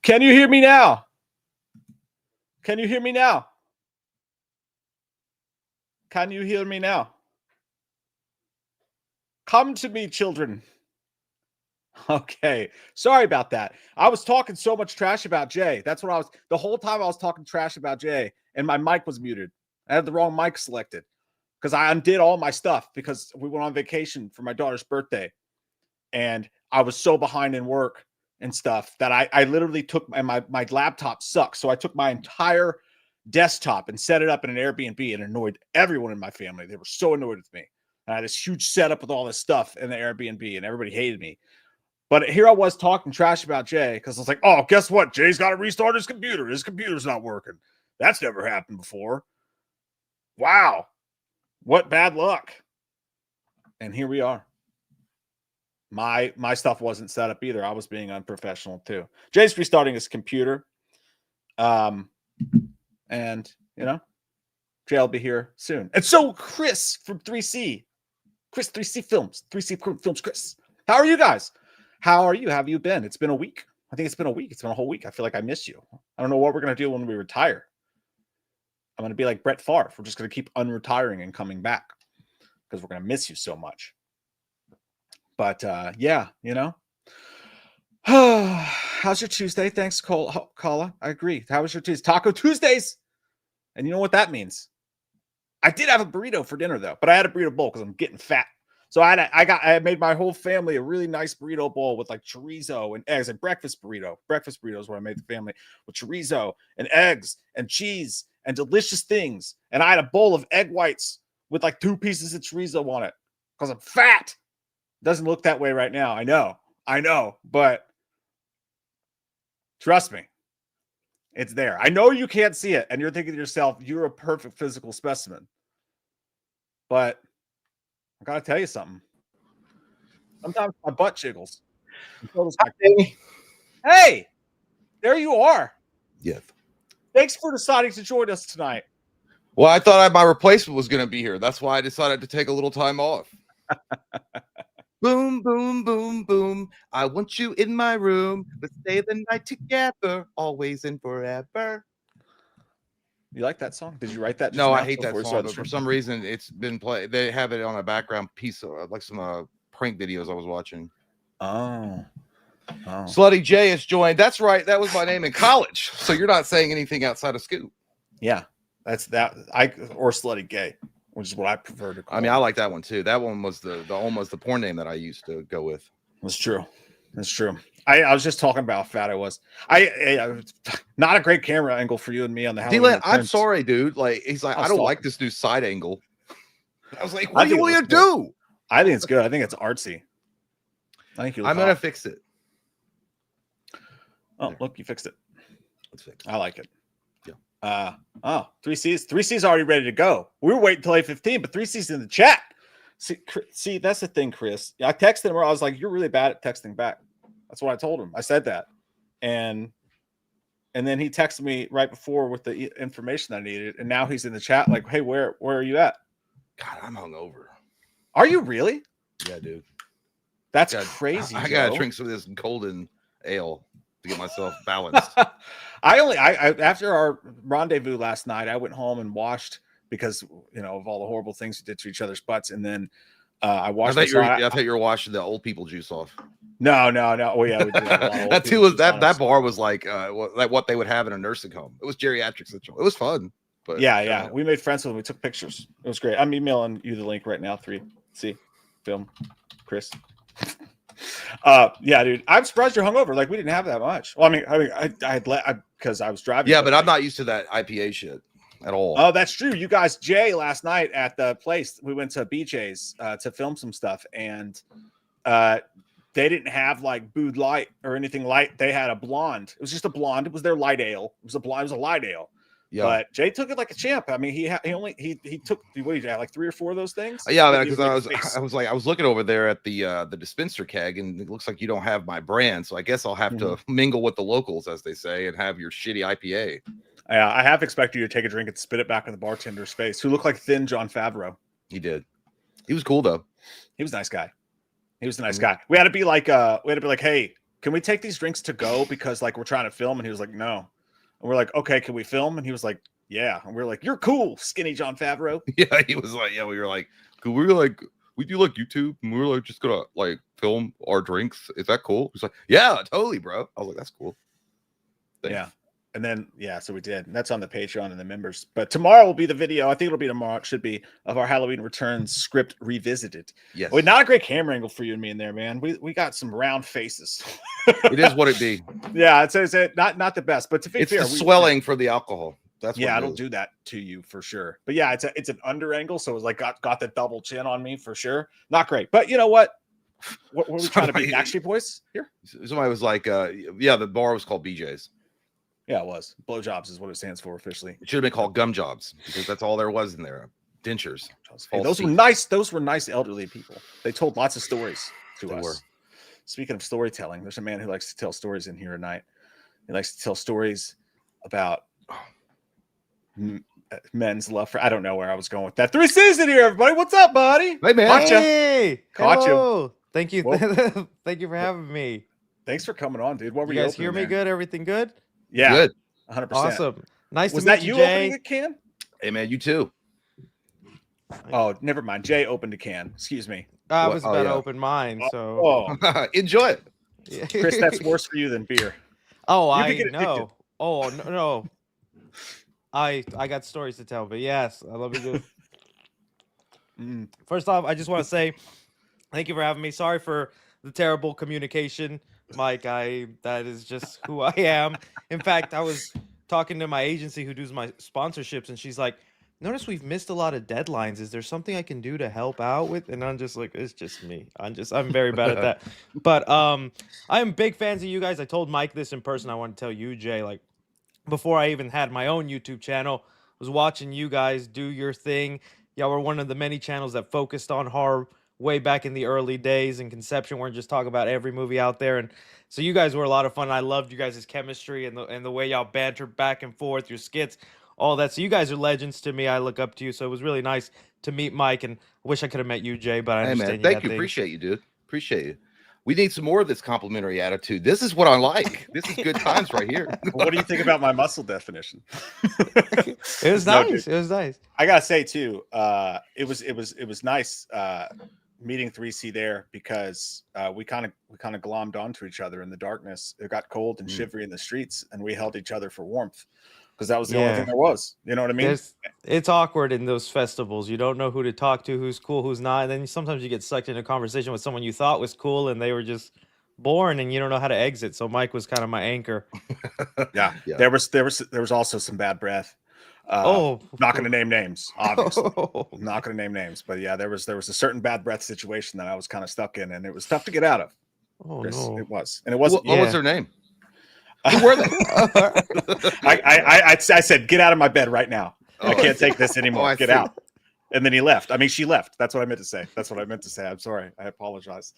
Can you hear me now? Can you hear me now? Can you hear me now? Come to me, children. Okay. Sorry about that. I was talking so much trash about Jay. That's what I was, the whole time I was talking trash about Jay, and my mic was muted. I had the wrong mic selected because I undid all my stuff because we went on vacation for my daughter's birthday. And I was so behind in work and stuff that I literally took, and my laptop sucks. So I took my entire desktop and set it up in an Airbnb and annoyed everyone in my family. They were so annoyed with me. And I had this huge setup with all this stuff in the Airbnb and everybody hated me. But here I was talking trash about Jay because I was like, oh, guess what? Jay's got to restart his computer. His computer's not working. That's never happened before. Wow. What bad luck. And here we are. My stuff wasn't set up either. I was being unprofessional too. Jay's restarting his computer. And, you know, Jay will be here soon. And so Chris from 3C. Chris, 3C Films. 3C Films, Chris. How are you guys? How are you? How have you been? It's been a week. I think it's been a week. It's been a whole week. I feel like I miss you. I don't know what we're going to do when we retire. I'm going to be like Brett Favre. We're just going to keep unretiring and coming back because we're going to miss you so much. But yeah, you know. How's your Tuesday? Thanks, Kala. I agree. How was your Tuesday? Taco Tuesdays. And you know what that means? I did have a burrito for dinner though, but I had a burrito bowl because I'm getting fat. So I made my whole family a really nice burrito bowl with like chorizo and eggs, and breakfast burrito. Breakfast burrito is what I made the family with chorizo and eggs and cheese and delicious things. And I had a bowl of egg whites with like 2 pieces of chorizo on it because I'm fat. Doesn't look that way right now. I know, but trust me, it's there. I know you can't see it, and you're thinking to yourself, you're a perfect physical specimen. But I gotta tell you something. Sometimes my butt jiggles. Hey, there you are. Yes. Thanks for deciding to join us tonight. Well, I thought my replacement was going to be here. That's why I decided to take a little time off. Boom, boom, boom, boom. I want you in my room. Let's stay the night together, always and forever. You like that song? Did you write that? No, I hate that song, but for some reason it's been played. They have it on a background piece of like some prank videos I was watching. Oh. Slutty J has joined. That's right. That was my name in college. So you're not saying anything outside of Scoop. Yeah, that's that. Or Slutty Gay, which is what I prefer to call I mean, I like that one too. That one was the almost the porn name that I used to go with. That's true. That's true. I was just talking about how fat I was. I not a great camera angle for you and me on the Halloween. D-Lan, I'm sorry, dude. Like he's like, I don't like this new side angle. I was like, what do you want to do? I think it's good. I think it's artsy. I think I'm gonna fix it. Oh, look, you fixed it. Let's fix it. I like it. Yeah. 3C's. 3C's already ready to go. We were waiting until 8:15, but 3C's in the chat. See, that's the thing, Chris. I texted him where I was like, you're really bad at texting back. That's what I told him. I said that. And then he texted me right before with the information I needed. And now he's in the chat like, hey, where are you at? God, I'm hungover. Are you really? Yeah, dude. That's crazy. I gotta drink some of this golden ale to get myself balanced. I after our rendezvous last night, I went home and washed because, you know, of all the horrible things we did to each other's butts. And then I washed. I thought you were washing the old people juice off. No. Oh yeah, we did that too was that bar was like what they would have in a nursing home. It was geriatric situation. It was fun. But yeah, we made friends with them. We took pictures. It was great. I'm emailing you the link right now. 3C film, Chris. Yeah, dude. I'm surprised you're hungover. Like we didn't have that much. Well, I had because I was driving. Yeah, but I'm not used to that IPA shit at all. Oh, that's true. You guys, Jay, last night at the place, we went to BJ's to film some stuff, and they didn't have like Bud Light or anything light. They had a blonde. It was just a blonde. It was their light ale. It was a light ale. Yeah. But Jay took it like a champ. I mean, he took what did you have, like 3 or 4 of those things? Yeah, because I was looking over there at the dispenser keg, and it looks like you don't have my brand, so I guess I'll have to mingle with the locals, as they say, and have your shitty IPA. Yeah, I have expected you to take a drink and spit it back in the bartender's face, who looked like thin Jon Favreau. He did. He was cool though. He was a nice guy. He was a nice guy. We had to be like, hey, can we take these drinks to go because like we're trying to film? And he was like, no. And we're like, okay, can we film? And he was like, yeah. And we're like, you're cool, skinny John Favreau. Yeah, he was like, yeah, we were like, could we like, we do like YouTube and we were like just gonna like film our drinks. Is that cool? He's like, yeah, totally, bro. I was like, that's cool. Thanks. Yeah. And then, yeah, so we did. And that's on the Patreon and the members. But tomorrow will be the video. I think it'll be tomorrow. It should be of our Halloween Returns script revisited. Yes. Well, not a great camera angle for you and me in there, man. We got some round faces. It is what it be. Yeah, it's not the best. But to be It's fair, the swelling for the alcohol. That's yeah, what it'll do that to you for sure. But yeah, it's an under angle, so it was like got the double chin on me for sure. Not great. But you know what? What were we trying to be? Backstreet Boys here? Somebody was like, yeah, the bar was called BJ's. Yeah, it was. Blowjobs is what it stands for officially. It should have been called Gum Jobs because that's all there was in there. Dentures. Hey, those were nice. Those were nice elderly people. They told lots of stories to us. Speaking of storytelling, there's a man who likes to tell stories in here tonight. He likes to tell stories about men's love for. I don't know where I was going with that. 3C's in here, everybody. What's up, buddy? Hey, man. Hey, Caught you. Thank you. Well, thank you for having me. Thanks for coming on, dude. What were You you guys hear me there? good? Everything good? Yeah, good. 100%. Awesome. Nice Was to meet that you, you Jay. opening a can? Hey, man, you too. Oh, never mind. Jay opened a can. Excuse me. I What? was Oh, about to yeah. open mine, so. Oh, Enjoy it. Yeah. Chris, that's worse for you than beer. Oh, You I could get know. addicted. Oh no. I got stories to tell, but yes, I love you. First off, I just want to say thank you for having me. Sorry for the terrible communication, Mike. That is just who I am. In fact, I was talking to my agency who does my sponsorships, and she's like, "Notice we've missed a lot of deadlines. Is there something I can do to help out with?" And I'm just like, "It's just me. I'm very bad at that." But I'm big fans of you guys. I told Mike this in person. I want to tell you, Jay, like before I even had my own YouTube channel, was watching you guys do your thing. Y'all were one of the many channels that focused on horror way back in the early days and conception. Weren't just talking about every movie out there. And so you guys were a lot of fun. I loved you guys' chemistry and the way y'all bantered back and forth, your skits, all that. So you guys are legends to me. I look up to you. So it was really nice to meet Mike, and I wish I could have met you, Jay, but I Hey, understand man, you thank got you. things. Appreciate you, dude. Appreciate you. We need some more of this complimentary attitude. This is what I like. This is good times right here. What do you think about my muscle definition? It was No, nice. dude. It was nice. I gotta say too, it was nice meeting 3C there because we kind of glommed onto each other in the darkness. It got cold and shivery in the streets, and we held each other for warmth because that was the only Yeah. thing there was. You know what I mean? It's awkward in those festivals. You don't know who to talk to, who's cool, who's not. And then sometimes you get sucked into a conversation with someone you thought was cool, and they were just boring, and you don't know how to exit. So Mike was kind of my anchor. Yeah. Yeah. There was also some bad breath. Not going to name names, obviously. Not going to name names, but yeah, there was a certain bad breath situation that I was kind of stuck in, and it was tough to get out of. Oh Chris. no. It was, and it wasn't. What was their name? Who were they? I said, get out of my bed right now. I can't take this anymore. I Get see. out. And then he left. I mean, she left. That's what I meant to say. I'm sorry. I apologize.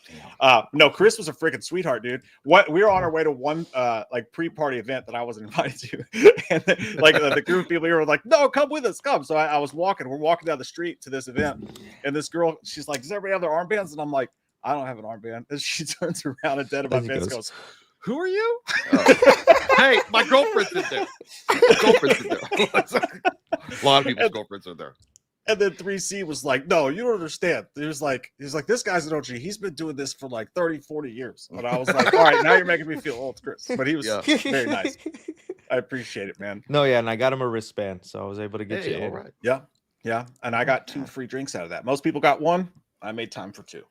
No, Chris was a freaking sweetheart, dude. We were on our way to one like pre-party event that I wasn't invited to, and then, like the group of people here were like, "No, come with us, come." So I was walking. We're walking down the street to this event, and this girl, she's like, "Does everybody have their armbands?" And I'm like, "I don't have an armband." And she turns around and dead of my And he face goes, goes, "Who are you?" Hey, my girlfriend's in there. My girlfriend's in there. A lot of people's girlfriends are there. And then 3C was like, "No, you don't understand." He's like, "This guy's an OG. He's been doing this for like 30, 40 years." And I was like, "All right, now you're making me feel old, Chris." But he was very nice. I appreciate it, man. No, yeah, and I got him a wristband, so I was able to get you Hey, all in. right. Yeah. And I got 2 free drinks out of that. Most people got 1. I made time for 2.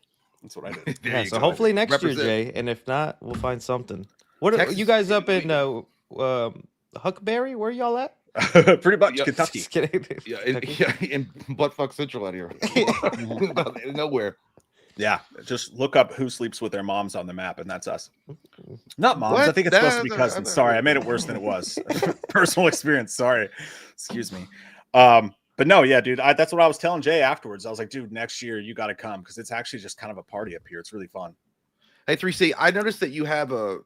That's what I did. There Yeah, you so go. hopefully next Represent. year, Jay, and if not, we'll find something. What are Texas. you guys up in Huckberry? Where y'all at? Pretty much Yeah. Kentucky. Just kidding. Yeah, Kentucky? in buttfuck central out here. Nowhere. Yeah, just look up who sleeps with their moms on the map, and that's us. Not moms. What? I think it's supposed to be No, cousins. Sorry, I made it worse than it was. Personal experience. Sorry. Excuse me. But no, yeah, dude. That's what I was telling Jay afterwards. I was like, dude, next year you got to come because it's actually just kind of a party up here. It's really fun. Hey, 3C, I noticed that you have a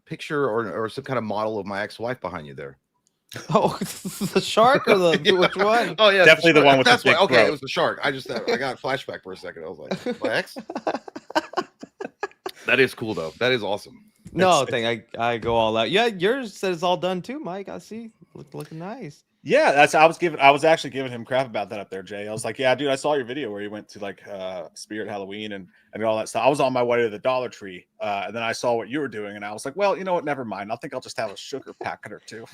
picture or some kind of model of my ex-wife behind you there. Oh, the shark or the which one? Oh yeah, Definitely the one with the that's why. big Okay, throat. it was the shark. I got a flashback for a second. I was like, my ex? That is cool though. That is awesome. No, I go all out. Yeah, yours says all done too, Mike. I see. Looking nice. Yeah, I was actually giving him crap about that up there, Jay. I was like, yeah, dude, I saw your video where you went to like Spirit Halloween and all that stuff. I was on my way to the Dollar Tree, and then I saw what you were doing, and I was like, well, you know what? Never mind. I think I'll just have a sugar packet or two.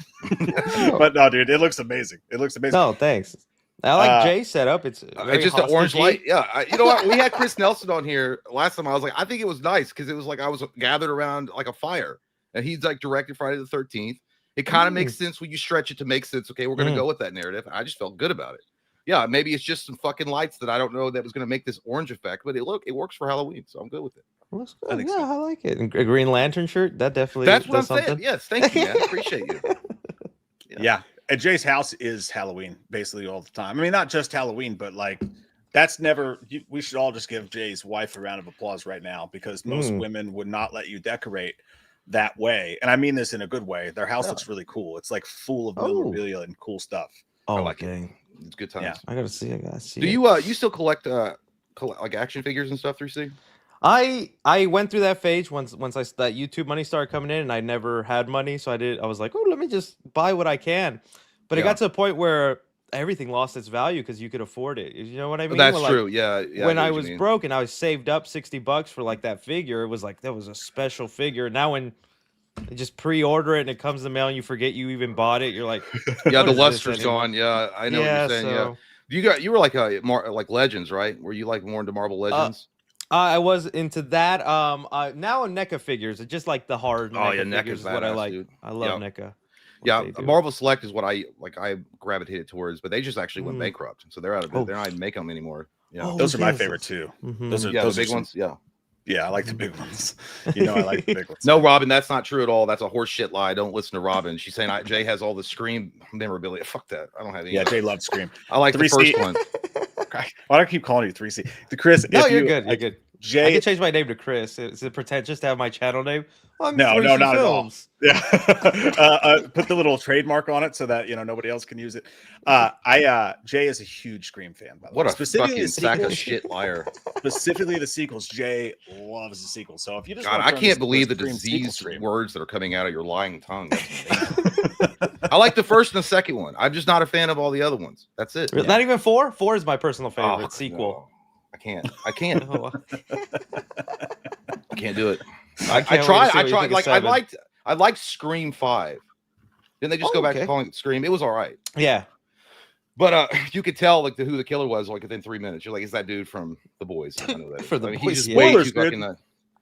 But no, dude, it looks amazing. It looks amazing. No, thanks. I like Jay's setup. It's just an orange light. Yeah, you know what? We had Chris Nelson on here last time. I was like, I think it was nice because it was like I was gathered around like a fire, and he's like directed Friday the 13th. It kind of makes sense when you stretch it to make sense. Okay, we're gonna go with that narrative. I just felt good about it. Yeah, maybe it's just some fucking lights that I don't know that was gonna make this orange effect, but it works for Halloween, so I'm good with it. Looks good. Yeah, so. I like it. And a Green Lantern shirt, that's what I'm something. saying. Yes, thank you, man. Appreciate you. Yeah. And Jay's house is Halloween basically all the time. I mean, not just Halloween, but like that's never. We should all just give Jay's wife a round of applause right now because most women would not let you decorate that way, and I mean this in a good way. Their house looks really cool. It's like full of memorabilia and cool stuff. Oh, I like it. It's good times. Yeah, I gotta see it. Do you still collect like action figures and stuff 3C? I went through that phase once that YouTube money started coming in, and I never had money, so I was like, oh, let me just buy what I can. But it got to a point where everything lost its value because you could afford it. You know what I mean? That's true. Yeah. When I was broke and I was saved up $60 for like that figure, it was like that was a special figure. Now when you just pre-order it and it comes in the mail and you forget you even bought it, you're like, yeah, the luster's gone. Yeah, I know what you're saying. So... Yeah, you were like more like Legends, right? Were you like more into Marvel Legends? I was into that. Now NECA figures, it's just like the hard NECA figures is what I like. Dude. I love NECA. Yeah, Marvel Select is what I gravitated towards, but they just actually went bankrupt, so they're out of it. They're not even making them anymore. Yeah, those are my favorite too. Those are the big ones. Yeah, I like the big ones. You know, I like the big ones. No, Robin, that's not true at all. That's a horse shit lie. Don't listen to Robin. She's saying Jay has all the Scream memorabilia. Fuck that. I don't have any. Yeah, Jay loves Scream. I like 3C. The first one. Why do I keep calling you 3C? The Chris. No, you're good. You're good. Jay, I can change my name to Chris. Is it pretentious to have my channel name? No, not Films. At all. Yeah, put the little trademark on it so that nobody else can use it. Jay is a huge Scream fan. By the way. What a fucking sack of shit liar! Specifically the sequels. Jay loves the sequels. So if you just, I can't believe the diseased words that are coming out of your lying tongue. I like the first and the second one. I'm just not a fan of all the other ones. That's it. Not even 4. 4 is my personal favorite sequel. No. I can't. I can't do it. I tried. Like I liked Scream 5. Didn't they just go back to calling it Scream? It was all right. Yeah. But you could tell like who the killer was like within 3 minutes. You're like, is that dude from The Boys? I know that. For The Boys. He's just way too fucking.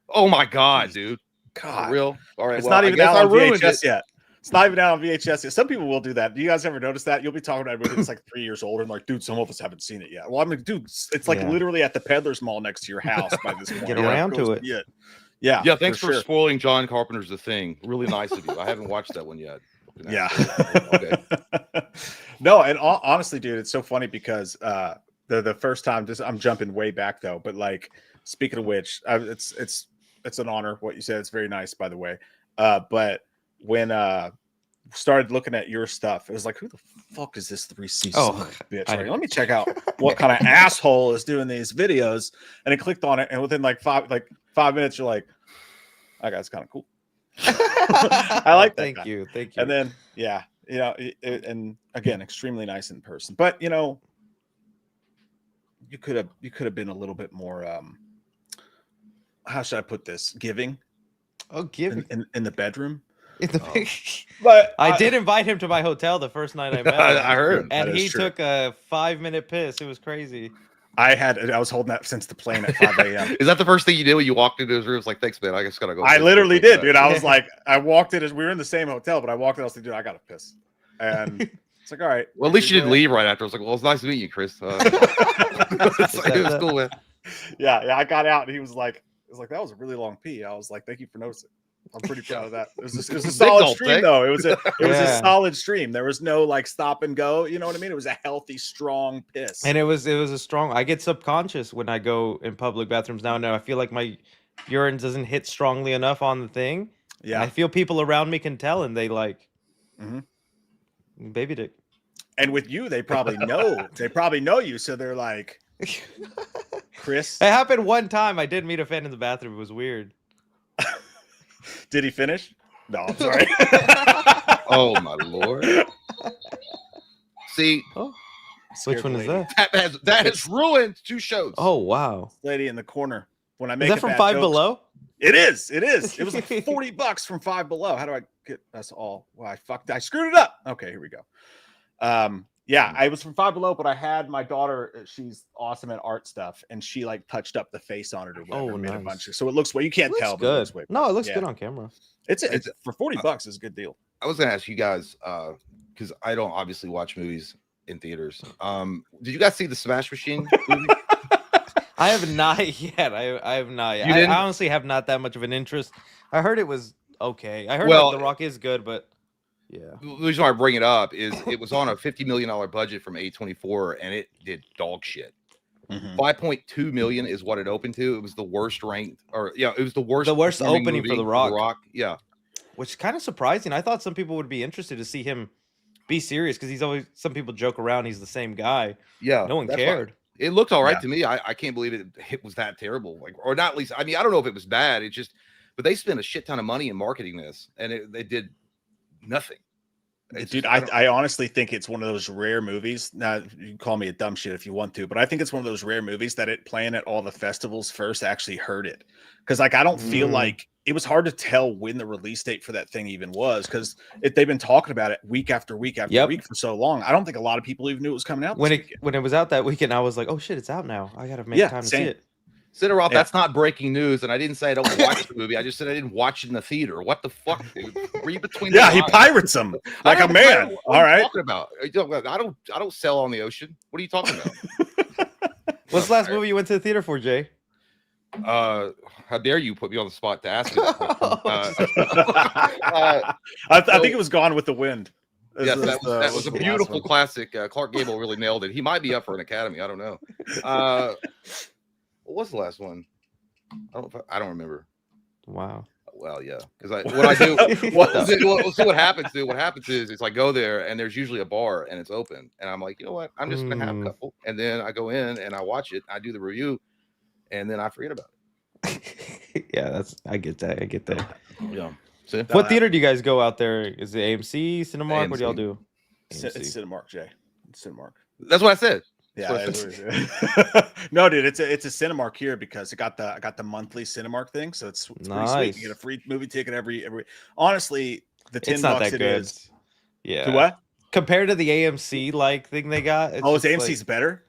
Oh my god, dude. God, for real. All right. It's not even out on VHS yet. It's not even out on VHS yet. Some people will do that. Do you guys ever notice that? You'll be talking about a movie that's like 3 years old and like, dude, some of us haven't seen it yet. Well, I'm like, dude, it's like literally at the Peddler's Mall next to your house by this point. Get around to it. Yeah. Yeah. Thanks for spoiling John Carpenter's The Thing. Really nice of you. I haven't watched that one yet. Yeah. Okay. No, and honestly, dude, it's so funny because the first time, I'm jumping way back though, but like speaking of which, it's an honor what you said. It's very nice, by the way. But when started looking at your stuff, it was like, who the fuck is this 3C bitch? Right? Let me check out what kind of asshole is doing these videos. And I clicked on it, and within like 5 minutes, you're like, that guy's kind of cool. I like that. Thank you. And then and again, extremely nice in person. But you could have been a little bit more how should I put this? Giving. Oh, giving in the bedroom. But I did invite him to my hotel the first night I met him. I heard, and he took a 5-minute piss. It was crazy. I was holding that since the plane at 5 a.m. Is that the first thing you did when you walked into his room? It's like, thanks, man. I just gotta go. I literally did, dude. I was like, I walked in as we were in the same hotel, but I walked in. I was like, dude, I gotta piss. And it's like, all right. Well, at least you didn't leave right after. I was like, well, it's nice to meet you, Chris. It was cool, man. Yeah. I got out, and he was like, that was a really long pee. I was like, thank you for noticing. I'm pretty proud of that. It was a solid stream, though. It was a solid stream. There was no like stop and go. You know what I mean? It was a healthy, strong piss. And it was a strong. I get subconscious when I go in public bathrooms now. I feel like my urine doesn't hit strongly enough on the thing. Yeah. And I feel people around me can tell, and they like baby dick. And with you, they probably know. They probably know you, so they're like, Chris. It happened one time. I did meet a fan in the bathroom. It was weird. Did he finish? No, I'm sorry. Oh my lord. See, Which one is that? that has ruined 2 shows. Oh wow. Lady in the corner. When I make Is that from Five Below? It is. It is. It was like $40 from Five Below. How do I get that's all? Well, I screwed it up. Okay, here we go. Yeah, I was from Five Below, but I had my daughter. She's awesome at art stuff, and she like touched up the face on it or whatever. Oh, made a nice. bunch of, so it looks well. You can't tell, but it Good. looks way No, it looks yeah. good on camera. It's for $40. It's a good deal. I was gonna ask you guys, because I don't obviously watch movies in theaters. Did you guys see the Smash Machine movie? I have not yet. I have not yet. You I didn't? honestly have not that much of an interest. I heard it was okay. I heard Well, like The Rock is good, but yeah. The reason why I bring it up is it was on a $50 million budget from A24, and it did dog shit. 5.2 million is what it opened to. It was the worst ranked, or it was the worst opening movie for The Rock. Yeah, Which is kind of surprising. I thought some people would be interested to see him be serious because he's always, some people joke around he's the same guy. yeah. No one that's cared. why. It looked all right Yeah. to me. I can't believe it was that terrible. Like, or not at least. I mean, I don't know if it was bad. It just, but they spent a shit ton of money in marketing this, and they did nothing. It's Dude, just, I honestly think it's one of those rare movies. Now, you can call me a dumb shit if you want to, but I think it's one of those rare movies that it playing at all the festivals first actually hurt it. Because like I don't feel like it was hard to tell when the release date for that thing even was, because they've been talking about it week after week after week for so long. I don't think a lot of people even knew it was coming out. When it was out that weekend, I was like, oh shit, it's out now. I gotta make time to see it. Cineroth, that's not breaking news, and I didn't say I don't watch the movie. I just said I didn't watch it in the theater. What the fuck, dude? Read between the lines. He pirates them like a man. What All are you right. talking about? I don't sell on the ocean. What are you talking about? What's the last movie you went to the theater for, Jay? How dare you put me on the spot to ask me that question? I think it was Gone with the Wind. Yes, that was a beautiful classic. Clark Gable really nailed it. He might be up for an Academy. I don't know. What was the last one? I don't remember. Wow. Well, yeah, because what I do, what happens, dude? What happens is it's like go there and there's usually a bar and it's open, and I'm like, you know what? I'm just gonna have a couple, and then I go in and I watch it, I do the review, and then I forget about it. Yeah, I get that. Yeah. See? What theater do you guys go out there? Is it AMC, Cinemark? What do y'all do? It's Cinemark, Jay. It's Cinemark. That's what I said. Yeah. No, dude, it's a Cinemark here because I got the monthly Cinemark thing, so it's pretty sweet. You get a free movie ticket every. Honestly, the $10 it's not that it good. is. Yeah. To what? Compared to the AMC like thing they got. Is AMC's better?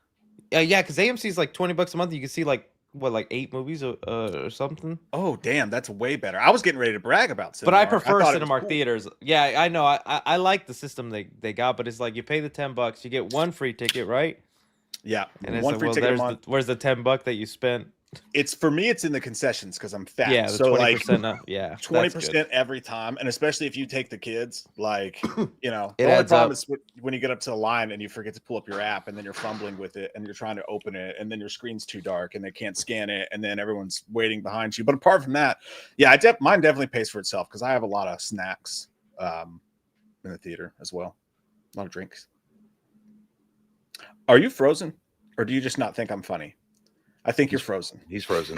Yeah, because AMC is like $20 a month. You can see like 8 movies or something. Oh, damn, that's way better. I was getting ready to brag about Cinemark. But I prefer Cinemark cool. theaters. Yeah, I know. I like the system they got, but it's like you pay the $10, you get one free ticket, right? Yeah, and it's one like, free ticket a month. Where's the $10 that you spent? It's for me. It's in the concessions because I'm fat. Yeah, so 20%. Like yeah, 20% every time, and especially if you take the kids. Like the It only adds problem up. is when you get up to the line and you forget to pull up your app, and then you're fumbling with it, and you're trying to open it, and then your screen's too dark, and they can't scan it, and then everyone's waiting behind you. But apart from that, yeah, mine definitely pays for itself because I have a lot of snacks in the theater as well, a lot of drinks. Are you frozen? Or do you just not think I'm funny? I think you're frozen. He's frozen.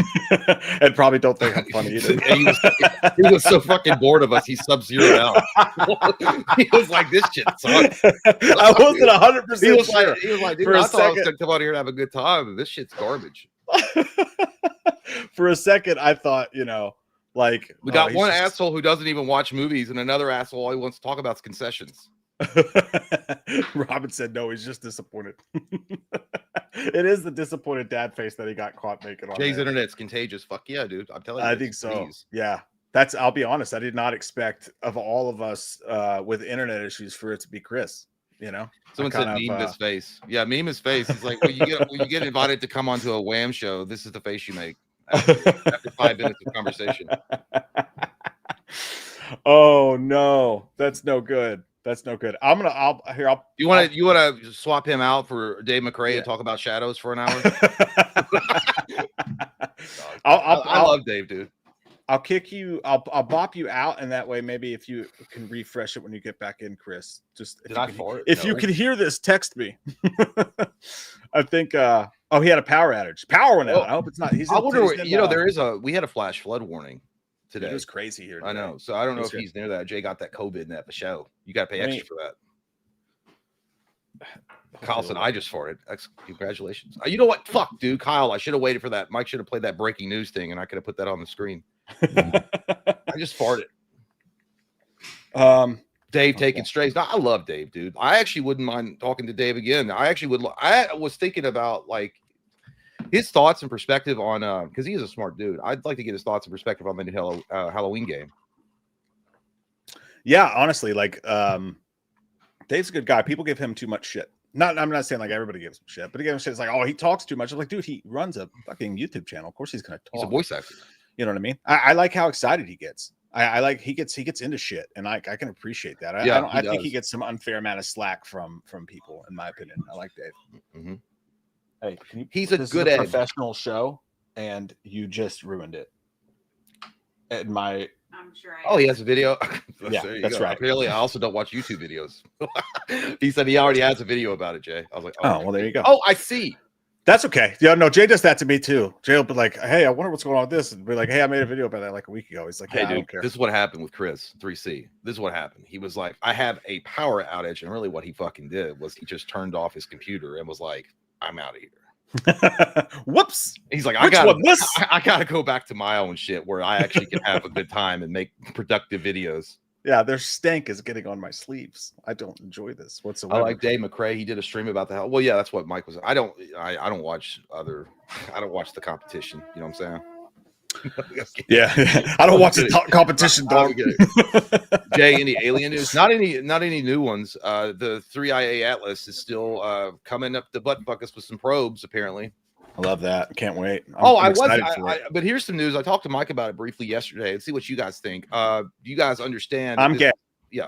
And probably don't think I'm funny either. he was so fucking bored of us. He sub-zeroed out. He was like, "This shit sucks." I wasn't 100% He was sure. like, "Dude, For a I thought I was second- gonna come out here and have a good time. This shit's garbage." For a second, I thought, like We got one asshole who doesn't even watch movies, and another asshole all he wants to talk about is concessions. Robin said no, he's just disappointed. It is the disappointed dad face that he got caught making on Jay's there. internet's contagious. Fuck yeah, dude. I'm telling you. I think so. Yeah. I'll be honest, I did not expect of all of us with internet issues for it to be Chris. Someone said meme his face. Yeah, meme his face. It's like when you get invited to come onto a Wham show, this is the face you make after 5 minutes of conversation. Oh no, that's no good. That's no good. You want to swap him out for Dave McRae and talk about shadows for an hour? I love Dave, dude. I'll kick you. I'll bop you out, and that way, maybe if you can refresh it when you get back in, Chris. Just if you can hear this, text me. I think. He had a power outage. Power went out. I hope it's not. I wonder. We had a flash flood warning. today. It was crazy here today. I know. So I don't know if Crazy. he's near that. Jay got that COVID net for show. You got to pay extra for that. Kyle said, I just farted. Congratulations. You know what? Fuck, dude. Kyle, I should have waited for that. Mike should have played that breaking news thing, and I could have put that on the screen. I just farted. Dave taking strays. No, I love Dave, dude. I actually wouldn't mind talking to Dave again. I actually would. I was thinking about like his thoughts and perspective on because he is a smart dude. I'd like to get his thoughts and perspective on the new Halloween game. Yeah, honestly, like Dave's a good guy. People give him too much shit. I'm not saying like everybody gives him shit, but he gives him shit. It's like, oh, he talks too much. I'm like, dude, he runs a fucking YouTube channel. Of course he's gonna talk. He's a voice actor. You know what I mean? I like how excited he gets. I like he gets into shit, and I can appreciate that. I think he gets some unfair amount of slack from people, in my opinion. I like Dave. Mm-hmm. Hey, he's a good professional show, and you just ruined it. At my, I'm sure. He has a video. Yeah, that's right. Apparently, I also don't watch YouTube videos. He said he already has a video about it, Jay. I was like, oh, well, there you go. Oh, I see. That's okay. Yeah, no, Jay does that to me too. Jay will be like, hey, I wonder what's going on with this. And be like, hey, I made a video about that like a week ago. He's like, hey, yeah, dude, I don't care. This is what happened with Chris 3C. This is what happened. He was like, I have a power outage. And really what he fucking did was he just turned off his computer and was like, I'm out of here. Whoops. He's like, I gotta go back to my own shit where I actually can have a good time and make productive videos. Yeah, their stank is getting on my sleeves. I don't enjoy this whatsoever. I like Dave McCrae. He did a stream about the hell. Well, yeah, that's what Mike was. I don't watch the competition. You know what I'm saying? Yeah. I don't watch the competition, dog. Jay, any alien news? Not any new ones. The 3IA Atlas is still coming up the butt buckets with some probes, apparently. I love that. Can't wait. But here's some news. I talked to Mike about it briefly yesterday and see what you guys think. Do you guys understand? I'm gay. Yeah.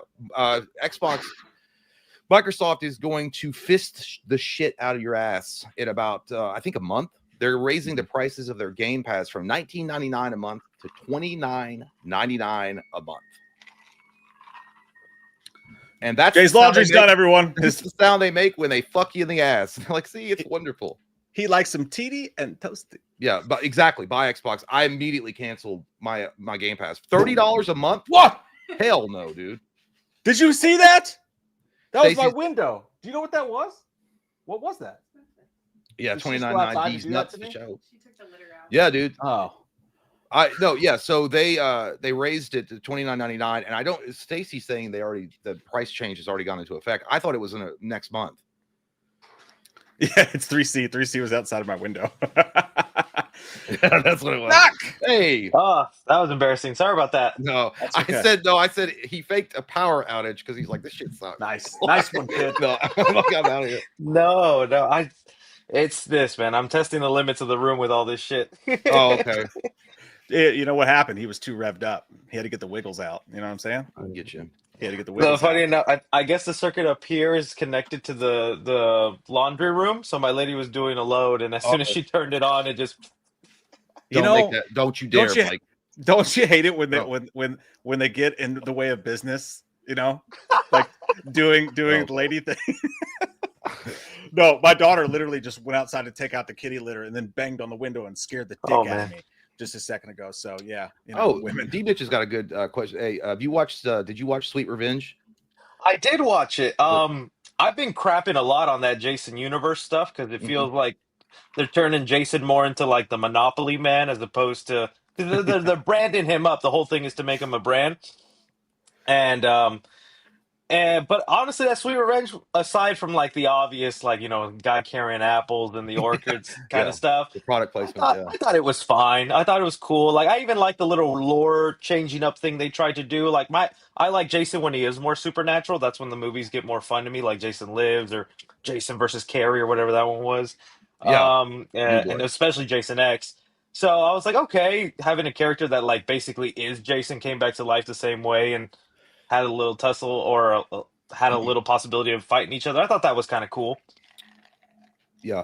Microsoft is going to fist the shit out of your ass in about, I think, a month. They're raising the prices of their Game Pass from $19.99 a month to $29.99 a month. And that's Jay's laundry's done, everyone. This is the sound they make when they fuck you in the ass. Like, see, it's wonderful. He likes some TD and toasty. Yeah, but exactly. Buy Xbox. I immediately canceled my Game Pass. $30 a month? What? Hell no, dude. Did you see that? That was my window. Do you know what that was? What was that? Yeah, $29.99. These nuts to show. She took the litter out. Yeah, dude. Oh. So they raised it to $29.99, and I don't. Stacy's saying the price change has already gone into effect. I thought it was in next month. Yeah, it's 3C. 3C was outside of my window. Yeah, that's what it was. Hey. Oh, that was embarrassing. Sorry about that. No, okay. I said he faked a power outage because he's like, this shit sucks. Nice one, kid. No, I'm out of here. No, it's this, man. I'm testing the limits of the room with all this shit. Oh, okay. You know what happened? He was too revved up. He had to get the wiggles out. You know what I'm saying? I can get you. He had to get the wiggles Funny out. enough, I guess the circuit up here is connected to the laundry room. So my lady was doing a load, and as soon as she turned it on, it just. Don't you dare, Mike. Don't you hate it when they get in the way of business? You know, like doing lady thing. No, my daughter literally just went outside to take out the kitty litter and then banged on the window and scared the dick out of me just a second ago. So yeah, women. D-Bitch has got a good question. Hey, have you watched? Did you watch Sweet Revenge? I did watch it. I've been crapping a lot on that Jason Universe stuff because it feels like they're turning Jason more into like the Monopoly man as opposed to they're branding him up. The whole thing is to make him a brand, but honestly, that Sweet Revenge, aside from like the obvious, like guy carrying apples and the orchids kind of stuff, the product placement. I thought it was fine. I thought it was cool. Like I even like the little lore changing up thing they tried to do. Like I like Jason when he is more supernatural. That's when the movies get more fun to me, like Jason Lives or Jason versus Carrie or whatever that one was. Yeah, and especially Jason X. So I was like, okay, having a character that like basically is Jason came back to life the same way and had a little tussle or had a little possibility of fighting each other. I thought that was kind of cool. Yeah.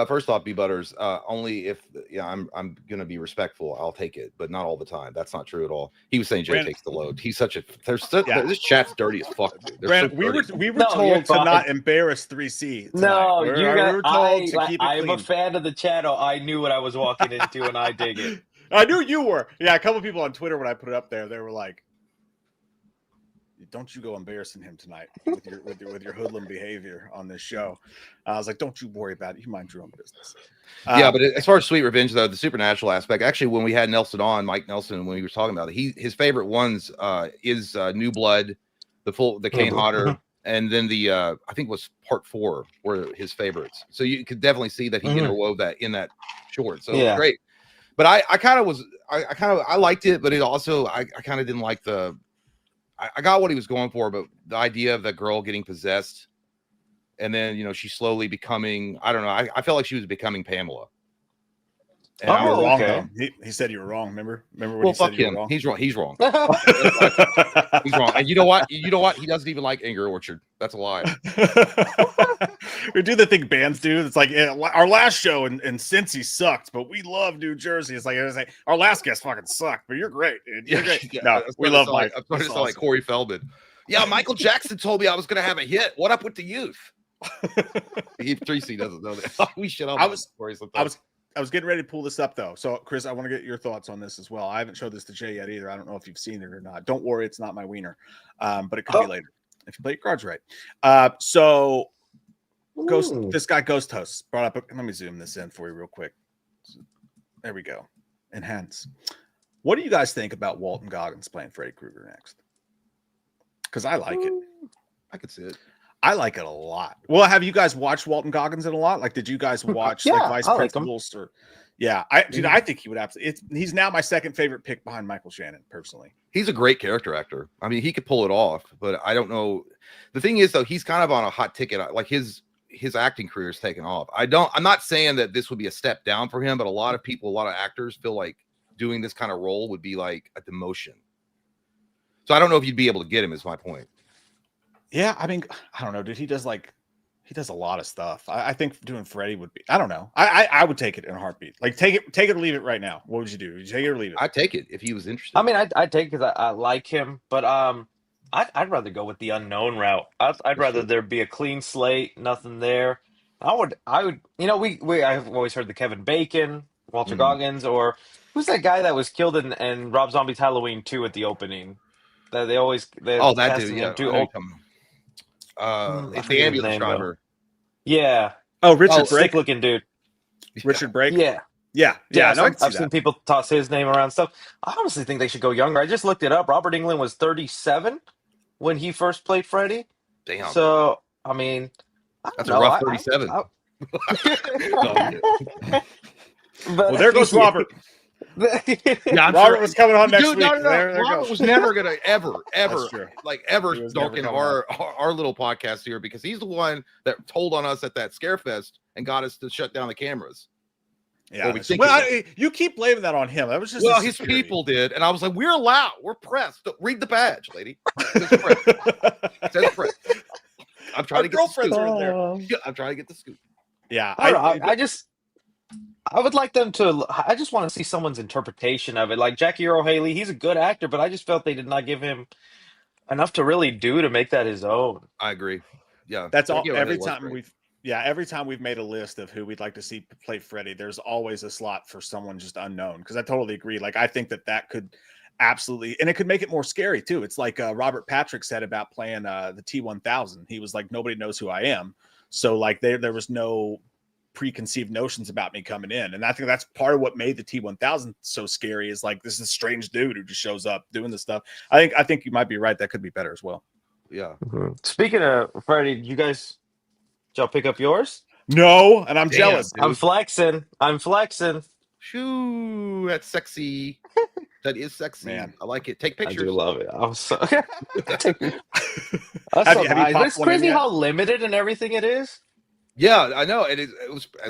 First off, B Butters, only if I'm gonna be respectful, I'll take it, but not all the time. That's not true at all. He was saying Jay takes the load. He's such a this chat's dirty as fuck, dude. Brandon, we were told to not embarrass 3C tonight. No, we were told to keep it I'm clean. a fan of the channel. I knew what I was walking into and I dig it. I knew you were. Yeah, a couple of people on Twitter when I put it up there, they were like, "Don't you go embarrassing him tonight with your hoodlum behavior on this show." I was like, "Don't you worry about it. You mind your own business." Yeah, but as far as Sweet Revenge though, the supernatural aspect. Actually, when we had Nelson on, Mike Nelson, when he was talking about it, his favorite ones is New Blood, the Kane Hodder, and then the I think it was part 4 were his favorites. So you could definitely see that he interwove that in that short. So it was great. But I liked it, but it also I kind of didn't like I got what he was going for, but the idea of the girl getting possessed and then, you know, she's slowly becoming, I don't know. I felt like she was becoming Pamela. And you were wrong, though. He said you were wrong. Remember when he said you were wrong? He's wrong. He's wrong. He's wrong. And you know what? He doesn't even like Anger Orchard. That's a lie. We do the thing bands do. It's like our last show in Cincy sucked, but we love New Jersey. It's like our last guest fucking sucked, but you're great, dude. You're great. Yeah, no, we love Mike. I'm starting to sound like Corey Feldman. Yeah, Michael Jackson told me I was going to have a hit. What up with the youth? Tracy doesn't know that. We shit on Corey sometimes. I was getting ready to pull this up though. So Chris, I want to get your thoughts on this as well. I haven't showed this to Jay yet either. I don't know if you've seen it or not. Don't worry, it's not my wiener. But it could be later if you play your cards right. So this guy Ghost Host brought up. Let me zoom this in for you real quick. There we go. Enhance. What do you guys think about Walton Goggins playing Freddy Krueger next? Because I like it. I could see it. I like it a lot. Well, have you guys watched Walton Goggins in a lot? Like, did you guys watch like Vice Principals or? Yeah, I think he would absolutely. He's now my second favorite pick behind Michael Shannon, personally. He's a great character actor. I mean, he could pull it off, but I don't know. The thing is, though, he's kind of on a hot ticket. Like his acting career is taken off. I'm not saying that this would be a step down for him, but a lot of people, a lot of actors feel like doing this kind of role would be like a demotion. So I don't know if you'd be able to get him. Is my point. Yeah, I mean, I don't know, dude. He does a lot of stuff. I think doing Freddy would be. I don't know. I would take it in a heartbeat. Like take it or leave it right now. What would you do? Would you take it or leave it? I'd take it if he was interested. I mean, I'd take it because I like him, but I'd rather go with the unknown route. I'd rather there be a clean slate, nothing there. I would, you know, I've always heard the Kevin Bacon, Walter Goggins, or who's that guy that was killed in Rob Zombie's Halloween 2 at the opening? That that dude, yeah. It's the ambulance driver. Yeah. Oh, Richard Brake, sick-looking dude. Richard Brake. Yeah. No, I've seen people toss his name around stuff. I honestly think they should go younger. I just looked it up. Robert Englund was 37 when he first played Freddy. Damn. So I mean, that's a rough 37. Well, there goes Robert. Robert was coming on next week. No. Robert was never gonna ever stalking our little podcast here because he's the one that told on us at that Scarefest and got us to shut down the cameras. Yeah, you keep blaming that on him. That was just his people did, and I was like, "We're allowed. We're pressed. Read the badge, lady." It says press. I'm trying to get girlfriends are in there. I'm trying to get the scoop. Yeah, I would like them to. I just want to see someone's interpretation of it. Like Jackie Earle Haley, he's a good actor, but I just felt they did not give him enough to really do to make that his own. I agree. Yeah, that's all. Every time we've made a list of who we'd like to see play Freddy, there's always a slot for someone just unknown. Because I totally agree. Like I think that could absolutely, and it could make it more scary too. It's like Robert Patrick said about playing the T-1000. He was like, nobody knows who I am, so like there was no preconceived notions about me coming in, and I think that's part of what made the T-1000 so scary. Is like this is a strange dude who just shows up doing this stuff. I think you might be right. That could be better as well. Yeah. Speaking of Freddy, did y'all pick up yours? No, and I'm jealous. Dude. I'm flexing. Shoo, that's sexy. That is sexy, man. I like it. Take pictures. I do love it. I'm so. It's crazy how limited and everything it is. Yeah, I know. It's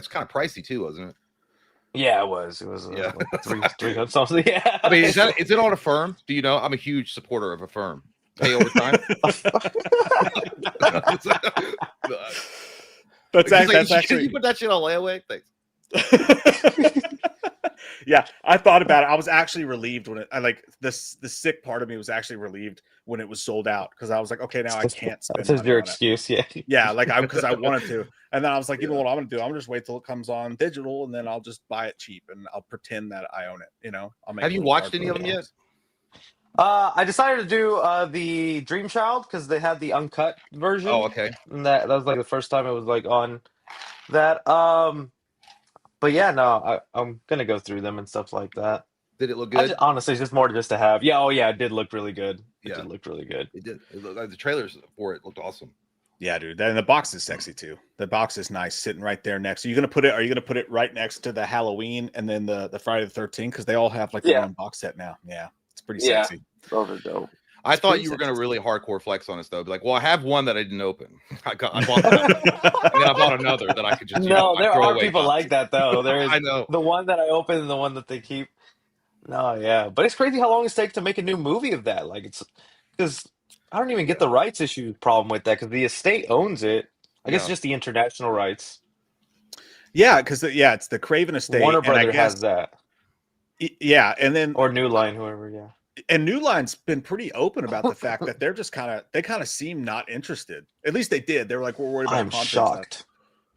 kind of pricey too, wasn't it? Yeah, it was. It was like 300 something. Yeah. I mean, is it on a firm? Do you know? I'm a huge supporter of a firm. Pay overtime. That's actually. You put that shit on layaway. Thanks. Yeah, I thought about it. I was actually relieved when the sick part of me was actually relieved when it was sold out because I was like, okay, now I can't spend This is money your on it. excuse, yeah. Yeah, like because I wanted to, and then I was like, you know what I'm gonna do? I'm gonna just wait till it comes on digital, and then I'll just buy it cheap, and I'll pretend that I own it. You know, I'll make. Have you little watched any cardboard of them yet? box. I decided to do the Dream Child because they had the uncut version. Oh, okay. And that was like the first time it was like on that. But yeah, no, I'm gonna go through them and stuff like that. Did it look good? Honestly, it's just more just to have. Yeah, oh yeah, it did look really good. It Yeah. did look really good. It did. It looked, the trailers for it looked awesome. Yeah, dude. And the box is sexy too. The box is nice, sitting right there next. Are you gonna put it right next to the Halloween and then the Friday the 13th? Because they all have like their own box set now. Yeah, it's pretty Yeah. sexy. Those are dope. I thought pretty you were going to sexy. really hardcore flex on us though. Be like, well, I have one that I didn't open. I bought another, and then I bought another that I could just. No, there throw are away people box. like that though. There is I know. the one that I open and the one that they keep. No, yeah, but it's crazy how long it takes to make a new movie of that. Like it's because I don't even get the rights issue problem with that because the estate owns it. I guess Yeah. just the international rights. Yeah, because it's the Craven estate. Warner and I Brother guess, has that, yeah, and then or New Line, whoever. Yeah. and New Line's been pretty open about the fact that they're just kind of seem not interested. At least they did. They were like, we're worried about I'm content stuff. shocked.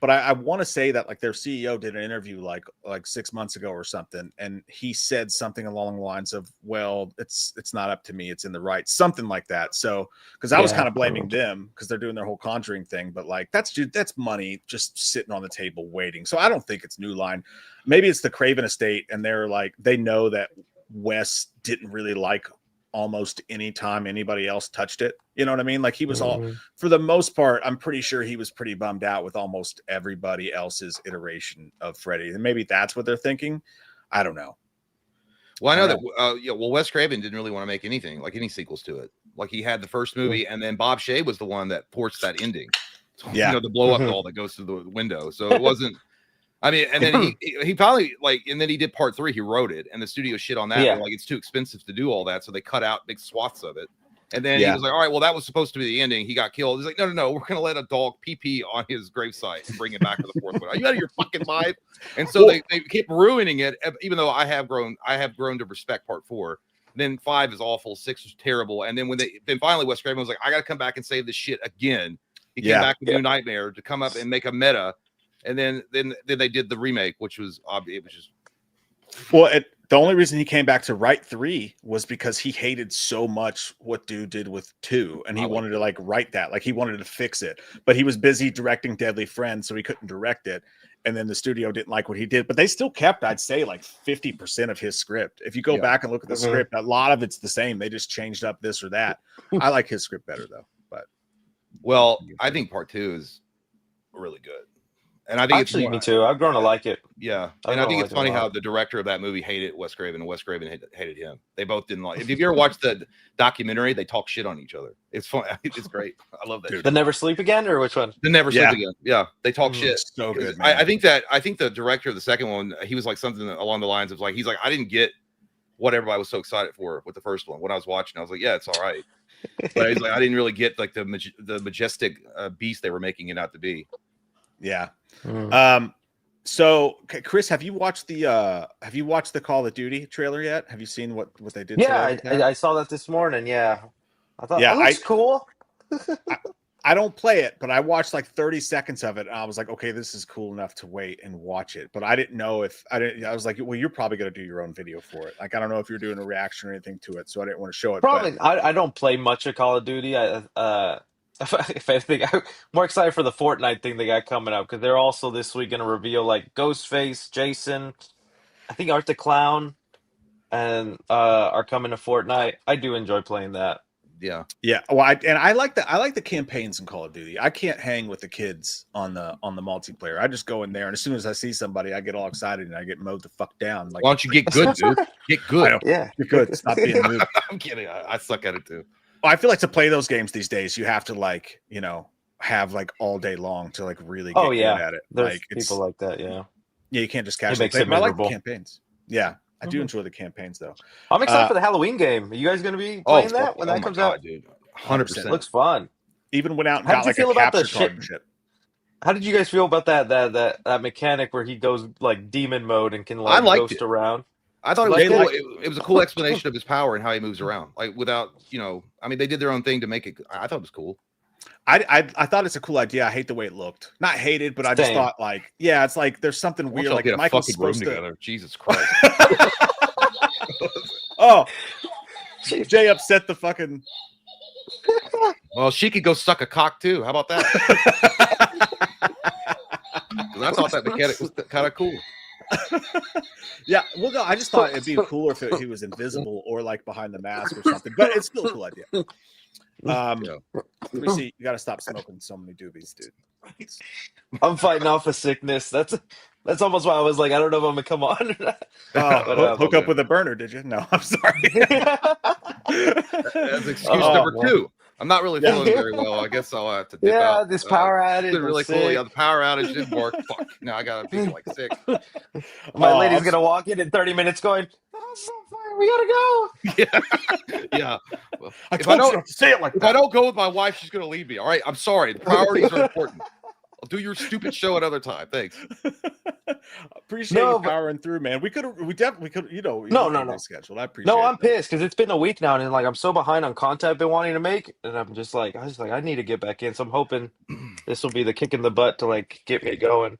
But I want to say that like their CEO did an interview like 6 months ago or something, and he said something along the lines of, "Well, it's not up to me; it's in the rights," something like that. So, because I was Yeah. kind of blaming them because they're doing their whole Conjuring thing, but like that's money just sitting on the table waiting. So I don't think it's New Line. Maybe it's the Craven estate, and they're like they know that Wes didn't really like almost any time anybody else touched it. You know what I mean? Like he was all, for the most part, I'm pretty sure he was pretty bummed out with almost everybody else's iteration of Freddy. And maybe that's what they're thinking. I don't know. Well, I know that. Well, Wes Craven didn't really want to make anything like any sequels to it. Like he had the first movie, and then Bob Shea was the one that forced that ending. Yeah, the blow up doll that goes through the window. So it wasn't. I mean, and then he probably and then he did part 3. He wrote it, and the studio shit on that. Yeah. Like it's too expensive to do all that, so they cut out big swaths of it. And then he was like, "All right, well, that was supposed to be the ending. He got killed." He's like, "No, we're gonna let a dog pee on his gravesite and bring it back to the fourth one. Are you out of your fucking mind?" And so they keep ruining it. Even though I have grown to respect part 4. Then 5 is awful. 6 was terrible. And then then finally Wes Craven was like, "I got to come back and save this shit again." He came back with New Nightmare to come up and make a meta. And then they did the remake, which was obvious. It was just the only reason he came back to write 3 was because he hated so much what dude did with 2, and he wanted to like write that, like he wanted to fix it, but he was busy directing Deadly Friend, so he couldn't direct it. And then the studio didn't like what he did, but they still kept, I'd say, like 50% of his script. If you go back and look at the script, a lot of it's the same. They just changed up this or that. I like his script better though. But I think part 2 is really good. And I think Actually, me too. I've grown to like it. Yeah, and I think it's funny how the director of that movie hated Wes Craven, and Wes Craven hated him. They both didn't like. If you ever watched the documentary, they talk shit on each other. It's fun. It's great. I love that. Dude. The Never Sleep Again, or which one? The Never Sleep Again. Yeah, they talk shit. So good. Man. I think the director of the second one, he was like something along the lines of like, he's like, I didn't get what everybody was so excited for with the first one. When I was watching, I was like, yeah, it's all right. But he's like, I didn't really get like the majestic beast they were making it out to be. Yeah. So Chris, have you watched the Call of Duty trailer yet? Have you seen what they did? Yeah, today? I saw that this morning. Yeah, I thought it looks cool. I don't play it, but I watched like 30 seconds of it, and I was like, okay, this is cool enough to wait and watch it. But I didn't know I was like, well, you're probably gonna do your own video for it. Like, I don't know if you're doing a reaction or anything to it, so I didn't want to show it. Probably, but... I don't play much of Call of Duty. If anything, I'm more excited for the Fortnite thing they got coming up because they're also this week going to reveal like Ghostface, Jason, I think Art the Clown, and are coming to Fortnite. I do enjoy playing that. Yeah. Well, I like the campaigns in Call of Duty. I can't hang with the kids on the multiplayer. I just go in there, and as soon as I see somebody, I get all excited and I get mowed the fuck down. Like, why don't you get good, dude? Get good. Yeah, get good. Stop being moved. I'm kidding. I suck at it too. I feel like to play those games these days, you have to like, have like all day long to like really get good at it. There's like people like that, yeah. Yeah, you can't just casually play. I like the campaigns. Yeah, I do enjoy the campaigns though. I'm excited for the Halloween game. Are you guys going to be playing that when that comes out? Dude, 100%. Looks fun. Even went out and How got did you like feel a about the capture card and shit. How did you guys feel about that mechanic where he goes like demon mode and can like ghost around? I thought it was They cool. like- It was a cool explanation of his power and how he moves around, like without, I mean, they did their own thing to make it. I thought it was cool. I thought it's a cool idea. I hate the way it looked. Not hated, but I just Same. thought like, yeah, it's like there's something Once weird. y'all Like get a Michael's fucking room supposed to. together. Jesus Christ. Oh, Jay upset the fucking. Well, she could go suck a cock too. How about that? Because I thought that mechanic was kind of cool. Yeah, well, no, I just thought it'd be cooler if he was invisible or like behind the mask or something. But it's still a cool idea. Let me see. You got to stop smoking so many doobies, dude. I'm fighting off a sickness. That's almost why I was like, I don't know if I'm gonna come on. Or not. Oh, hook up okay. with a burner, did you? No, I'm sorry. That's excuse Oh, number well. 2. I'm not really feeling very well. I guess I'll have to dip Yeah, out. this power It's outage. been really was cool. sick. Yeah, the power outage didn't work. Fuck. Now I gotta be like sick. My Oh, lady's I'm gonna walk in 30 minutes going, "Oh, it's on fire. We gotta go." Yeah. Well, I if told I don't you not to say it like if that. I don't go with my wife, she's gonna leave me. All right. I'm sorry. The priorities are important. I'll do your stupid show another time. Thanks. Appreciate No, you but- powering through, man. We definitely could, No, we no, can no. reschedule. I appreciate No, it. I'm pissed because it's been a week now, and like I'm so behind on content I've been wanting to make, and I need to get back in. So I'm hoping this will be the kick in the butt to like get me going.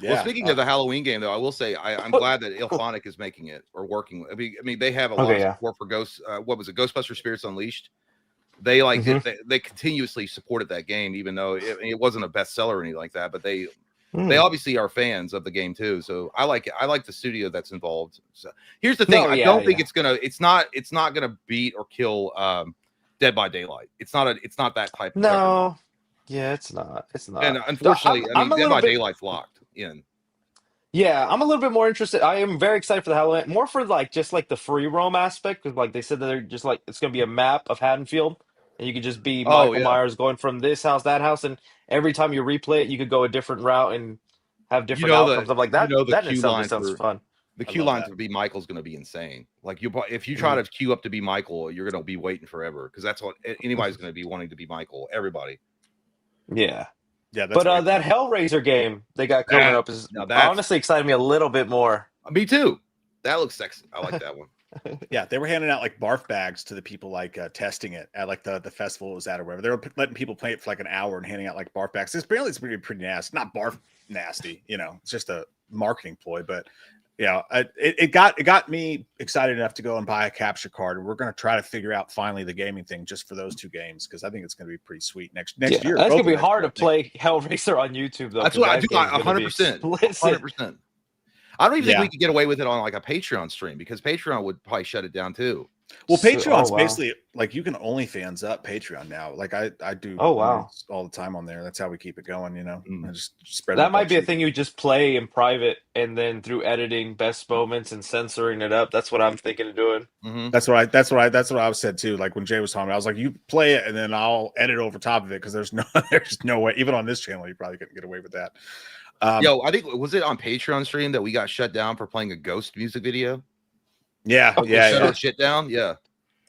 Yeah. Well, speaking of the Halloween game, though, I will say I'm glad that Ilphonic is making it or working. I mean, they have a lot of support for Ghost. What was it? Ghostbuster Spirits Unleashed. They they continuously supported that game, even though it wasn't a bestseller or anything like that. But they obviously are fans of the game too. So I like it. I like the studio that's involved. So here's the thing: No, I yeah, don't think yeah. it's not gonna beat or kill Dead by Daylight. It's not that type of juggernaut. No, yeah, it's not. It's not. And unfortunately, I'm a Dead little by bit. Daylight's locked in. Yeah, I'm a little bit more interested. I am very excited for the Halloween, more for like just like the free roam aspect, because like they said that they're just like it's gonna be a map of Haddonfield, and you could just be Oh Michael yeah. Myers going from this house, that house, and every time you replay it, you could go a different route and have different outcomes. I'm like that. the That in queue itself line just sounds for fun. the I queue love line that. to be Michael's going to be insane. Like if you try to queue up to be Michael, you're going to be waiting forever because that's what anybody's going to be wanting to be Michael. Everybody. Yeah, Yeah, that's but that Hellraiser game they got coming up is now that's- honestly excited me a little bit more. Me too. That looks sexy. I like that one. Yeah, they were handing out like barf bags to the people like testing it at like the festival it was at or whatever. They were letting people play it for like an hour and handing out like barf bags. Apparently it's pretty nasty. Not barf nasty, it's just a marketing ploy. But yeah, it got me excited enough to go and buy a capture card. And we're going to try to figure out finally the gaming thing just for those 2 games because I think it's going to be pretty sweet next Yeah, year. that's both gonna be of hard to next year, I think. play Hellraiser on YouTube though. That's 'cause what I that do. game's gonna be 100%. explicit. 100%. I don't even think we could get away with it on like a Patreon stream because Patreon would probably shut it down too. Well, So- Patreon's oh, wow. basically like you can OnlyFans up Patreon now. Like I do. Oh, wow. movies all the time on there. That's how we keep it going. I just spread. That might be a thing you just play in private, and then through editing best moments and censoring it up. That's what I'm thinking of doing. Mm-hmm. That's what I was said too. Like when Jay was talking, I was like, you play it and then I'll edit over top of it because there's no way. Even on this channel, you probably couldn't get away with that. Yo, I think was it on Patreon stream that we got shut down for playing a Ghost music video? Yeah, Oh, yeah, Shut yeah. our shit down. Yeah.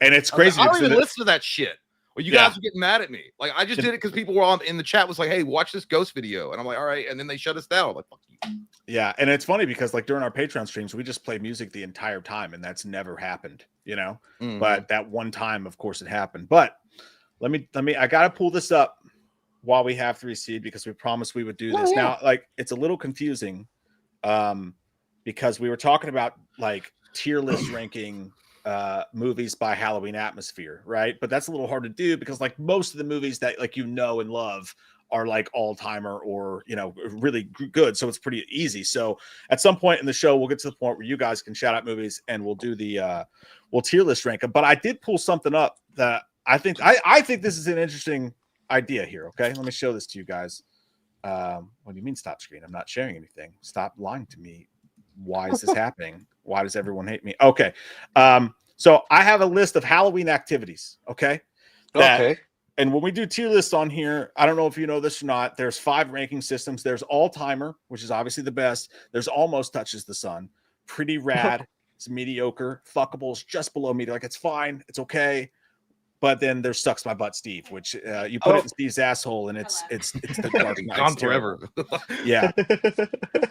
And it's crazy. I don't because even listen to that shit. Well, you Yeah. guys are getting mad at me. Like I just did it because people were in the chat was like, "Hey, watch this Ghost video," and I'm like, "All right," and then they shut us down. I'm like, fuck you. Yeah, and it's funny because like during our Patreon streams, we just play music the entire time, and that's never happened, Mhm. But that one time, of course, it happened. But let me. I gotta pull this up while we have 3 seed because we promised we would do this. yeah. Now, like it's a little confusing, because we were talking about like tier list ranking movies by Halloween atmosphere, right? But that's a little hard to do because like most of the movies that like and love are like all-timer or really good, so it's pretty easy. So at some point in the show we'll get to the point where you guys can shout out movies and we'll do the we'll tier list rank them. But I did pull something up that I think this is an interesting idea here. Okay, let me show this to you guys. What do you mean stop screen? I'm not sharing anything. Stop lying to me. Why is this happening? Why does everyone hate me? Okay. So I have a list of Halloween activities. Okay. Okay. And when we do tier lists on here, I don't know if you know this or not, there's 5 ranking systems. There's all timer, which is obviously the best. There's almost touches the sun. Pretty rad. It's mediocre. Fuckables just below mediocre. Like it's fine. It's okay. But then there's Sucks My Butt Steve, which you put it in Steve's asshole, and it's the Dark Knight. Gone forever. Yeah.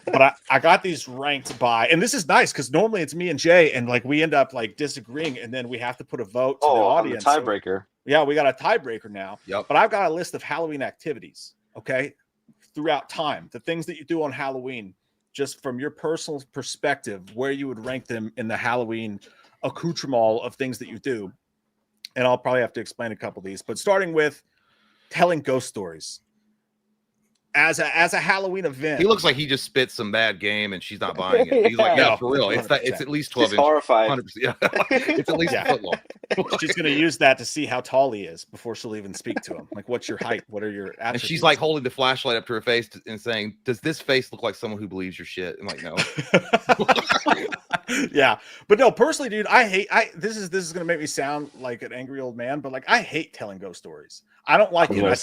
But I got these ranked by, and this is nice because normally it's me and Jay, and like we end up like disagreeing, and then we have to put a vote to the audience. I'm the tiebreaker. Yeah, we got a tiebreaker now. Yep. But I've got a list of Halloween activities, okay, throughout time. The things that you do on Halloween, just from your personal perspective, where you would rank them in the Halloween accoutrement of things that you do. And I'll probably have to explain a couple of these, but starting with telling ghost stories. As a Halloween event. He looks like he just spit some bad game and she's not buying it. He's like, yeah, for real. It's at least 12 inches. Horrified. 100%. Yeah. It's at least a foot long. She's going to use that to see how tall he is before she'll even speak to him. Like, what's your height? What are your attributes? And she's like holding the flashlight up to her face and saying, does this face look like someone who believes your shit? I'm like, no. Yeah. But no, personally, dude, this is going to make me sound like an angry old man, but like I hate telling ghost stories. I don't like it. I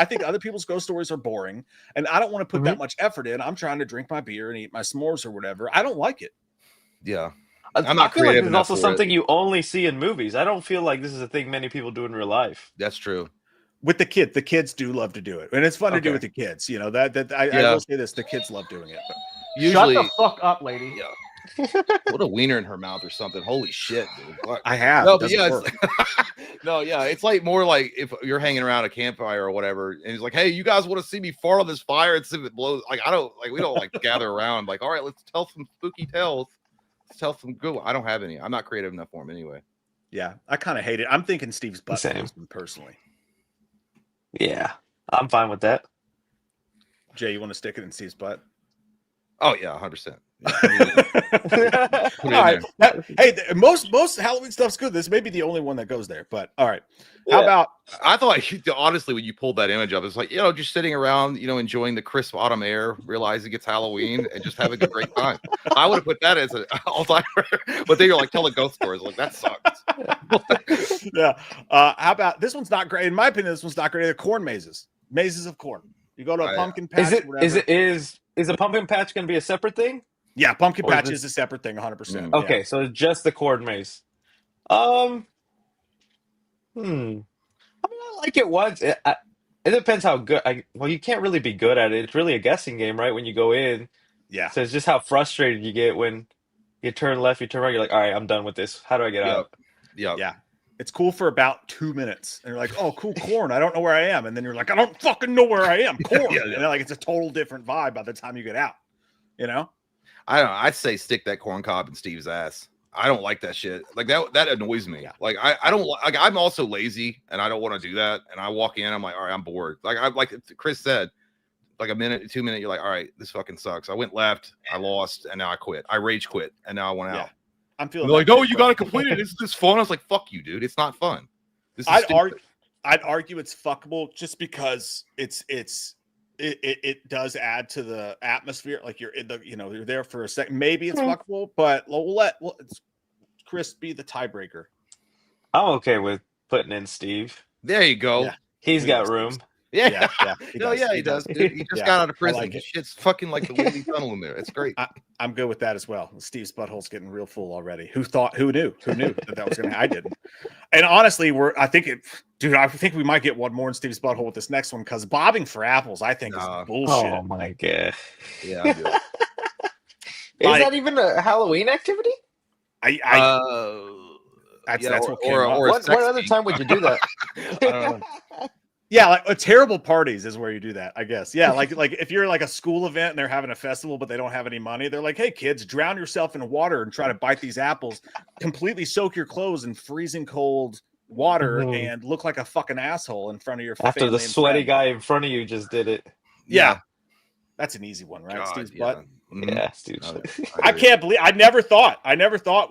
think other people's ghost stories are boring, and I don't want to put that much effort in. I'm trying to drink my beer and eat my s'mores or whatever. I don't like it. Yeah. I'm not creative. It's also something you only see in movies. I don't feel like this is a thing many people do in real life. That's true. With the kids do love to do it, and it's fun to do with the kids. You know I will say this: the kids love doing it. But usually, shut the fuck up, lady. Yeah. Put a wiener in her mouth or something. Holy shit, dude. What? I have. No, but yeah, it's like more like if you're hanging around a campfire or whatever, and he's like, "Hey, you guys want to see me fart on this fire and see if it blows?" Like, we don't like gather around. Like, all right, let's tell some spooky tales. Let's tell some good. I don't have any. I'm not creative enough for them anyway. Yeah, I kind of hate it. I'm thinking Steve's butt personally. Yeah, I'm fine with that. Jay, you want to stick it in Steve's butt? Oh yeah, 100%. All right. Hey, most Halloween stuff's good. This may be the only one that goes there, but all right. How about? I thought honestly, when you pulled that image up, it's like just sitting around, enjoying the crisp autumn air, realizing it's Halloween, and just having a great time. I would have put that as an all-timer, but then you're like telling ghost stories. Like that sucks. Yeah. How about this one's not great? In my opinion, this one's not great. The corn mazes of corn. You go to a pumpkin patch. Is a pumpkin patch going to be a separate thing? Yeah, pumpkin patch is a separate thing, 100%. Okay, so it's just the corn maze. I mean, I like it once. It depends how good. You can't really be good at it. It's really a guessing game, right? When you go in. Yeah. So it's just how frustrated you get when you turn left, you turn right. You're like, all right, I'm done with this. How do I get out? Yeah. It's cool for about 2 minutes. And you're like, oh, cool, corn. I don't know where I am. And then you're like, I don't fucking know where I am. Corn. And then, like, it's a total different vibe by the time you get out. I don't know. I'd say stick that corn cob in Steve's ass. I don't like that shit. Like that annoys me. Yeah. Like I don't like. I'm also lazy and I don't want to do that. And I walk in, I'm like, all right, I'm bored. Like Chris said, like a minute, 2 minutes, you're like, all right, this fucking sucks. I went left, I lost, and now I quit. I rage quit, and now I went out. I'm feeling like, no, you got to complete it. Isn't this fun? I was like, fuck you, dude. It's not fun. I'd argue it's fuckable just because it does add to the atmosphere. Like you're you're there for a second. Maybe it's fuckable, but we'll let Chris be the tiebreaker. I'm okay with putting in Steve. There you go. Yeah. He's got room. Yeah. He does. Dude. He just got out of prison. Like shit's fucking like the Windy Tunnel in there. It's great. I'm good with that as well. Steve's butthole's getting real full already. Who knew that was gonna? I didn't. And honestly, I think we might get one more in Steve's butthole with this next one because bobbing for apples, I think, is bullshit. Oh my god. Yeah. I do. Is that even a Halloween activity? That's what what other time would you do that? I don't know. Yeah, like terrible parties is where you do that, I guess. Yeah, like if you're like a school event and they're having a festival but they don't have any money, they're like, "Hey kids, drown yourself in water and try to bite these apples, completely soak your clothes in freezing cold water and look like a fucking asshole in front of your family." After the sweaty guy in front of you just did it. Yeah. That's an easy one, right? God, Steve's butt. Yeah, Steve's butt. I can't believe I never thought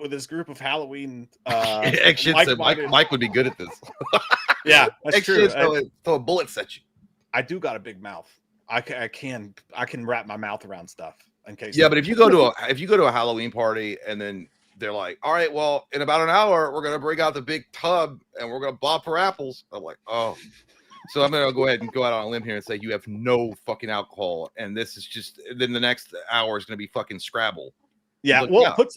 with this group of Halloween Mike would be good at this. Yeah, that's true. Throw a bullet at you. I do got a big mouth. I can wrap my mouth around stuff in case. Yeah, but if you go to a Halloween party and then they're like, all right, well, in about an hour we're gonna bring out the big tub and we're gonna bob for apples. I'm like, oh. So I'm gonna go ahead and go out on a limb here and say you have no fucking alcohol, and this is just then the next hour is gonna be fucking Scrabble. Yeah, put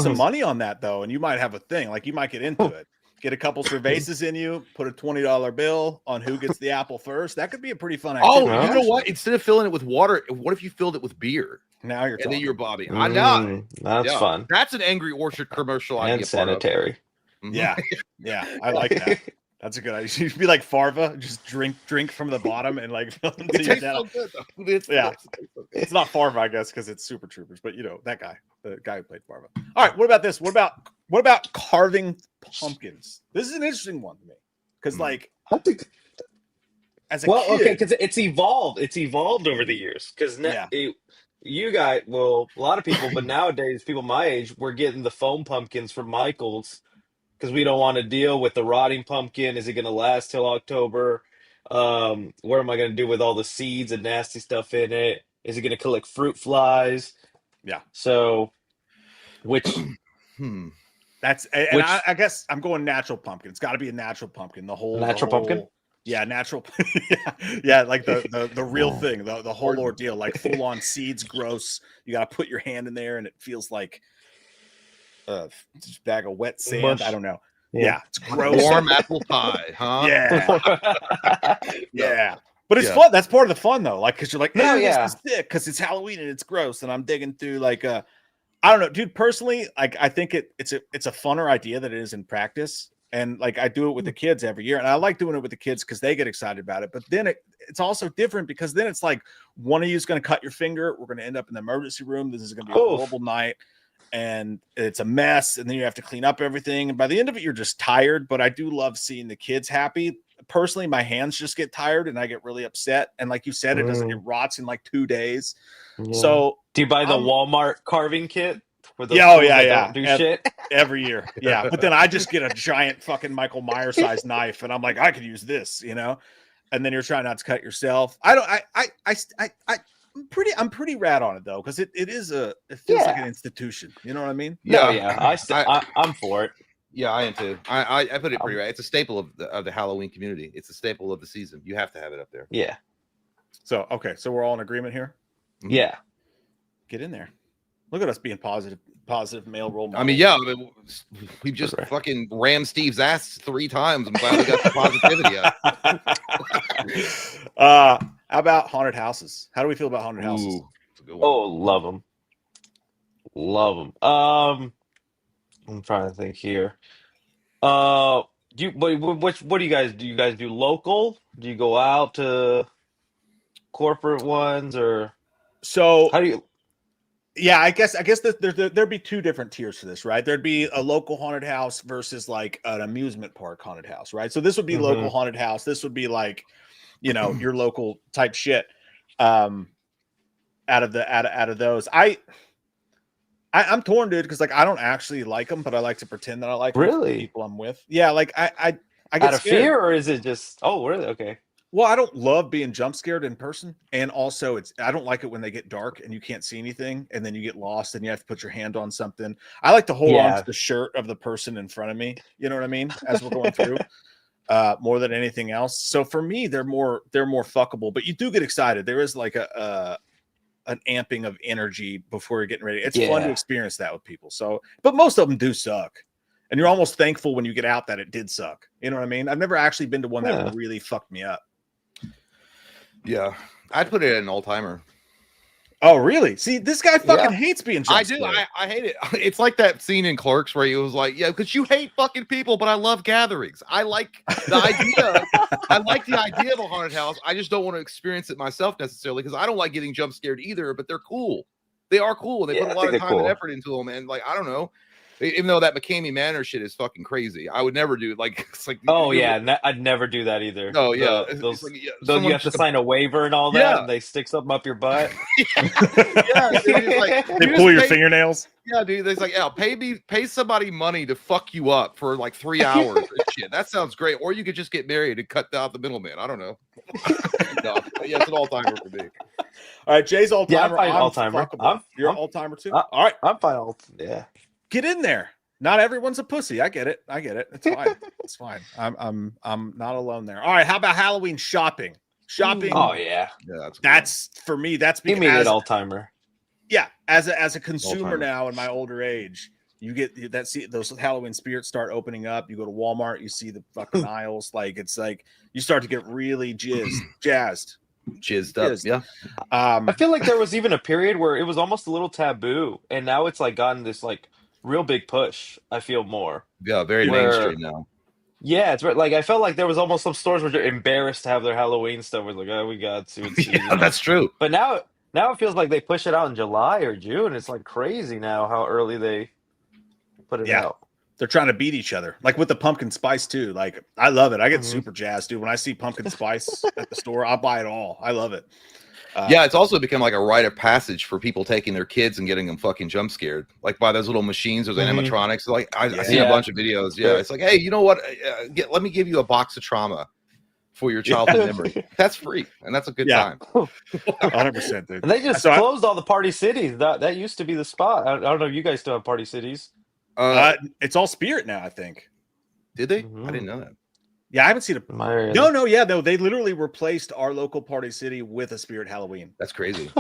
some money on that though, and you might have a thing. Like you might get into it. Get a couple cervezas in you, put a $20 bill on who gets the apple first. That could be a pretty fun Oh, activity. you know what? Instead of filling it with water, what if you filled it with beer? Now you're And talking. then you're Bobby. I know. That's fun That's an Angry Orchard commercial and idea. Part of. sanitary. Mhm. Yeah, I like that. That's a good idea. You should be like Farva, just drink from the bottom and like fill It until you're tastes dead. so good, though. It tastes so good. It's not Farva, I guess, because it's Super Troopers, but you know that guy, the guy who played Farva. All right, what about this? What about carving pumpkins? This is an interesting one to me because, like, I think. as a kid, Okay, because it's evolved. It's evolved over the years. Because you guys, well, a lot of people, but nowadays, people my age, we're getting the foam pumpkins from Michaels because we don't want to deal with the rotting pumpkin. Is it going to last till October? What am I going to do with all the seeds and nasty stuff in it? Is it going to collect fruit flies? Yeah. So, which that's and I guess I'm going natural pumpkin. It's got to be a natural pumpkin. pumpkin. Yeah, natural. yeah, like the real thing, the whole ordeal, like full on seeds, gross. You got to put your hand in there, and it feels like a bag of wet sand. Mush. I don't know. Yeah. Yeah, it's gross. Warm apple pie, huh? Yeah. But it's fun. That's part of the fun, though. Like, because you're like, No, this yeah. is sick because it's Halloween and it's gross, and I'm digging through like I don't know, dude. Personally, like I think it's a funner idea than it is in practice. And like I do it with the kids every year, and I like doing it with the kids because they get excited about it. But then it's also different because then it's like one of you is going to cut your finger. We're going to end up in the emergency room. This is going to be a horrible night, and it's a mess. And then you have to clean up everything. And by the end of it, you're just tired. But I do love seeing the kids happy. Personally, my hands just get tired, and I get really upset. And like you said, it rots in like 2 days. Yeah. So do you buy the Walmart carving kit? Don't do shit every year. Yeah. But then I just get a giant fucking Michael Myers sized knife and I'm like, I could use this, you know? And then you're trying not to cut yourself. I'm pretty rad on it though, because it feels like an institution. You know what I mean? I'm for it. Yeah, I am too. I put it pretty right. It's a staple of the Halloween community. It's a staple of the season. You have to have it up there. Yeah. So we're all in agreement here. Yeah. Get in there. Look at us being positive male role models. I mean, we just fucking rammed Steve's ass 3 times. I'm glad we got the positivity out. How about haunted houses? How do we feel about haunted houses? Oh, love them. Love them. I'm trying to think here. What do you guys do? Do you guys do local? Do you go out to corporate ones or so? How do you? Yeah, I guess there'd be 2 different tiers for this, right? There'd be a local haunted house versus like an amusement park haunted house, right? So this would be local haunted house. This would be like, you know, your local type shit. Out of those, I'm torn, dude, because like I don't actually like them, but I like to pretend that I like them for the people I'm with. Yeah, like I get out of scared. fear, or is it just? Oh, really? Okay. Well, I don't love being jump scared in person. And also I don't like it when they get dark and you can't see anything and then you get lost and you have to put your hand on something. I like to hold on to the shirt of the person in front of me. You know what I mean? As we're going through more than anything else. So for me, they're more fuckable, but you do get excited. There is like an amping of energy before you're getting ready. It's fun to experience that with people. So, but most of them do suck. And you're almost thankful when you get out that it did suck. You know what I mean? I've never actually been to one that really fucked me up. Yeah, I'd put it in an old-timer. Oh, really? See, this guy fucking hates being jump scared. I hate it. It's like that scene in Clerks where he was like, yeah, because you hate fucking people, but I love gatherings. I like the idea. I like the idea of a haunted house. I just don't want to experience it myself necessarily because I don't like getting jump scared either, but they're cool. They are cool. They put a lot of time and effort into them. And like, I don't know. Even though that McCamey Manor shit is fucking crazy, I would never do it. Like, it's like, I'd never do that either. Oh yeah, those you have to sign a waiver and all that, and they stick something up your butt. They pull your fingernails. Yeah, dude. They're like, pay somebody money to fuck you up for like 3 hours. And shit, that sounds great. Or you could just get married and cut out the middleman. I don't know. No, it's an all timer for me. All right, Jay's all timer. Yeah, I'm all timer. You're all timer too. All right, I'm fine. Yeah. Get in there. Not everyone's a pussy. I get it. It's fine. It's fine. I'm not alone there. All right. How about Halloween shopping? Oh yeah. That's for me. That's because an all timer. Yeah. As a consumer now in my older age, You get that, see those Halloween spirits start opening up. You go to Walmart, you see the fucking aisles. Like it's like you start to get really jazzed. up. Yeah. I feel like there was even a period where it was almost a little taboo, and now it's like gotten this like real big push. I feel more. Yeah. Very Where mainstream now. Yeah, it's right. Like I felt like there was almost some stores where they're embarrassed to have their Halloween stuff. We're like, oh, we got to. It's Yeah, seasonal. that's true. But now it feels like they push it out in July or June. It's like crazy now how early they put it out. They're trying to beat each other, like with the pumpkin spice too. Like I love it. I get Mhm. super jazzed, dude. When I see pumpkin spice at the store, I'll buy it all. I love it. Yeah, it's also become like a rite of passage for people taking their kids and getting them fucking jump scared, like by those little machines, those Mhm. animatronics. Like I've seen Yeah. a bunch of videos. Yeah, it's like, hey, you know what? Let me give you a box of trauma for your childhood memory. That's free, and that's a good Yeah. time. 100%, dude. And they just So closed all the Party Cities. That used to be the spot. I don't know if you guys still have Party Cities. it's all Spirit now, I think. Did they? Mhm. I didn't know that. Yeah, I haven't seen a. In my area. No, yeah, no. They literally replaced our local Party City with a Spirit Halloween. That's crazy.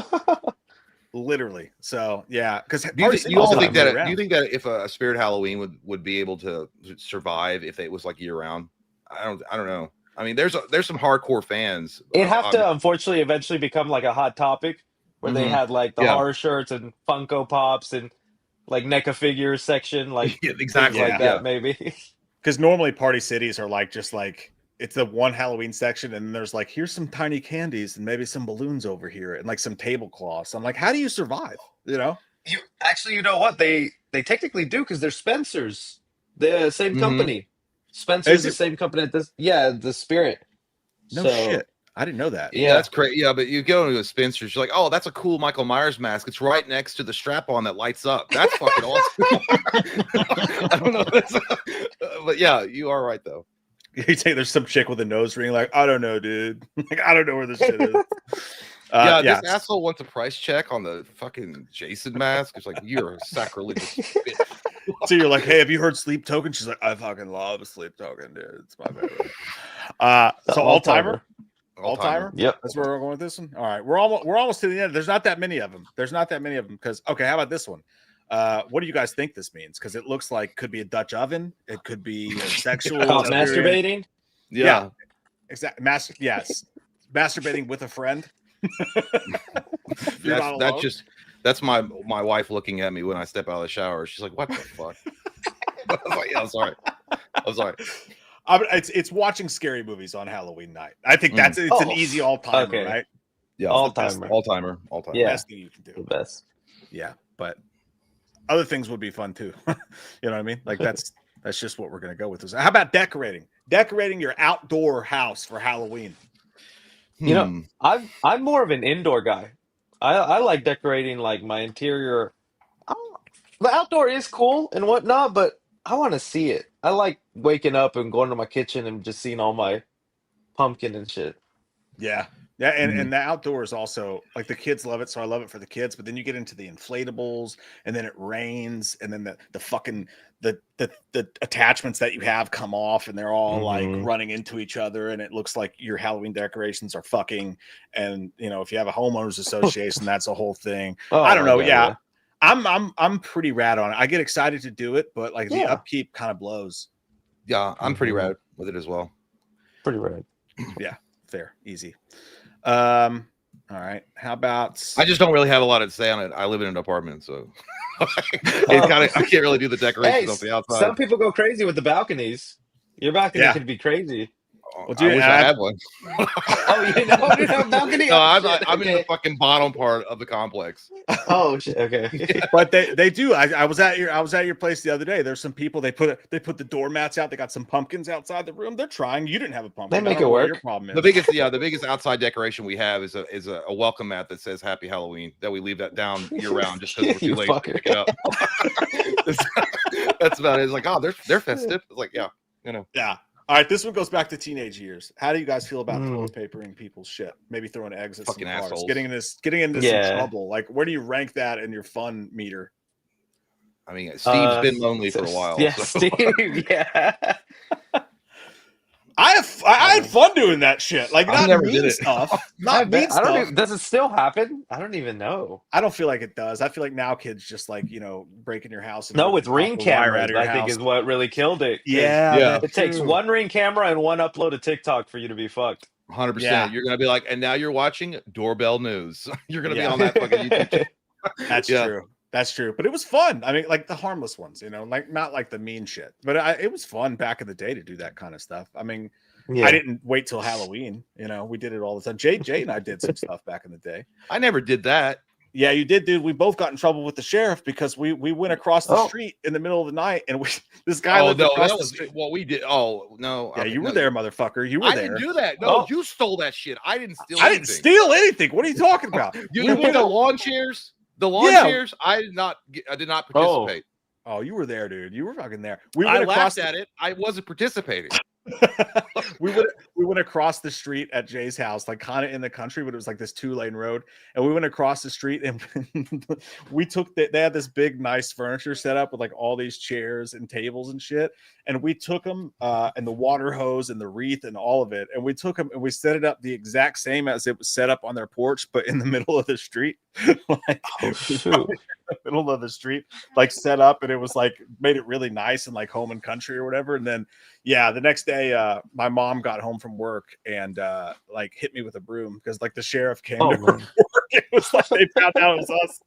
Literally. So yeah, because Do you all think that? Do you think that if a Spirit Halloween would be able to survive if it was like year round? I don't know. I mean, there's some hardcore fans. It'd have to unfortunately eventually become like a hot topic where they Mhm. had like the Yeah. horror shirts and Funko Pops and like NECA figures section, like Yeah, things exactly. like Yeah. that, Yeah. maybe. Because normally Party Cities are like just like it's the one Halloween section, and there's like here's some tiny candies and maybe some balloons over here and like some tablecloths. I'm like, how do you survive? You know? You know what? They technically do because they're Spencer's, the same Mhm. company. Spencer's Is the it? same company at this. Yeah, the Spirit. No So shit. I didn't know that. yeah, That's great. Yeah, but you go into a Spencer's, you're like, oh, that's a cool Michael Myers mask. It's right next to the strap-on that lights up. That's fucking awesome. I don't know. But yeah, you are right though. You say there's some chick with a nose ring, like, I don't know, dude. Like, I don't know where this shit is. Yeah, yeah. this asshole wants a price check on the fucking Jason mask. It's like, you're a sacrilegious bitch. So you're like, hey, have you heard Sleep Token? She's like, I fucking love Sleep Token, dude. It's my favorite. So all timer. All-timer? Yep. That's where we're going with this one. All right, we're almost to the end. There's not that many of them. Because okay, how about this one? What do you guys think this means? Because it looks like could be a Dutch oven. It could be a sexual experience. Masturbating. Yeah. Exactly. Yes, masturbating with a friend. You're not alone. That's my wife looking at me when I step out of the shower. She's like, "What the fuck?" I was like, "Yeah, I'm sorry." It's watching scary movies on Halloween night. I think it's an easy all-timer, Okay. right? Yeah, All-timer. all-timer. Yeah. Best thing you can do. The best. Yeah, but other things would be fun too. You know what I mean? Like that's just what we're gonna go with. How about decorating? Decorating your outdoor house for Halloween. You know, I'm more of an indoor guy. I like decorating like my interior. The outdoor is cool and whatnot, but I want to see it. I like waking up and going to my kitchen and just seeing all my pumpkin and shit. Yeah. Yeah, and the outdoors also, like the kids love it, so I love it for the kids. But then you get into the inflatables, and then it rains, and then the fucking the attachments that you have come off, and they're all like running into each other, and it looks like your Halloween decorations are fucking. And you know, if you have a homeowners association, that's a whole thing. Oh, I don't know. God, Yeah, I'm pretty rad on it. I get excited to do it, but like the Yeah. upkeep kind of blows. Yeah, I'm pretty rad with it as well. Pretty rad. Yeah, fair, easy. All right. How about I just don't really have a lot to say on it. I live in an apartment, so I can't really do the decorations Hey, off the outside. some people go crazy with the balconies. Your balcony Yeah. could be crazy. Well, I wish I had one. Oh, you know, you have a balcony? No, Oh, I'm shit, in the okay. fucking bottom part of the complex. Oh, shit, okay. But they do. I was at your place the other day. There's some people they put the doormats out. They got some pumpkins outside the room. They're trying. You didn't have a pumpkin. They make I don't know it what work. Your problem is. The biggest outside decoration we have is a welcome mat that says Happy Halloween that we leave that down year round just because we're You too lazy to fucker. pick it up. That's about it. It's like, oh, they're festive. It's like, yeah, you know. Yeah. All right. This one goes back to teenage years. How do you guys feel about Mm. toilet papering people's shit? Maybe throwing eggs at Fucking some cars. assholes. Getting into Yeah. some trouble. Like, where do you rank that in your fun meter? I mean, Steve's been lonely for a while. Yeah, so. Steve. Yeah. I I had fun doing that shit. Like, I not never did mean it. stuff. Not mean I don't stuff. even, does it still happen? I don't even know. I don't feel like it does. I feel like now kids just like, breaking your house and No, ripping with ring copper wire cameras, out of your I think house. is what really killed it. 'cause Yeah, Yeah. that's it takes true. one ring camera and one upload to TikTok for you to be fucked. 100%. Yeah. You're gonna be like, and now you're watching Doorbell News. You're gonna be Yeah. on that fucking YouTube channel. That's Yeah. true. That's true. But it was fun. I mean, like the harmless ones, like not like the mean shit. But it was fun back in the day to do that kind of stuff. I mean, Yeah. I didn't wait till Halloween. We did it all the time. Jay and I did some stuff back in the day. I never did that. Yeah, you did, dude. We both got in trouble with the sheriff because we went across the street in the middle of the night, and this guy lived across the street. What we did. Oh no. Yeah, Okay, you were no. there, motherfucker. You were I there. didn't do that. No, Oh. you stole that shit. I didn't steal I anything. didn't steal anything. What are you talking about? You We mean went the up- lawn chairs? The lawn Yeah. chairs? I did not participate. Oh, you were there, dude. You were fucking there. We I went across laughed at it. I wasn't participating. we went across the street at Jay's house, like kind of in the country, but it was like this 2-lane road. And we went across the street, and we took they had this big, nice furniture set up with like all these chairs and tables and shit. And we took them and the water hose and the wreath and all of it. And we took them and we set it up the exact same as it was set up on their porch, but in the middle of the street, like middle of the street, like set up, and it was like made it really nice and like home and country or whatever. And then the next day my mom got home from work and like hit me with a broom because like the sheriff came to her work. It was like they found out it was us.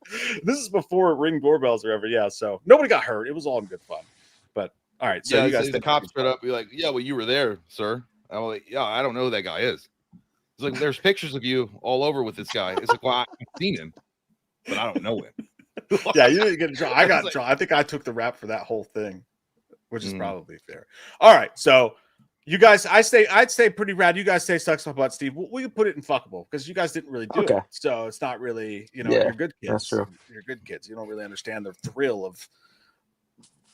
This is before ring doorbells or ever. So nobody got hurt. It was all in good fun. But all right, so you guys the cops showed up, be like, yeah, well, you were there, sir. I'm like, yeah, I don't know who that guy is. It's like, there's pictures of you all over with this guy. It's like, well, I've seen him, but I don't know him. Yeah, you didn't get in trouble. I got in trouble. I think I took the rap for that whole thing, which is probably fair. All right, so you guys, I'd say pretty rad. You guys say sucks my butt, Steve. We can put it in fuckable because you guys didn't really do it. So it's not really, you're good kids. That's true. You're good kids. You don't really understand the thrill of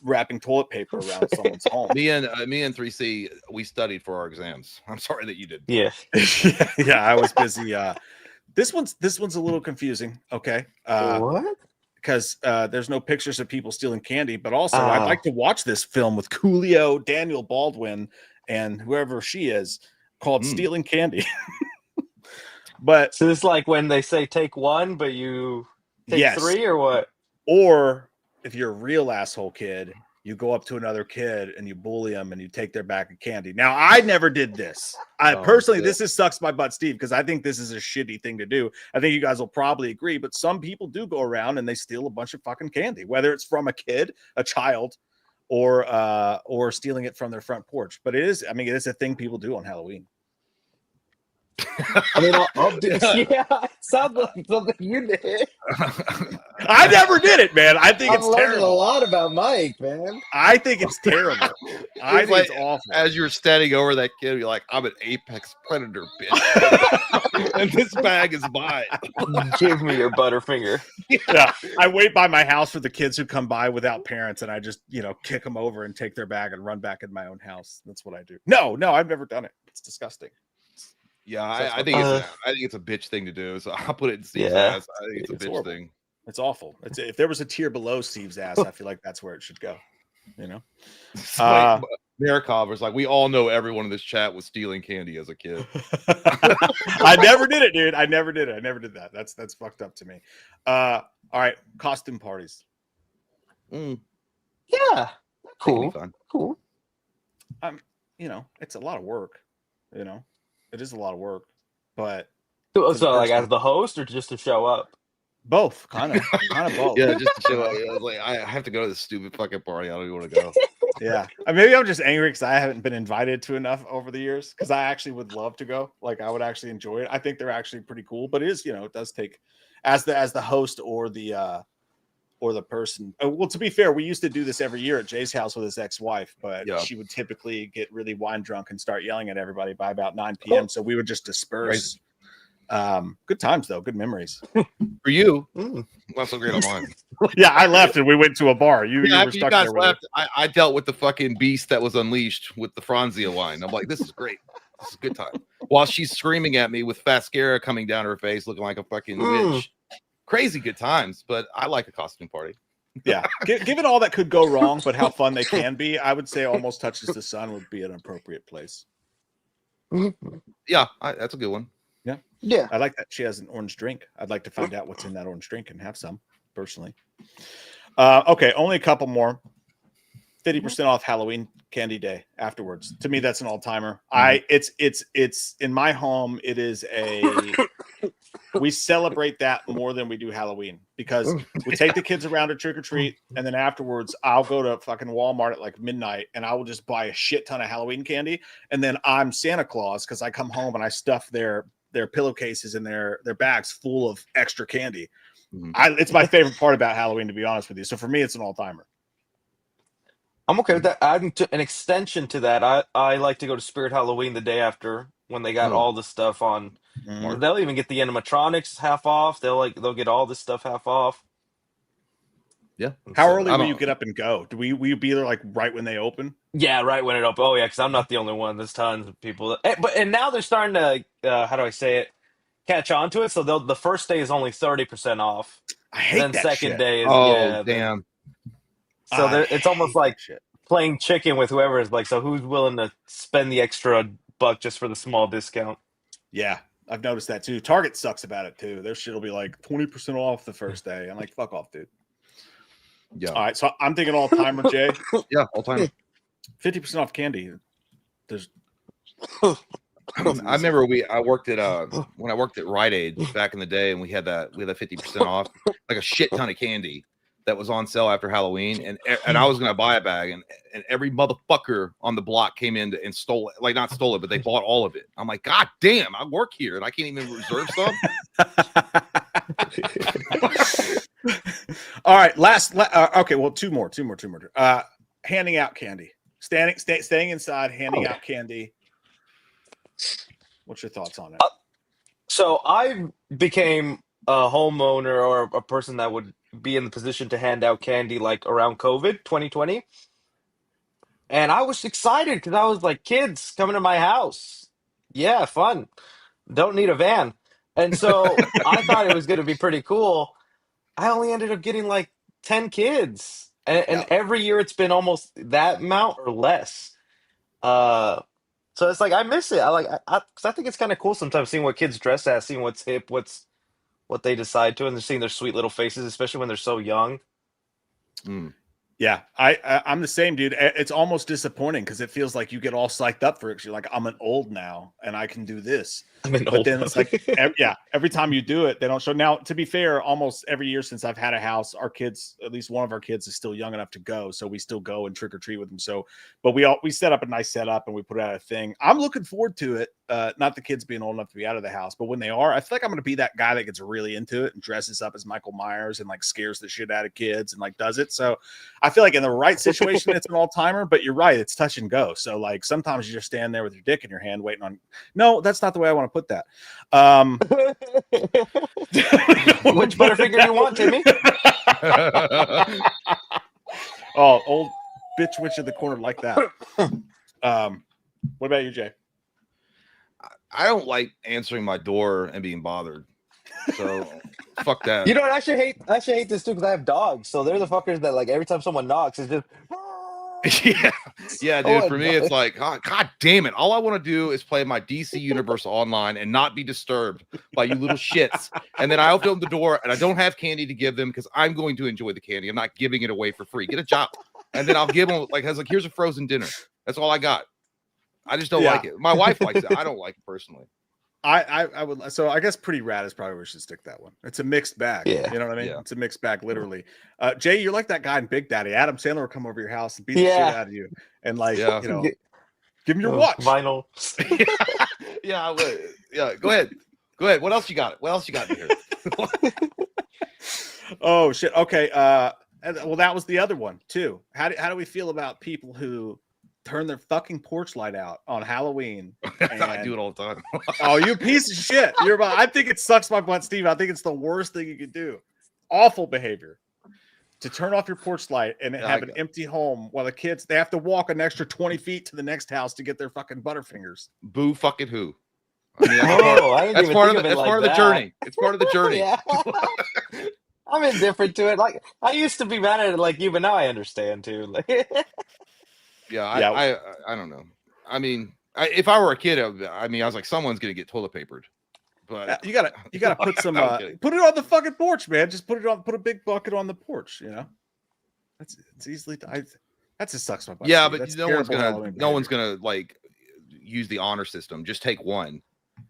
wrapping toilet paper around someone's home. Me and 3C, we studied for our exams. I'm sorry that you did. Yeah. Yeah, I was busy. This one's a little confusing. Okay. What? Because there's no pictures of people stealing candy, but also I'd like to watch this film with Coolio, Daniel Baldwin, and whoever she is, called Stealing Candy. But So it's like when they say take one, but you take three, or what? Or if you're a real asshole kid, you go up to another kid and you bully them and you take their bag of candy. Now, I never did this. This is sucks my butt, Steve, because I think this is a shitty thing to do. I think you guys will probably agree, but some people do go around and they steal a bunch of fucking candy, whether it's from a kid, a child, or stealing it from their front porch. But it is a thing people do on Halloween. I mean, I'll do. Yeah, it sounds like something you did. I never did it, man. I think I'm it's learning terrible. a lot about Mike, man. I think it's terrible. I think it's awful. As you're standing over that kid, you're like, I'm an apex predator, bitch. And this bag is mine. Give me your Butterfinger. Yeah, I wait by my house for the kids who come by without parents, and I just kick them over and take their bag and run back in my own house. That's what I do. No, I've never done it. It's disgusting. Yeah, I think it's a bitch thing to do. So I'll put it in Steve's Yeah. ass. I think it's a bitch horrible. thing. It's awful. If there was a tier below Steve's ass, I feel like that's where it should go. Marikov was like, we all know everyone in this chat was stealing candy as a kid. I never did it, dude. I never did it. I never did that. That's fucked up to me. All right, costume parties. Yeah, cool. Fun. Cool. It's a lot of work. It is a lot of work, but So like as the host or just to show up? both, kind of both. Yeah, just to show up. I was like, I have to go to this stupid fucking party. I don't even want to go. Yeah. Maybe I'm just angry because I haven't been invited to enough over the years. Because I actually would love to go. Like I would actually enjoy it. I think they're actually pretty cool. But it is, it does take as the host or the person. Well, to be fair, we used to do this every year at Jay's house with his ex-wife, but she would typically get really wine drunk and start yelling at everybody by about 9 p.m. So we would just disperse. Good times though, good memories. For you, not so great on mine. Yeah, I left and we went to a bar. You were After stuck you guys there with left, I dealt with the fucking beast that was unleashed with the Franzia wine. I'm like, this is great. This is a good time. While she's screaming at me with mascara coming down her face, looking like a fucking witch. Crazy good times, but I like a costume party. Yeah, given all that could go wrong, but how fun they can be, I would say almost touches the sun would be an appropriate place. Yeah, that's a good one. Yeah. I like that she has an orange drink. I'd like to find out what's in that orange drink and have some personally. Okay, only a couple more. 50% off Halloween candy day afterwards. To me, that's an all-timer. It's in my home. It is we celebrate that more than we do Halloween because we take the kids around to trick or treat, and then afterwards I'll go to fucking Walmart at like midnight and I will just buy a shit ton of Halloween candy, and then I'm Santa Claus because I come home and I stuff their pillowcases and their bags full of extra candy. It's my favorite part about Halloween, to be honest with you. So for me, it's an all-timer. I'm okay with that. Adding an extension to that, I like to go to Spirit Halloween the day after when they got all the stuff on. They'll even get the animatronics half off. They'll get all this stuff half off. Yeah. How early will you get up and go? Will you be there like right when they open? Yeah, right when it opens. Oh yeah, because I'm not the only one. There's tons of people. And now they're starting to how do I say it? Catch on to it. So the first day is only 30% off. I hate then that second shit. day is damn. So it's almost like playing chicken with whoever is like. So who's willing to spend the extra buck just for the small discount? Yeah, I've noticed that too. Target sucks about it too. Their shit will be like 20% off the first day. I'm like, fuck off, dude. Yeah. All right, so I'm thinking all timer, Jay. Yeah, all timer. 50% off candy. There's. I remember I worked at when I worked at Rite Aid back in the day, and we had that 50% off, like a shit ton of candy that was on sale after Halloween, and I was gonna buy a bag, and every motherfucker on the block came in and stole it. Like, not stole it, but they bought all of it. I'm like, God damn, I work here and I can't even reserve some. All right, okay, well, two more. Handing out candy. Staying inside, handing out candy. What's your thoughts on it? So I became a homeowner or a person that would be in the position to hand out candy like around COVID 2020. And I was excited because I was like, kids coming to my house. Yeah, fun. Don't need a van. And so I thought it was going to be pretty cool. I only ended up getting like 10 kids. And every year it's been almost that amount or less. So it's like I miss it. Because I think it's kind of cool sometimes seeing what kids dress as, seeing what's hip, what they decide to, and they're seeing their sweet little faces, especially when they're so young. Yeah, I'm the same, dude. It's almost disappointing because it feels like you get all psyched up for it. You're like, I'm an old now and I can do this. But then it's like, every time you do it, they don't show. Now, to be fair, almost every year since I've had a house, our kids, at least one of our kids, is still young enough to go, so we still go and trick or treat with them. So, but we set up a nice setup and we put out a thing. I'm looking forward to it. Not the kids being old enough to be out of the house, but when they are, I feel like I'm going to be that guy that gets really into it and dresses up as Michael Myers and like scares the shit out of kids and like does it. So, I feel like in the right situation, it's an all timer. But you're right, it's touch and go. So, like sometimes you just stand there with your dick in your hand, waiting on. No, that's not the way I want to put that. Which Butterfinger you want, Timmy? Oh, old bitch witch in the corner like that. What about you, Jay? I don't like answering my door and being bothered. So fuck that. You know what? I actually hate this too because I have dogs. So they're the fuckers that like every time someone knocks, it's just. Yeah, dude. For me, it's like, God damn it! All I want to do is play my DC Universe online and not be disturbed by you little shits. And then I open up the door and I don't have candy to give them because I'm going to enjoy the candy. I'm not giving it away for free. Get a job, and then I'll give them like, here's a frozen dinner. That's all I got. I just don't like it. My wife likes it. I don't like it personally. I would. So I guess Pretty Rad is probably where we should stick that one. It's a mixed bag. Yeah. You know what I mean? Yeah. It's a mixed bag, literally. Jay, you're like that guy in Big Daddy. Adam Sandler will come over your house and beat the shit out of you, and like, you know, give him your watch. Vinyl. Yeah, I would. Yeah, go ahead. What else you got? What else you got here? Oh shit. Okay. Well, that was the other one too. How do we feel about people who turn their fucking porch light out on Halloween? I do it all the time. Oh, you piece of shit. I think it sucks my butt, Steve. I think it's the worst thing you could do. Awful behavior. To turn off your porch light and have an empty home while the kids, they have to walk an extra 20 feet to the next house to get their fucking Butterfingers. Boo fucking who? I mean, that's part of the journey. It's part of the journey. Yeah. I'm indifferent to it. Like I used to be mad at it like you, but now I understand too. I don't know. I mean, if I were a kid, I mean, I was like, someone's gonna get toilet papered. But You gotta put some I'm put it on the fucking porch, man. Just put a big bucket on the porch, you know. It's easily that just sucks my butt. yeah, Steve. but That's no one's terrible gonna Halloween no one's behavior. gonna like use the honor system. Just take one.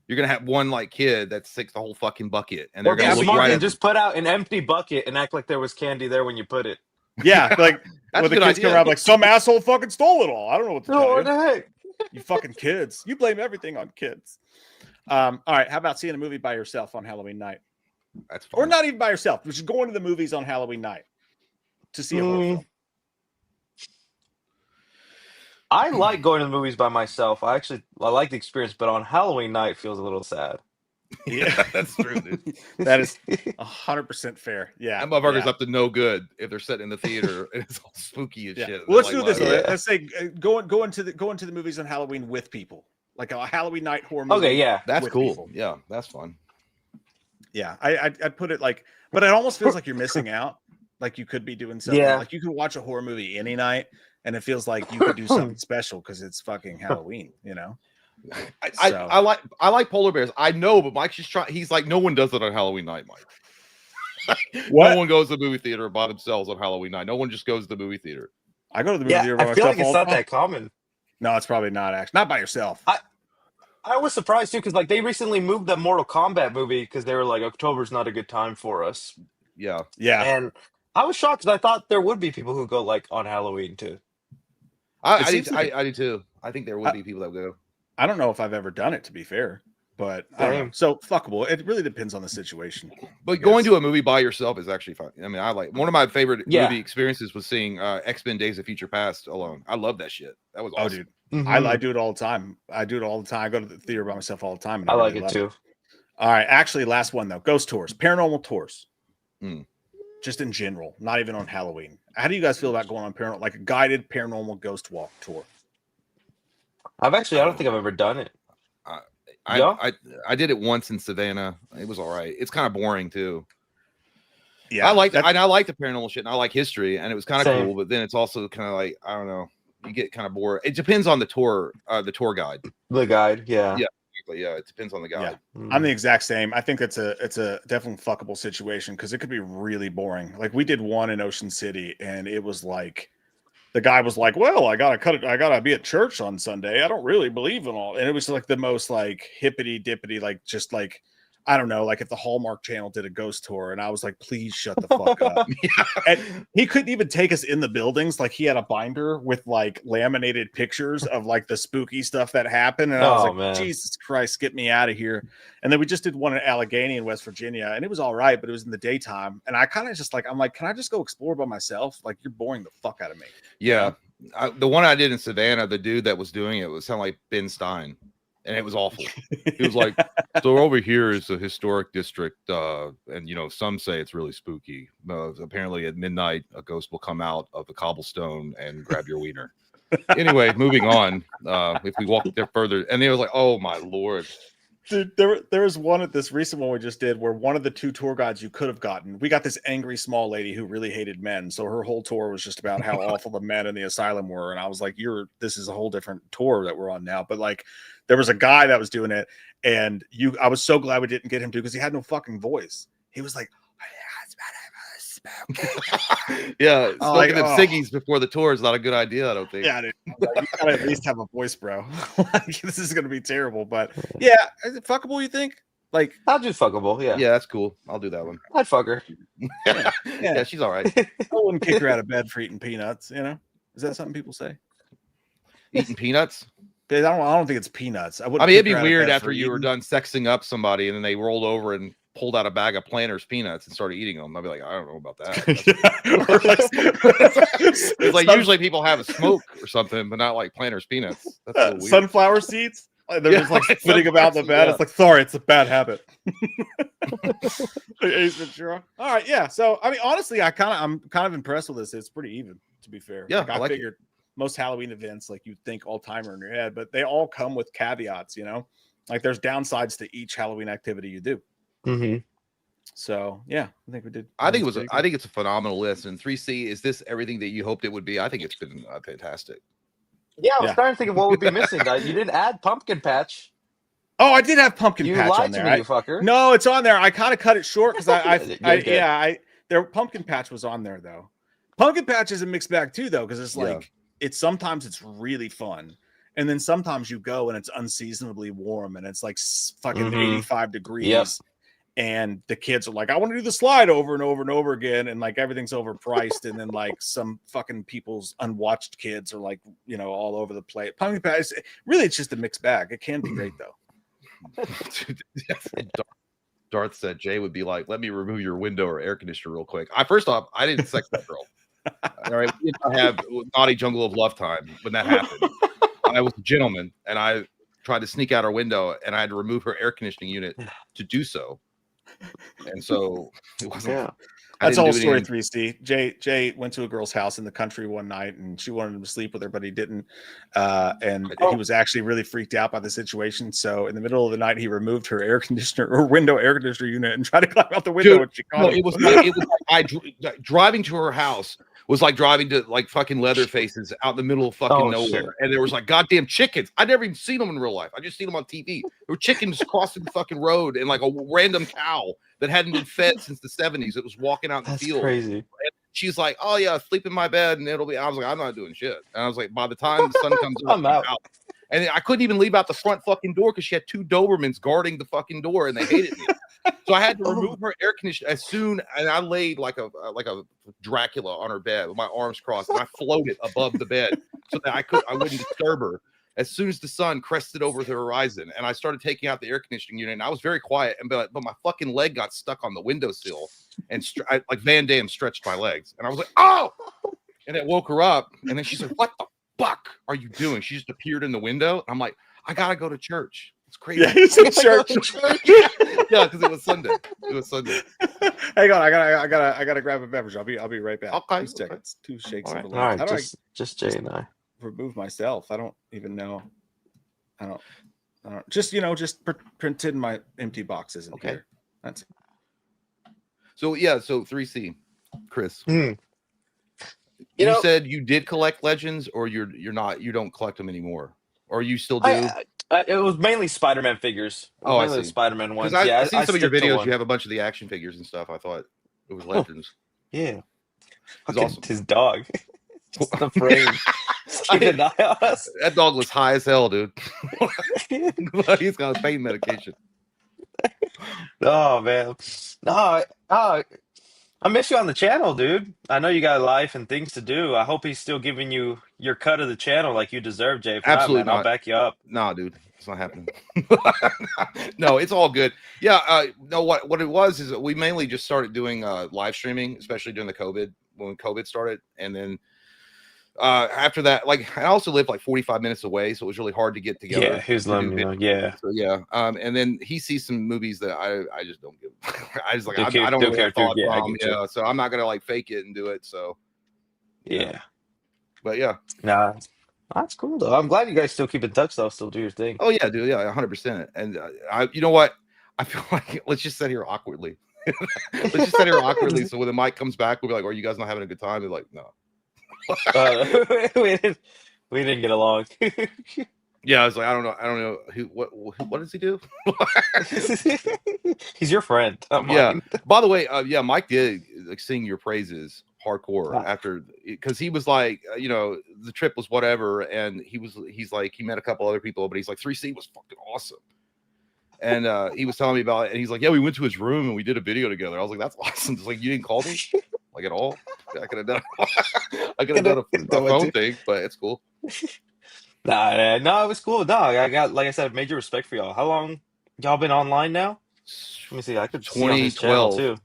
You're gonna have one like kid that sticks the whole fucking bucket, and Or they're be gonna look smart right and at just put out an empty bucket and act like there was candy there when you put it. Yeah, like That's when a the good kids come idea. around like some asshole fucking stole it all. I don't know what to Oh, tell what you. the heck? You fucking kids. You blame everything on kids. All right, how about seeing a movie by yourself on Halloween night? That's fun. Or not even by yourself, but just going to the movies on Halloween night to see a horror film. I like going to the movies by myself. I like the experience, but on Halloween night feels a little sad. Yeah, that's true, dude. That is 100% fair. Yeah, That motherfucker's yeah. up to no good if they're sitting in the theater and it's all spooky and Yeah. shit. Well, let's They're do this. like, Though. Yeah. Let's say go into the movies on Halloween with people, like a Halloween night horror movie. Okay, yeah. that's with cool. people. Yeah, that's fun. Yeah, I'd put it like, but it almost feels like you're missing out. Like you could be doing something. Yeah. Like you could watch a horror movie any night, and it feels like you could do something special because it's fucking Halloween. You know. I like polar bears. I know, but Mike's just trying. He's like, no one does it on Halloween night, Mike. What? No one goes to the movie theater by themselves on Halloween night. No one just goes to the movie theater. I go to the movie theater by I feel myself like it's all the not time. that common. No, it's probably not actually. Not by yourself. I was surprised too because like they recently moved the Mortal Kombat movie because they were like October's not a good time for us, Yeah, Yeah. and I was shocked because I thought there would be people who go like on Halloween too. I seems like do too. I think there would be people that would go. I don't know if I've ever done it, to be fair, but I don't know. Same. So fuckable. It really depends on the situation. But going to a movie by yourself is actually fun. I mean, I like one of my favorite Yeah. movie experiences was seeing X-Men Days of Future Past alone. I love that shit. That was Oh, awesome. dude, I do it all the time. I do it all the time. I go to the theater by myself all the time. And I like really it love too. All right, actually, last one though: ghost tours, paranormal tours. Hmm. Just in general, not even on Halloween. How do you guys feel about going on paranormal, like a guided paranormal ghost walk tour? I don't think I've ever done it. I did it once in Savannah. It was all right. It's kind of boring too. Yeah, I like the paranormal shit and I like history and it was kind of Same. cool, but then it's also kind of like, I don't know, you get kind of bored. It depends on the tour guide. The guide, yeah. Yeah. Yeah, it depends on the guide. I'm the exact same. I think it's a definitely fuckable situation because it could be really boring. Like we did one in Ocean City, and it was like the guy was like, "Well, I gotta be at church on Sunday. I don't really believe in all." And it was like the most like hippity dippity, like just like I don't know, like if the Hallmark Channel did a ghost tour, and I was like, "Please shut the fuck up." And he couldn't even take us in the buildings. Like he had a binder with like laminated pictures of like the spooky stuff that happened. And I was Oh, like, man. Jesus Christ, get me out of here. And then we just did one in Allegheny in West Virginia, and it was all right, but it was in the daytime. And I kind of just like, I'm like, can I just go explore by myself? Like you're boring the fuck out of me. Yeah. The one I did in Savannah, the dude that was doing it was sound like Ben Stein. And it was awful. He was like, so over here is a historic district, and some say it's really spooky. Apparently at midnight, a ghost will come out of the cobblestone and grab your wiener. Anyway, moving on. If we walk there further, and they were like, "Oh my lord!" Dude, there was one at this recent one we just did where one of the two tour guides you could have gotten, we got this angry small lady who really hated men. So her whole tour was just about how awful the men in the asylum were. And I was like, this is a whole different tour that we're on now. But like there was a guy that was doing it, and I was so glad we didn't get him to because he had no fucking voice. He was like, Yeah, Oh, smoking them oh. ciggies before the tour is not a good idea, I don't think. yeah, dude, like, you gotta at least have a voice, bro. Like, this is gonna be terrible. But yeah, is it fuckable, you think? Like, I'll do fuckable, yeah. Yeah, that's cool. I'll do that one. I'd fuck her. Yeah, she's all right. I wouldn't kick her out of bed for eating peanuts, Is that something people say? Eating peanuts. I don't think it's peanuts. I mean, it'd be weird after you were done sexing up somebody and then they rolled over and pulled out a bag of Planters peanuts and started eating them. I'd be like, I don't know about that. It's like usually people have a smoke or something, but not like Planters peanuts. That's so weird. Sunflower seeds. They're just like spitting them out in the bed. yeah. It's like, sorry, it's a bad habit. Ace Ventura. All right, yeah. So I mean, honestly, I'm kind of impressed with this. It's pretty even, to be fair. Yeah, like, I like figured most Halloween events, like you'd think all timer in your head, but they all come with caveats, Like there's downsides to each Halloween activity you do. Mm-hmm. So yeah, I think we did. I think it's a phenomenal list. And 3C, is this everything that you hoped it would be? I think it's been fantastic. Yeah, I was Yeah. trying to think of what would be missing. You didn't add pumpkin patch. Oh, I did have pumpkin You patch on lied to there. me, you fucker. No, it's on there. I kind of cut it short because You're good. there pumpkin patch was on there though. Pumpkin patch is a mixed bag too though, because it's like sometimes it's really fun, and then sometimes you go and it's unseasonably warm and it's like fucking 85 degrees, and the kids are like, I want to do the slide over and over and over again, and like everything's overpriced, and then like some fucking people's unwatched kids are like, you know, all over the place. Pumpkin patch, really, it's just a mixed bag. It can be great though. Darth said Jay would be like, let me remove your window or air conditioner real quick. First off, I didn't sex that girl. All right, we did not have naughty jungle of love time when that happened. I was a gentleman, and I tried to sneak out her window, and I had to remove her air conditioning unit to do so. And so it wasn't. Yeah. That's the whole story. 3C. Jay went to a girl's house in the country one night, and she wanted him to sleep with her, but he didn't. And he was actually really freaked out by the situation. So in the middle of the night, he removed her air conditioner or window air conditioner unit and tried to climb out the window. Dude, and she caught him. it was like driving to her house was like driving to like fucking Leatherface's out in the middle of fucking nowhere. Shit. And there was like goddamn chickens. I'd never even seen them in real life. I just seen them on TV. There were chickens crossing the fucking road, and like a random cow that hadn't been fed since the 70s. It was walking out in the field. Crazy. And she's like, oh yeah, sleep in my bed and it'll be. I was like, I'm not doing shit. And I was like, by the time the sun comes up, I'm out. And I couldn't even leave out the front fucking door because she had 2 Dobermans guarding the fucking door, and they hated me. So I had to remove her air conditioner as soon, and I laid like a Dracula on her bed with my arms crossed, and I floated above the bed so that I wouldn't disturb her. As soon as the sun crested over the horizon, and I started taking out the air conditioning unit, and I was very quiet, but my fucking leg got stuck on the windowsill, and like Van Damme stretched my legs, and I was like, oh! And it woke her up, and then she's like, what the fuck are you doing? She just appeared in the window. And I'm like, I gotta go to church. It's crazy. Yeah, he's in church. Yeah, because it was Sunday. Hang on, I gotta grab a beverage. I'll be right back. Okay. 2 seconds. 2 shakes. All Of the right, How do just Jay and I. remove myself? I don't even know. I don't just pretend my empty box isn't here. That's so 3C, Chris. You said you did collect legends, or you don't collect them anymore, or you still do? It was mainly Spider-Man figures. I see. Spider-Man ones. Because Yeah, I've seen some of your stick to videos. one. You have a bunch of the action figures and stuff. I thought it was legends. Yeah. It's awesome. His dog. Just the frame. Keep an eye on us. That dog was high as hell, dude. He's got his pain medication. Oh man. No, I miss you on the channel, dude. I know you got life and things to do. I hope he's still giving you your cut of the channel like you deserve, Jay. If Absolutely not, man, I'll back you up. Nah, dude, it's not happening. No, it's all good. Yeah, no, what it was is that we mainly just started doing live streaming, especially during when COVID started, and then after that, like I also lived like 45 minutes away, so it was really hard to get together. Yeah, who's letting me know? Yeah. So yeah, and then he sees some movies that I just don't give. I just like Don't care- I don't don't really care have to- thought yeah, I from, get you. yeah. So I'm not gonna like fake it and do it. So Yeah. but yeah. Nah. That's cool though. I'm glad you guys still keep in touch though. Still do your thing. Oh yeah, dude. Yeah, 100%. And you know what? I feel like let's just sit here awkwardly. Let's just sit here awkwardly. So when the mic comes back, we'll be like, "Are you guys not having a good time?" They're like, "No." We didn't get along. Yeah, I was like, I don't know what does he do? He's your friend. Yeah. By the way, Mike did like sing your praises hardcore Wow. after, because he was like, the trip was whatever, and he's like, he met a couple other people, but he's like, 3C was fucking awesome. And he was telling me about it, and he's like, yeah, we went to his room and we did a video together. I was like, that's awesome. It's like, you didn't call me like at all. I could have done a phone thing, but it's cool. Nah, no, it was cool. No, I got, like I said, major respect for y'all. How long y'all been online now? Let me see. I could see on his channel too.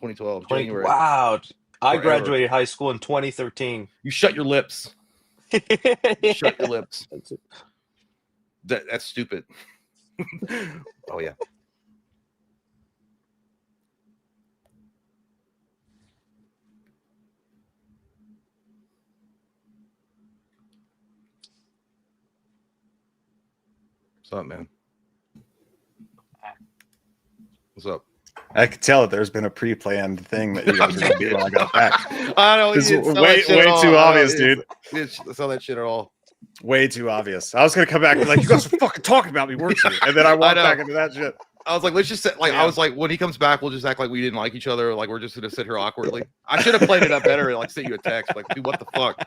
2012, January. Wow. I Forever. graduated high school in 2013. You shut your lips. Shut your lips. That's stupid. Oh yeah. What's up, man? What's up? I could tell that there's been a pre-planned thing that you guys are gonna do when I got back. I don't know. It's way too obvious, dude. You didn't sell that shit at all. Way too obvious. I was gonna come back and be like, you guys were fucking talking about me, weren't you? And then I walked know. back into that shit. I was like, let's just like Yeah. I was like, when he comes back, we'll just act like we didn't like each other. Like we're just gonna sit here awkwardly. I should have played it up better and like sent you a text, like, dude, what the fuck?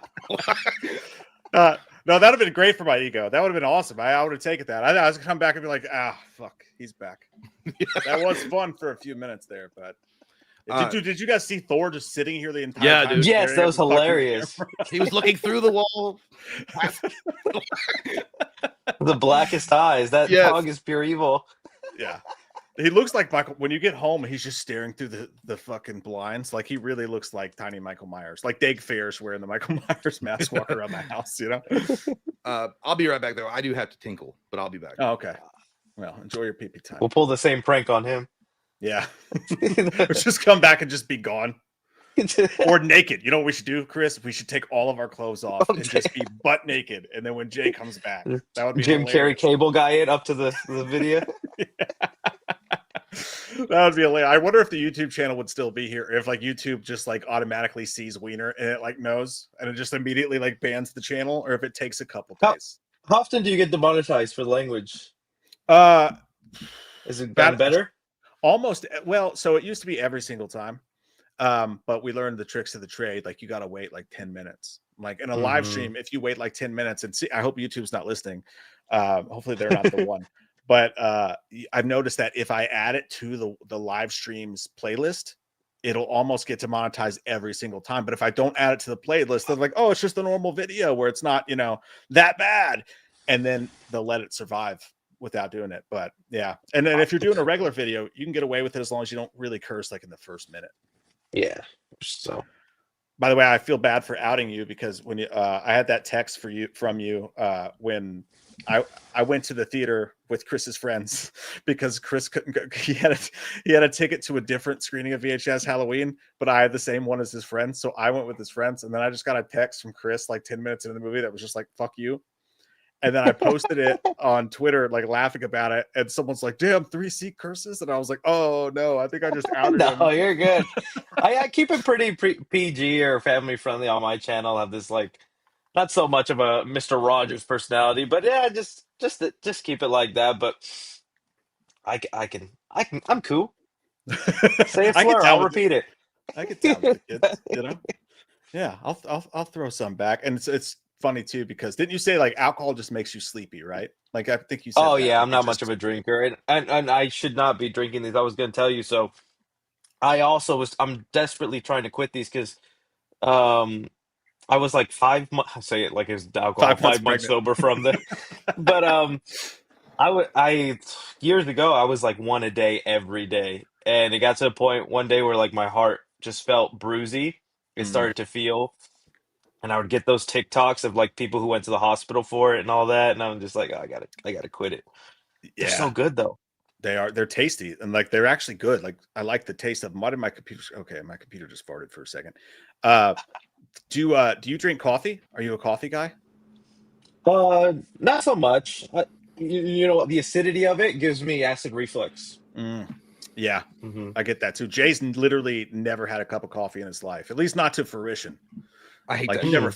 No, that'd have been great for my ego. That would have been awesome. I would have taken that. I was gonna come back and be like, fuck, he's back. That was fun for a few minutes there, but did you guys see Thor just sitting here the entire Yeah, time? dude. Yes, staring that at was the fucking hilarious. camera? He was looking through the wall. The blackest eyes. That Yes. dog is pure evil. Yeah. He looks like Michael. When you get home, he's just staring through the fucking blinds. Like he really looks like tiny Michael Myers, like Dag Fierce wearing the Michael Myers mask walking around the house. You know. I'll be right back though. I do have to tinkle, but I'll be back. Oh, okay. Well, enjoy your pee time. We'll pull the same prank on him. Yeah. Let's just come back and just be gone. Or naked. You know what we should do, Chris? We should take all of our clothes off and just be butt naked. And then when Jay comes back, that would be Jim Carrey hilarious. cable guy it up to the video. That would be hilarious. I wonder if the YouTube channel would still be here. If like YouTube just like automatically sees Wiener and it like knows and it just immediately like bans the channel, or if it takes a couple days. How often do you get demonetized for language? Is it gotten better? Almost. Well, so it used to be every single time. But we learned the tricks of the trade. Like you got to wait like 10 minutes. Like in a live stream, if you wait like 10 minutes and see, I hope YouTube's not listening. Hopefully they're not the one. But I've noticed that if I add it to the live streams playlist, it'll almost get demonetized every single time. But if I don't add it to the playlist, they're like, oh, it's just a normal video where it's not, that bad. And then they'll let it survive without doing it. But yeah. And then if you're doing a regular video, you can get away with it as long as you don't really curse like in the first minute. Yeah. So, by the way, I feel bad for outing you because when I had that text from you when I went to the theater with Chris's friends because Chris couldn't go. He had a ticket to a different screening of VHS Halloween, but I had the same one as his friends, so I went with his friends. And then I just got a text from Chris like 10 minutes into the movie that was just like "fuck you," and then I posted it on Twitter like laughing about it, and someone's like, "Damn, 3 seat curses," and I was like, "Oh no, I think I just outed him." no, you're good. I keep it pretty PG or family friendly on my channel. I have this like not so much of a Mr. Rogers personality, but yeah, just keep it like that. But I'm cool. Say a I can slur, tell I'll with repeat it. I could tell with the kids, Yeah, I'll throw some back, and it's funny too because didn't you say like alcohol just makes you sleepy, right? Like I think you said. Oh that. yeah, Like, I'm not much of a drinker, and I should not be drinking these. I was going to tell you. So I'm desperately trying to quit these because I was like 5 months. I say it like it's alcohol. 5 months 5 months pregnant. sober from the, but I years ago I was like one a day every day, and it got to a point one day where like my heart just felt bruisy. It started to feel, and I would get those TikToks of like people who went to the hospital for it and all that, and I'm just like, oh, I gotta quit it. They're so good though. They're tasty and like they're actually good. Like I like the taste of them. Why did my computer? Okay, my computer just farted for a second. Do you drink coffee? Are you a coffee guy? Not so much. You know, the acidity of it gives me acid reflux. Yeah, I get that too. Jason literally never had a cup of coffee in his life, at least not to fruition. I hate Like that. he never.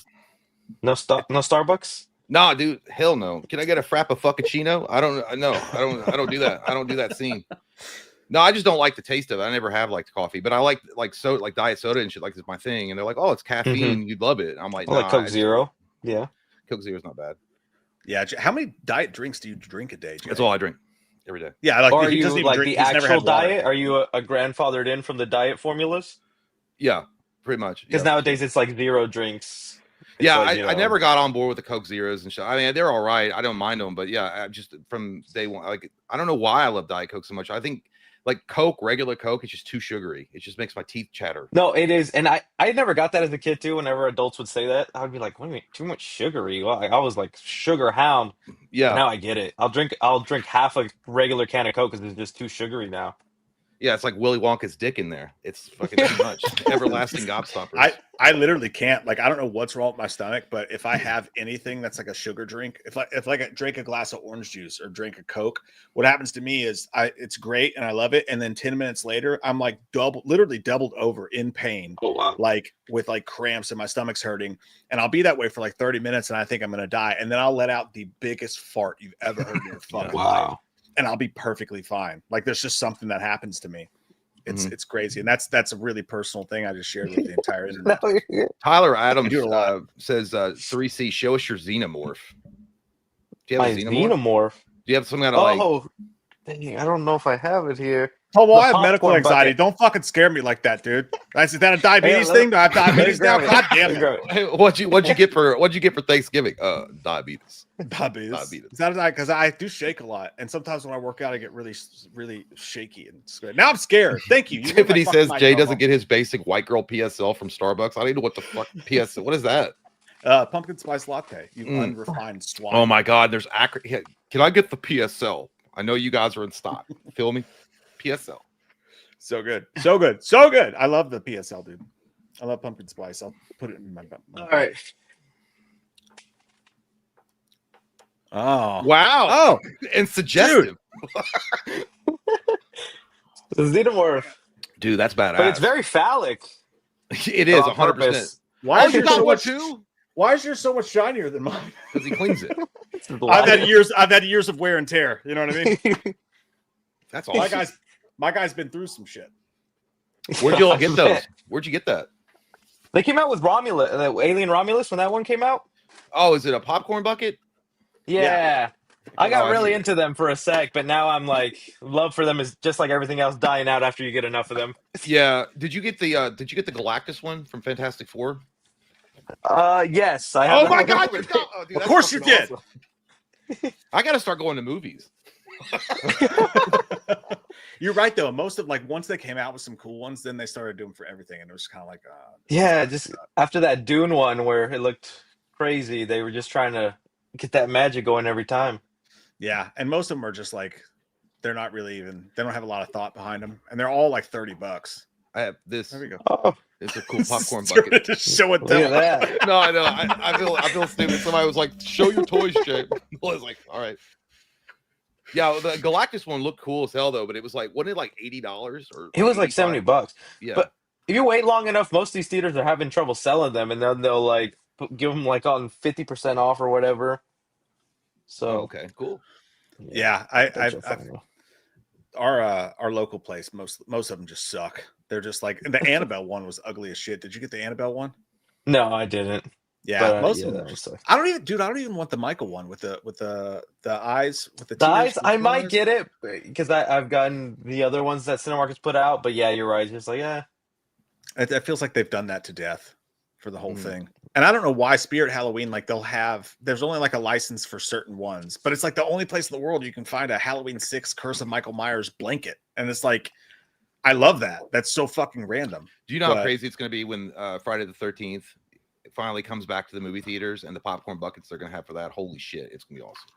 No Starbucks. No, dude, hell no. Can I get a frappuccino? I don't do that. I don't do that scene. No, I just don't like the taste of it. I never have liked coffee, but I like diet soda and shit. Like it's my thing. And they're like, "Oh, it's caffeine. You'd love it." I'm like, I like Coke Zero. Yeah, Coke Zero's not bad. Yeah, how many diet drinks do you drink a day, Jay? That's all I drink every day. Yeah, like or are he you doesn't even like drink. the He's never actual had water. diet? Are you a grandfathered in from the diet formulas? Yeah, pretty much. Because Yeah. nowadays it's like zero drinks. It's Yeah, like, I never got on board with the Coke Zeros and shit. I mean, they're all right. I don't mind them, but yeah, I just from day one, like I don't know why I love Diet Coke so much. I think like Coke, regular Coke, it's just too sugary. It just makes my teeth chatter. No, it is, and I never got that as a kid too. Whenever adults would say that, I would be like, "What do you mean, too much sugary?" Well, I was like sugar hound. Yeah, Now I get it. I'll drink half a regular can of Coke because it's just too sugary now. Yeah, it's like Willy Wonka's dick in there. It's fucking too much. Everlasting gobstoppers. I literally can't. Like, I don't know what's wrong with my stomach, but if I have anything that's like a sugar drink, if I drink a glass of orange juice or drink a Coke, what happens to me is it's great and I love it, and then 10 minutes later, I'm like literally doubled over in pain. Oh wow. Like with like cramps and my stomach's hurting, and I'll be that way for like 30 minutes, and I think I'm gonna die, and then I'll let out the biggest fart you've ever heard in your fucking life. Wow. And I'll be perfectly fine. Like there's just something that happens to me. It's crazy, and that's a really personal thing I just shared with the entire internet. No, you're good. Tyler Adams do it a lot. says 3C, show us your xenomorph. Do you have My a xenomorph? xenomorph. Do you have some kind of like Oh, dang, I don't know if I have it here. Oh, well, The I have medical popcorn anxiety. bucket. Don't fucking scare me like that, dude. Is that a diabetes Hey, thing? Do I have diabetes now? grab it. God damn Grab it. it. Hey, what'd you get for Thanksgiving? Diabetes. Diabetes. Is that because I do shake a lot, and sometimes when I work out, I get really, really shaky and scared. Now I'm scared. Thank you. You made Tiffany my fucking says night Jay normal. doesn't get his basic white girl PSL from Starbucks. I don't even know what the fuck PSL. What is that? Pumpkin spice latte. You unrefined swine. Oh my god, there's Can I get the PSL? I know you guys are in stock. Feel me? PSL. So good. So good. So good. I love the PSL, dude. I love pumpkin spice. I'll put it in my All right. Oh. Wow. Oh. And suggestive. The xenomorph, Dude, that's badass. but it's very phallic. It is on 100%. purpose. Why Oh, is you yours got so one much too? Why is yours so much shinier than mine? Because he cleans it. I've had years of wear and tear. You know what I mean? That's My awesome. guy's been through some shit. Where'd you all get those? Where'd you get that? They came out with Romulus, Alien Romulus, when that one came out. Oh, is it a popcorn bucket? Yeah. I got Oh, I really see. into them for a sec, but now I'm like, love for them is just like everything else, dying out after you get enough of them. Yeah. Did you get the Galactus one from Fantastic Four? Yes, I Oh have. my god! Dude, Of that's course you fucking did. awesome. I got to start going to movies. You're right though. Most of once they came out with some cool ones, then they started doing for everything, and it was kind of like, Yeah, just after that Dune one where it looked crazy, they were just trying to get that magic going every time. yeah. And most of them are just like, they're not really even. They don't have a lot of thought behind them, and they're all like $30. I have this. There we go. Oh, It's a cool popcorn Just bucket. Just show it look at them. that. No, I know. I feel stupid. Somebody was like, "Show your toys, Jay." I was like, "All right." Yeah, the Galactus one looked cool as hell though, but it was like, wasn't it like $80 or? It was like 85? $70. Yeah. But if you wait long enough, most of these theaters are having trouble selling them, and then they'll like give them like on 50% off or whatever. So Oh, okay, cool. Yeah, I've our local place. Most of them just suck. They're just like the Annabelle one was ugly as shit. Did you get the Annabelle one? No, I didn't. Yeah, But, most yeah, of that them. one Just, sucked. I don't even want the Michael one with the eyes with the The teenage eyes, I might eyes. get it because I've gotten the other ones that Cinemarket's put out. But yeah, you're right. It's just like, yeah. It feels like they've done that to death for the whole thing. And I don't know why Spirit Halloween, like there's only like a license for certain ones, but it's like the only place in the world you can find a Halloween 6 Curse of Michael Myers blanket. And it's like, I love that. That's so fucking random. Do you know how But- crazy it's going to be when Friday the 13th finally comes back to the movie theaters and the popcorn buckets they're going to have for that? Holy shit, it's going to be awesome.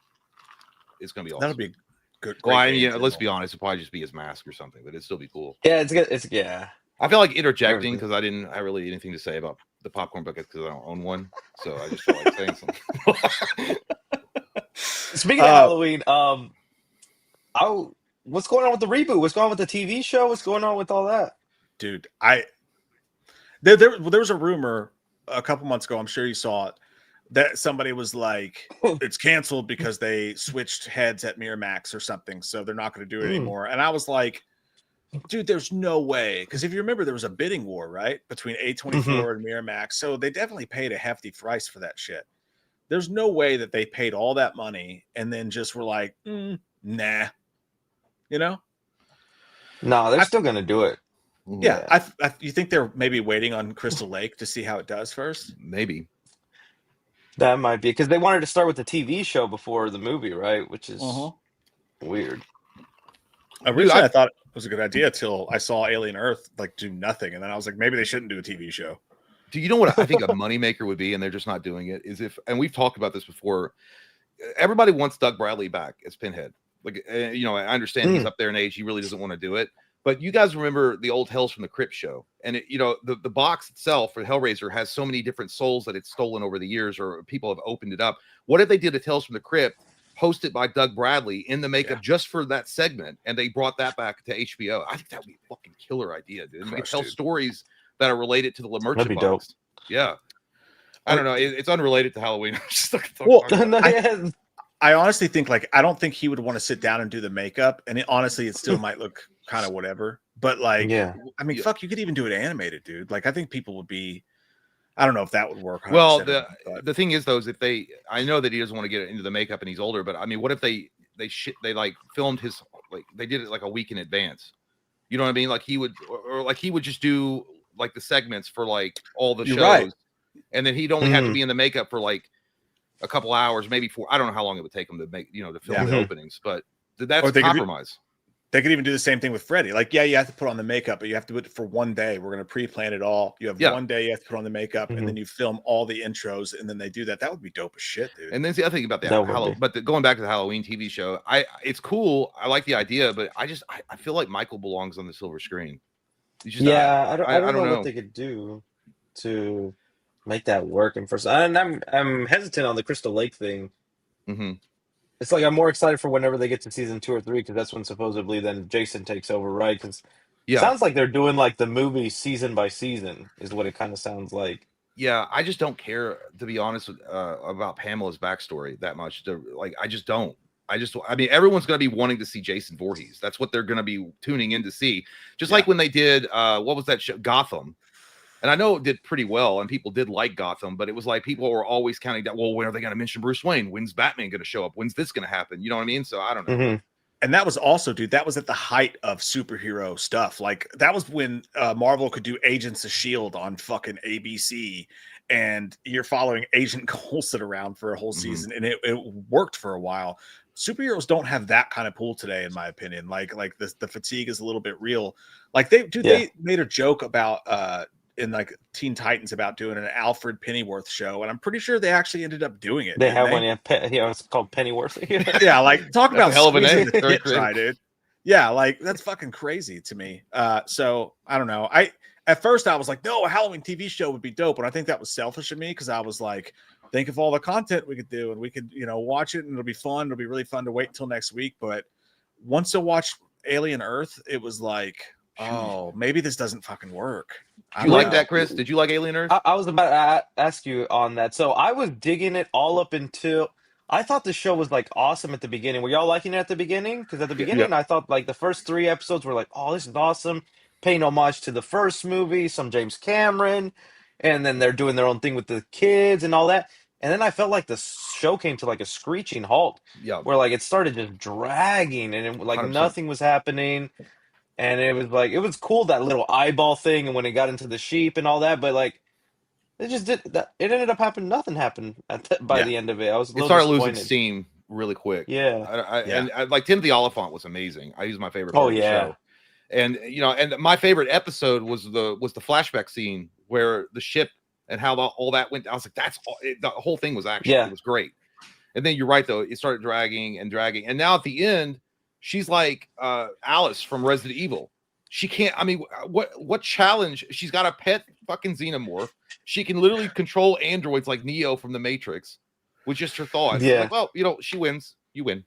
It's going to be awesome. That'll be good. Well, I great mean, game let's for be them. honest, it'll probably just be his mask or something, but it'd still be cool. Yeah, it's good. It's yeah. I feel like interjecting Everything. because I didn't have really anything to say about the popcorn buckets because I don't own one. So I just feel like saying something. Speaking of Halloween, what's going on with the reboot? What's going on with the TV show? What's going on with all that? Dude, there was a rumor a couple months ago, I'm sure you saw it, that somebody was like, it's canceled because they switched heads at Miramax or something, so they're not going to do it anymore. And I was like, dude, there's no way. Because if you remember, there was a bidding war, right, between A24 and Miramax, so they definitely paid a hefty price for that shit. There's no way that they paid all that money and then just were like, nah, you know? No, they're still gonna do it. Yeah, you think they're maybe waiting on Crystal Lake to see how it does first? Maybe. That might be because they wanted to start with the TV show before the movie, right? Which is weird. Originally, I thought it was a good idea till I saw Alien Earth like do nothing, and then I was like, maybe they shouldn't do a TV show. Do you know what I think a moneymaker would be, and they're just not doing it? Is if, and we've talked about this before. Everybody wants Doug Bradley back as Pinhead. Like, I understand he's up there in age; he really doesn't want to do it. But you guys remember the old Tales from the Crypt show, and the box itself for Hellraiser has so many different souls that it's stolen over the years, or people have opened it up. What if they did a Tales from the Crypt hosted by Doug Bradley in the makeup just for that segment, and they brought that back to HBO? I think that would be a fucking killer idea, dude. And we could tell stories that are related to the merchant That'd be dope. box. Yeah. I don't know. It's unrelated to Halloween. I honestly think I don't think he would want to sit down and do the makeup, and honestly, it still might look kind of whatever. But fuck, you could even do it animated, dude. I think people would be. I don't know if that would work. Well, the thing is, though, is if I know that he doesn't want to get into the makeup and he's older, but I mean, what if they filmed his they did it a week in advance? You know what I mean? He would he would just do the segments for all the shows. Right. And then he'd only have to be in the makeup for a couple hours, maybe 4. I don't know how long it would take him to make, to film the openings, but that's compromise. They could even do the same thing with Freddy. You have to put on the makeup, but you have to do it for one day. We're going to pre-plan it all. You have 1 day you have to put on the makeup, and then you film all the intros, and then they do that. That would be dope as shit, dude. And then the other thing about going back to the Halloween TV show, it's cool. I like the idea, but I feel like Michael belongs on the silver screen. I don't know what they could do to make that work. And I'm hesitant on the Crystal Lake thing. Mm-hmm. It's I'm more excited for whenever they get to season 2 or 3, because that's when supposedly then Jason takes over, right? Because it sounds like they're doing the movie season by season is what it kind of sounds like. Yeah, I just don't care, to be honest, about Pamela's backstory that much. I just don't. I mean, everyone's going to be wanting to see Jason Voorhees. That's what they're going to be tuning in to see. Just like when they did, what was that show? Gotham. And I know it did pretty well, and people did like Gotham, but it was people were always counting down. Well, when are they going to mention Bruce Wayne? When's Batman going to show up? When's this going to happen? You know what I mean? So I don't know. Mm-hmm. And that was also, dude, that was at the height of superhero stuff. That was when Marvel could do Agents of S.H.I.E.L.D. on fucking ABC, and you're following Agent Coulson around for a whole season, and it worked for a while. Superheroes don't have that kind of pull today, in my opinion. The fatigue is a little bit real. They made a joke about in Teen Titans about doing an Alfred Pennyworth show, and I'm pretty sure they actually ended up doing it. They have one, it's called Pennyworth. Talk about hell of a name, dude. That's fucking crazy to me. So I don't know. At first I was no, a Halloween TV show would be dope, and I think that was selfish of me, because I was think of all the content we could do, and we could watch it, and it'll be fun. It'll be really fun to wait until next week. But once I watched Alien Earth, it was oh, maybe this doesn't fucking work. Did you like that, Chris? Did you like Alien Earth? I was about to ask you on that. So I was digging it all up until I thought the show was awesome at the beginning. Were y'all liking it at the beginning? Because at the beginning, I thought the first 3 episodes were oh, this is awesome, paying homage to the first movie, some James Cameron, and then they're doing their own thing with the kids and all that. And then I felt the show came to a screeching halt, where it started just dragging, and it, nothing was happening. And it was it was cool, that little eyeball thing, and when it got into the sheep and all that, but it just did that. It ended up happening. Nothing happened by the end of it. I was a little started disappointed. losing steam really quick. Yeah. And Timothy Oliphant was amazing. He's my favorite part of the show. And and my favorite episode was the flashback scene where the ship and how all that went. I was that's all, the whole thing was action. It was great. And then you're right, though, it started dragging, and now at the end, she's Alice from Resident Evil. She can't. I mean, what challenge? She's got a pet fucking xenomorph. She can literally control androids like Neo from the Matrix with just her thoughts. Yeah. Well, she wins. You win.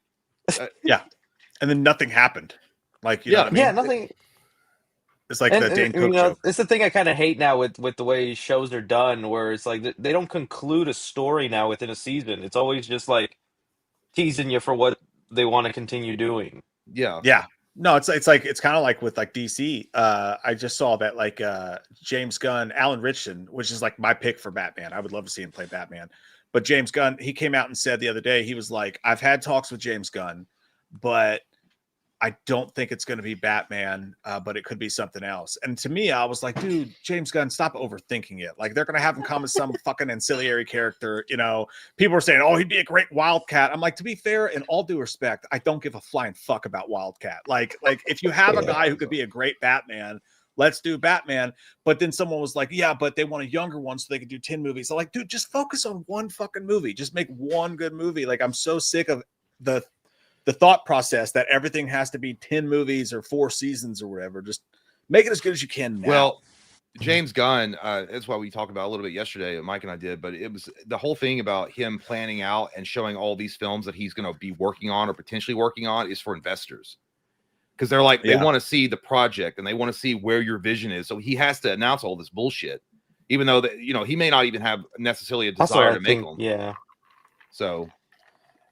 And then nothing happened. Know what I mean? Nothing. It's the Dane Cook joke. It's the thing I kind of hate now with the way shows are done, where it's they don't conclude a story now within a season. It's always just teasing you for what they want to continue doing. Yeah. No, it's kind of with DC. I just saw that James Gunn, Alan Ritchson, which is my pick for Batman. I would love to see him play Batman. But James Gunn, he came out and said the other day, he was I've had talks with James Gunn, but I don't think it's going to be Batman, but it could be something else. And to me, I was dude, James Gunn, stop overthinking it. They're going to have him come as some fucking ancillary character. People are saying, oh, he'd be a great Wildcat. I'm to be fair, in all due respect, I don't give a flying fuck about Wildcat. If you have a guy who could be a great Batman, let's do Batman. But then someone was yeah, but they want a younger one so they could do 10 movies. So dude, just focus on one fucking movie. Just make one good movie. I'm so sick of the the thought process that everything has to be 10 movies or 4 seasons or whatever. Just make it as good as you can now. Well, James Gunn, that's why we talked about a little bit yesterday, Mike and I did, but it was the whole thing about him planning out and showing all these films that he's going to be working on or potentially working on is for investors. Because they're like, they want to see the project and they want to see where your vision is. So he has to announce all this bullshit, even though that, you know, he may not even have necessarily a desire to make them. Yeah. So,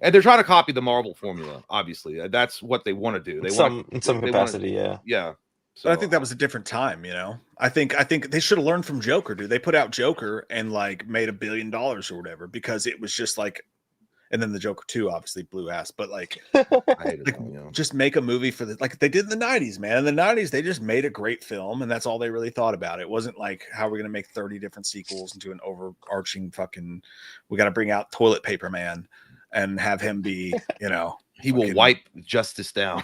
and they're trying to copy the Marvel formula. Obviously, that's what they want to do. They in some capacity, yeah. So, but I think that was a different time, you know. I think they should have learned from Joker, dude. They put out Joker and like made $1 billion or whatever because it was just like, and then the Joker 2 obviously blew ass, but like, just make a movie for the like they did in the 90s, man. In the 90s, they just made a great film, and that's all they really thought about. It wasn't like how we're gonna make 30 different sequels into an overarching fucking. We got to bring out Toilet Paper Man and have him be, you know. He will wipe justice down.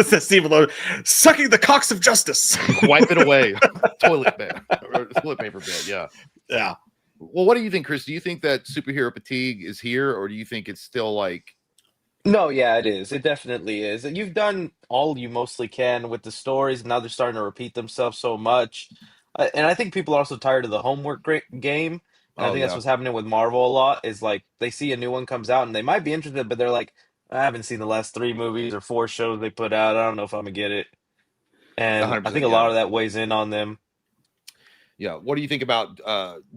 Steve sucking the cocks of justice. Wipe it away. Toilet paper bed. Yeah. Yeah. Well, what do you think, Chris? Do you think that superhero fatigue is here, or do you think it's still like? No, yeah, it is. It definitely is. And you've done all you mostly can with the stories, and now they're starting to repeat themselves so much. And I think people are also tired of the homework game. And I think that's what's happening with Marvel a lot is like they see a new one comes out and they might be interested, but they're like, I haven't seen the last 3 movies or 4 shows they put out. I don't know if I'm gonna get it. And I think a lot of that weighs in on them. Yeah. What do you think about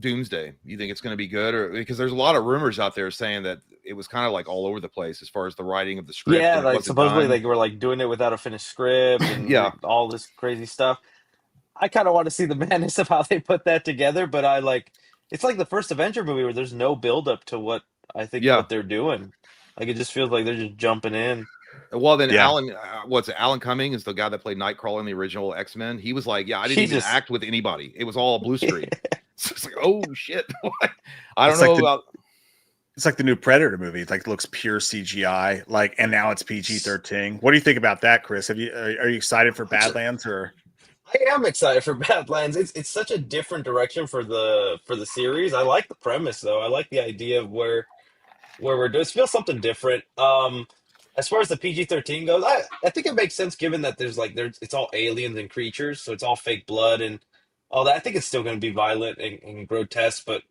Doomsday? You think it's going to be good, or because there's a lot of rumors out there saying that it was kind of like all over the place as far as the writing of the script? Yeah, like supposedly they were like doing it without a finished script and all this crazy stuff. I kind of want to see the madness of how they put that together, but it's like the first Avenger movie where there's no build up to what I think what they're doing. Like it just feels like they're just jumping in. Well, then Alan, Alan Cumming is the guy that played Nightcrawler in the original X-Men. He was like, I didn't even act with anybody. It was all blue screen. So it's like, oh shit. I don't know about. It's like the new Predator movie. It like looks pure CGI. Like, and now it's PG-13. What do you think about that, Chris? Are you excited for Badlands or? I am excited for Badlands. It's such a different direction for the series. I like the premise though. I like the idea of where we're doing. It feels something different. As far as the PG-13 goes, I think it makes sense given that it's all aliens and creatures, so it's all fake blood and all that. I think it's still going to be violent and grotesque, but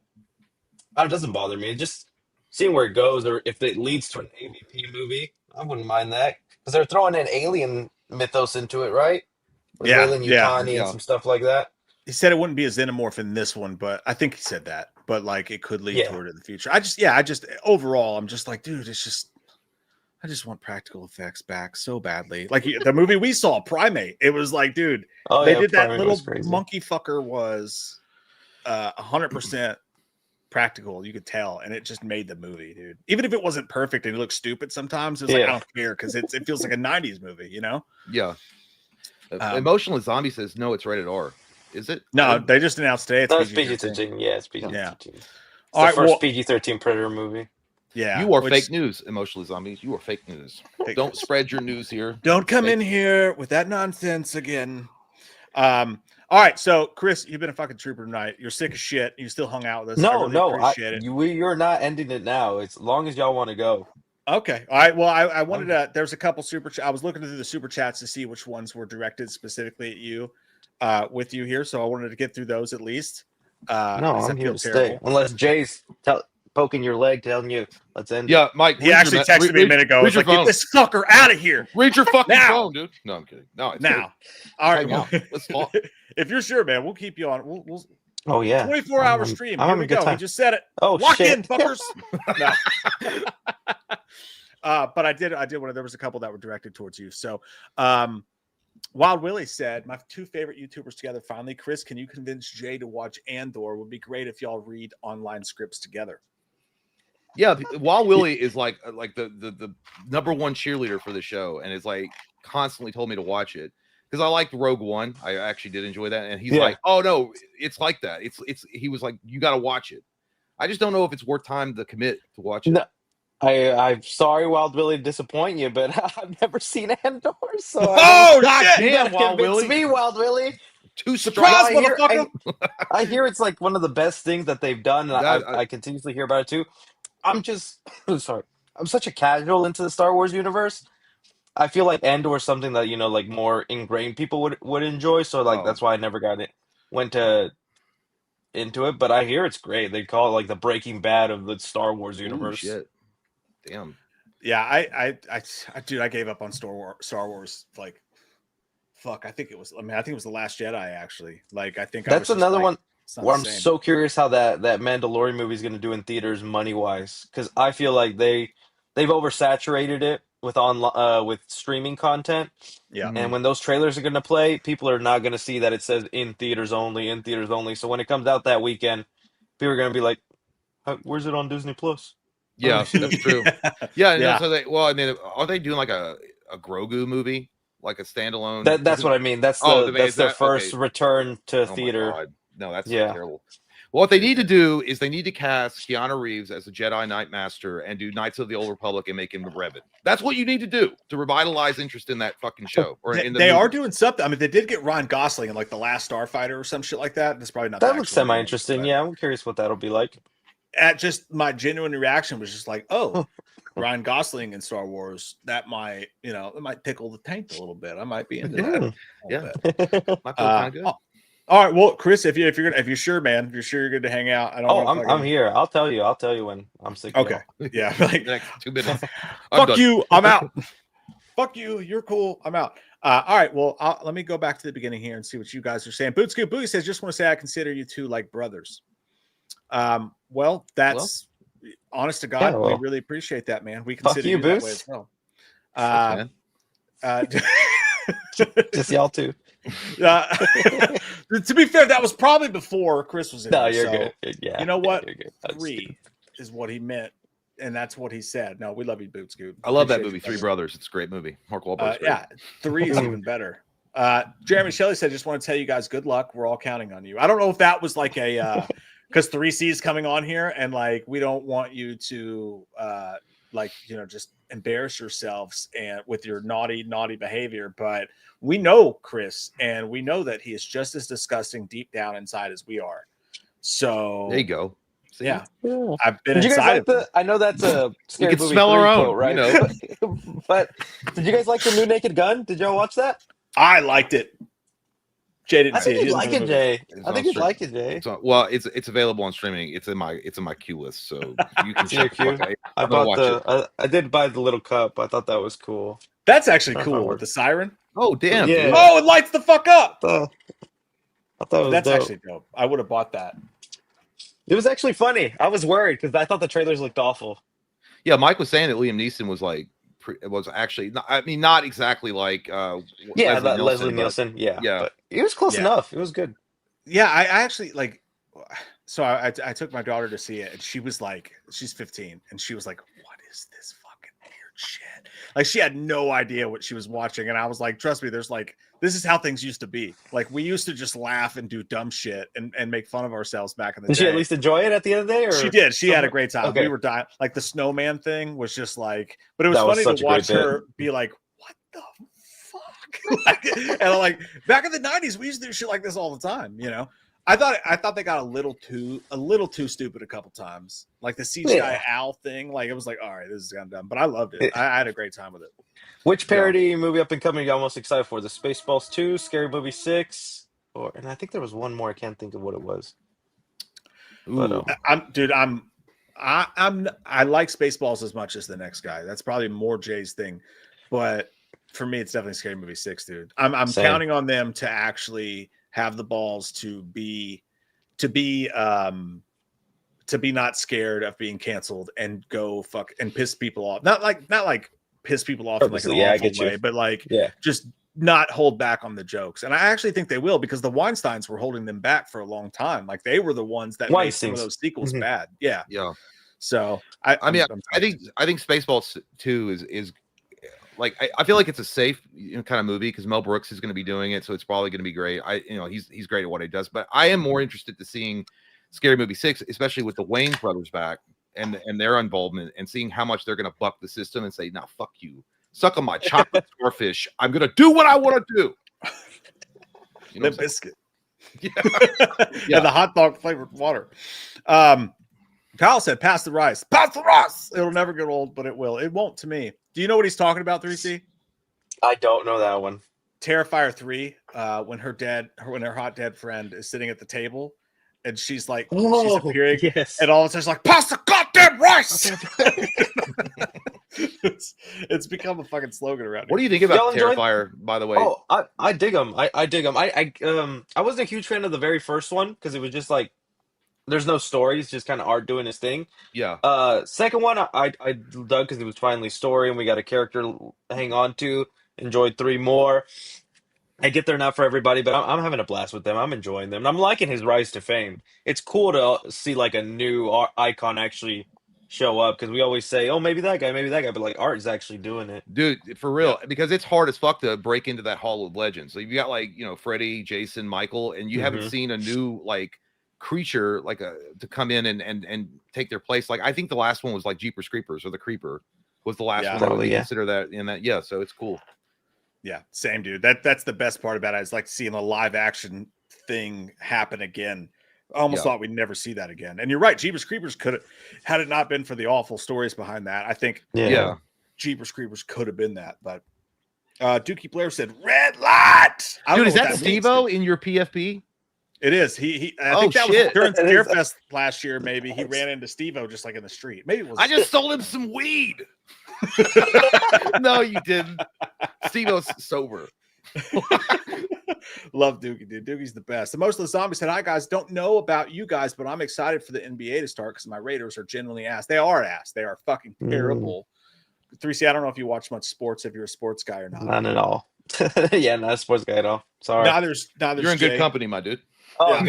it doesn't bother me. It just seeing where it goes, or if it leads to an AVP movie, I wouldn't mind that because they're throwing in alien mythos into it, right? With Weyland Yutani and some stuff like that. He said it wouldn't be a xenomorph in this one, but I think he said that. But like it could lead toward it in the future. I just overall, I'm just like, dude, I just want practical effects back so badly. Like the movie we saw, Primate. It was like, dude, they did that little monkey fucker was 100% practical. You could tell, and it just made the movie, dude. Even if it wasn't perfect and it looked stupid sometimes, it's like I don't care because it feels like a 90s movie, you know? Yeah. Emotionless Zombie says no, it's rated R. Is it? No, they just announced today it's PG-13. Yeah, it's PG-13. Yeah. It's the first PG-13 Predator movie. Yeah. You are fake news, Emotionless Zombies. You are fake news. Don't spread your news here. Don't come in here with that nonsense again. All right, so Chris, you've been a fucking trooper tonight. You're sick of shit. You still hung out with us. You're not ending it now. It's as long as y'all want to go. Okay. All right. Well, I wanted to. There's a couple I was looking through the super chats to see which ones were directed specifically at you, with you here. So I wanted to get through those at least. No, I'm here to stay. Unless Jay's poking your leg, telling you let's end. Yeah, Mike. He actually texted me a minute ago. Like, get this fucker out of here. Read your fucking phone, dude. No, I'm kidding. No, it's now. All right. Well, let's talk. If you're sure, man, we'll keep you on. We'll Oh yeah, 24-hour stream. Here we go. We just said it. Oh, lock shit. in, fuckers. No. But I did one. There was a couple that were directed towards you. So, Wild Willie said, "My 2 favorite YouTubers together. Finally, Chris, can you convince Jay to watch Andor? Would be great if y'all read online scripts together." Yeah, Wild Willie is like the number one cheerleader for the show, and is like constantly told me to watch it. Because I liked Rogue One. I actually did enjoy that. And he's like, oh, no, it's like that. He was like, you got to watch it. I just don't know if it's worth time to commit to watch it. No, I'm sorry, Wild Willie, to disappoint you, but I've never seen Andor. So damn, Wild Willie. Me, Wild Willie. Too surprised, motherfucker. I hear it's like one of the best things that they've done. And I continuously hear about it too. I'm just sorry. I'm such a casual into the Star Wars universe. I feel like Andor is something that like more ingrained people would enjoy. So like Oh, that's why I never went to into it. But I hear it's great. They call it like the Breaking Bad of the Star Wars ooh, universe. shit. Damn. Yeah, dude, I gave up on Star Wars. Like, fuck, I think it was. I mean, I think it was the Last Jedi. Actually, like, I think I was That's just another like, one it's not where the I'm same. so curious how that Mandalorian movie is going to do in theaters money wise, because I feel like they've oversaturated it with streaming content, Yeah, and when those trailers are going to play, people are not going to see that it says in theaters only, in theaters only. So when it comes out that weekend, people are going to be like, "Where's it on Disney Plus? I don't Yeah, see that's it." true. Yeah, no, yeah. so and then are they doing like a Grogu movie, like a standalone? That's what I mean. That's Is their that okay? first return to Oh my theater. god, no, that's so Yeah. terrible. Well, what they need to do is they need to cast Keanu Reeves as a Jedi Knight Master and do Knights of the Old Republic and make him the Revan. That's what you need to do to revitalize interest in that fucking show or in the They are movie. doing something. I mean, they did get Ryan Gosling in like the Last Starfighter or some shit like that. That's probably not the That looks actual semi movie, interesting. but Yeah, I'm curious what that'll be like. at just my genuine reaction was just like, oh, Ryan Gosling in Star Wars. That might, it might tickle the taint a little bit. I might be into that. Yeah, Bit. might feel kind of good. All right, well, Chris, if you're sure, man, if you're sure you're good to hang out, I don't Oh, want to. I'm here. I'll tell you when I'm sick. of Okay, y'all. yeah, like The next 2 minutes. I'm fuck done. you, I'm out. Fuck you, you're cool, I'm out. All right, well, let me go back to the beginning here and see what you guys are saying. Boot Scoop Booty says, just want to say I consider you two like brothers. Well, that's honest to God, Yeah, we well, really appreciate that, man. We fuck consider you, you that way Boots. as well. Thanks, man. Just y'all too. To be fair, that was probably before Chris was in No, here, you're so good. Yeah, you know what? you're good. That's 3 is what he meant, and that's what he said. No, we love you, Boot Scoop. I love that Appreciate movie, you, Three brother. Brothers. It's a great movie. Mark Wahlberg's great. Yeah, 3 is even better. Jeremy Shelley said, just want to tell you guys good luck. We're all counting on you. I don't know if that was like a because 3C is coming on here, and like we don't want you to just embarrass yourselves and with your naughty behavior, but we know Chris, and we know that he is just as disgusting deep down inside as we are. So There you go. See? yeah, Yeah. I've been Did you guys inside like of him. I know that's a Scary could Movie smell 3 our own, quote, right? you know. But did you guys like the new Naked Gun? Did y'all watch that? I liked it. Jay didn't I see think it. He you'd doesn't like know the it, movie. Jay. It's I on think you'd stream. like it, Jay. It's available on streaming. It's in my queue list, so you can Your check. cue. Okay, I I'm gonna bought watch it. I did buy the little cup. I thought that was cool. That's actually I don't know if I cool with would- the siren. Oh damn! Yeah. Dude. Oh, it lights the fuck up. I thought it was That's dope. actually dope. I would have bought that. It was actually funny. I was worried because I thought the trailers looked awful. Yeah, Mike was saying that Liam Neeson was like was actually. I mean, not exactly like Yeah, Leslie Leslie Nielsen. Nielsen. Yeah, Yeah. but it was close Yeah. enough. It was good. Yeah, I actually like. So I took my daughter to see it, and she was like, she's 15, and she was like, "What is this fucking weird shit?" Like she had no idea what she was watching, and I was like, "Trust me, there's like this is how things used to be. Like we used to just laugh and do dumb shit and make fun of ourselves back in the Did day." she at least enjoy it at the end of the day? Or She did. She had a great time. Okay. We were dying. Like the snowman thing was just like, but it was That was funny such to a great watch bit. her be like, "What the fuck?" Like, and I'm like, back in the 90s, we used to do shit like this all the time. You know, I thought they got a little too stupid a couple times. Like the CGI Yeah. owl thing. Like it was like, all right, this is kind of dumb, but I loved it. I had a great time with it. Which parody movie up and coming y'all most excited for? The Spaceballs 2, Scary Movie 6, and I think there was one more. I can't think of what it was. But, Ooh. I like Spaceballs as much as the next guy. That's probably more Jay's thing, but for me, it's definitely Scary Movie 6, dude. I'm Same. counting on them to actually have the balls to be not scared of being canceled and go fuck and piss people off. Not like piss people off in like an Purposely, yeah, I awful get you. way, but like yeah. just not hold back on the jokes. And I actually think they will, because the Weinsteins were holding them back for a long time. Like they were the ones that made some of Weinsteins. those sequels Mhm. bad. Yeah. Yeah. So I mean, I'm I think Spaceballs 2 is like I feel like it's a safe kind of movie because Mel Brooks is going to be doing it, so it's probably going to be great. He's great at what he does, but I am more interested to seeing Scary Movie 6, especially with the Wayans brothers back and their involvement, and seeing how much they're going to buck the system and say, "Nah, fuck you, suck on my chocolate starfish. I'm going to do what I want to do." You know the biscuit. Yeah. Yeah, the hot dog flavored water. Kyle said, "Pass the rice, pass the rice." It'll never get old, but it will. It won't to me. Do you know what he's talking about? 3C I don't know that one. Terrifier 3. When her hot dead friend is sitting at the table, and she's like, she's appearing, yes. and all of a sudden she's like, "Pass the goddamn rice." It's become a fucking slogan around What do here. you think about Y'all enjoy- Terrifier, by the way? Oh, I dig them. I dig them. I wasn't a huge fan of the very first one because it was just like there's no story. It's just kind of art doing his thing. Yeah. Second one I dug because it was finally story and we got a character to hang on to. Enjoyed 3 more. I get they're not for everybody, but I'm having a blast with them. I'm enjoying them. And I'm liking his rise to fame. It's cool to see like a new icon actually show up because we always say, oh, maybe that guy, but like Art is actually doing it. Dude, for real, because it's hard as fuck to break into that Hall of Legends. So you got like, Freddy, Jason, Michael, and you haven't seen a new like creature like to come in and take their place. Like I think the last one was like Jeepers Creepers, or the Creeper was the last one. Totally, I would consider that in that. Yeah, so it's cool. Yeah, same dude. That's the best part about it. Is like seeing a live action thing happen again. I almost thought we'd never see that again. And you're right, Jeepers Creepers could have, had it not been for the awful stories behind that. I think Jeepers Creepers could have been that. But Dookie Blair said, "Red light." Dude, is that Steve-O in your PFP? It is. I think that was during Scarefest last year. Maybe he ran into Steve-O just like in the street. Maybe it was. I just sold him some weed. No, you didn't. Steve-O's sober. Love Dookie, dude. Dookie's the best. The most of the zombies said, "Hi guys, don't know about you guys, but I'm excited for the NBA to start because my Raiders are genuinely ass. They are ass. They are fucking terrible." 3C, I don't know if you watch much sports, if you're a sports guy or not. None at all. Yeah, not a sports guy at all. Sorry. Neither's You're in good company, my dude. Oh, good.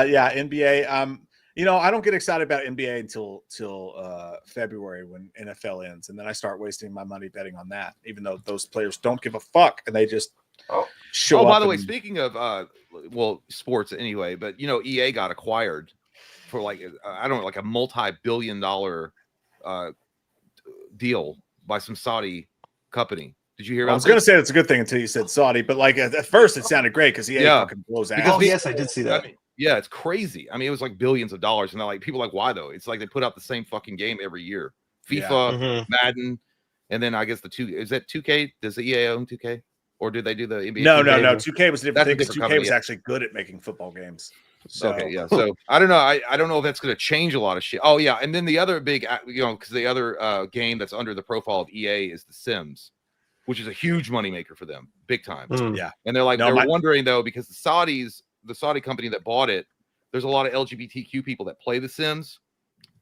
Yeah, NBA. I don't get excited about NBA until February when NFL ends, and then I start wasting my money betting on that, even though those players don't give a fuck and they just show up. Oh, by the way, speaking of sports anyway, but EA got acquired for like like a multi-billion-dollar deal by some Saudi company. Did you hear about? I was going to say it's a good thing until you said Saudi, but like at first it sounded great because EA fucking blows ass. Oh, yes, I did see that. Yeah, it's crazy. I mean, it was like billions of dollars, and they're like, people are like, why though? It's like they put out the same fucking game every year. FIFA, Madden, and then I guess is that 2K? Does the EA own 2K, or did they do the NBA? No. 2K was a different thing because 2K company, was actually good at making football games. So. Okay, yeah. So I don't know. I don't know if that's going to change a lot of shit. Oh yeah, and then the other big, because the other game that's under the profile of EA is The Sims, which is a huge moneymaker for them, big time. Yeah, and they're like, they're wondering though, because the Saudi company that bought it, there's a lot of LGBTQ people that play The Sims,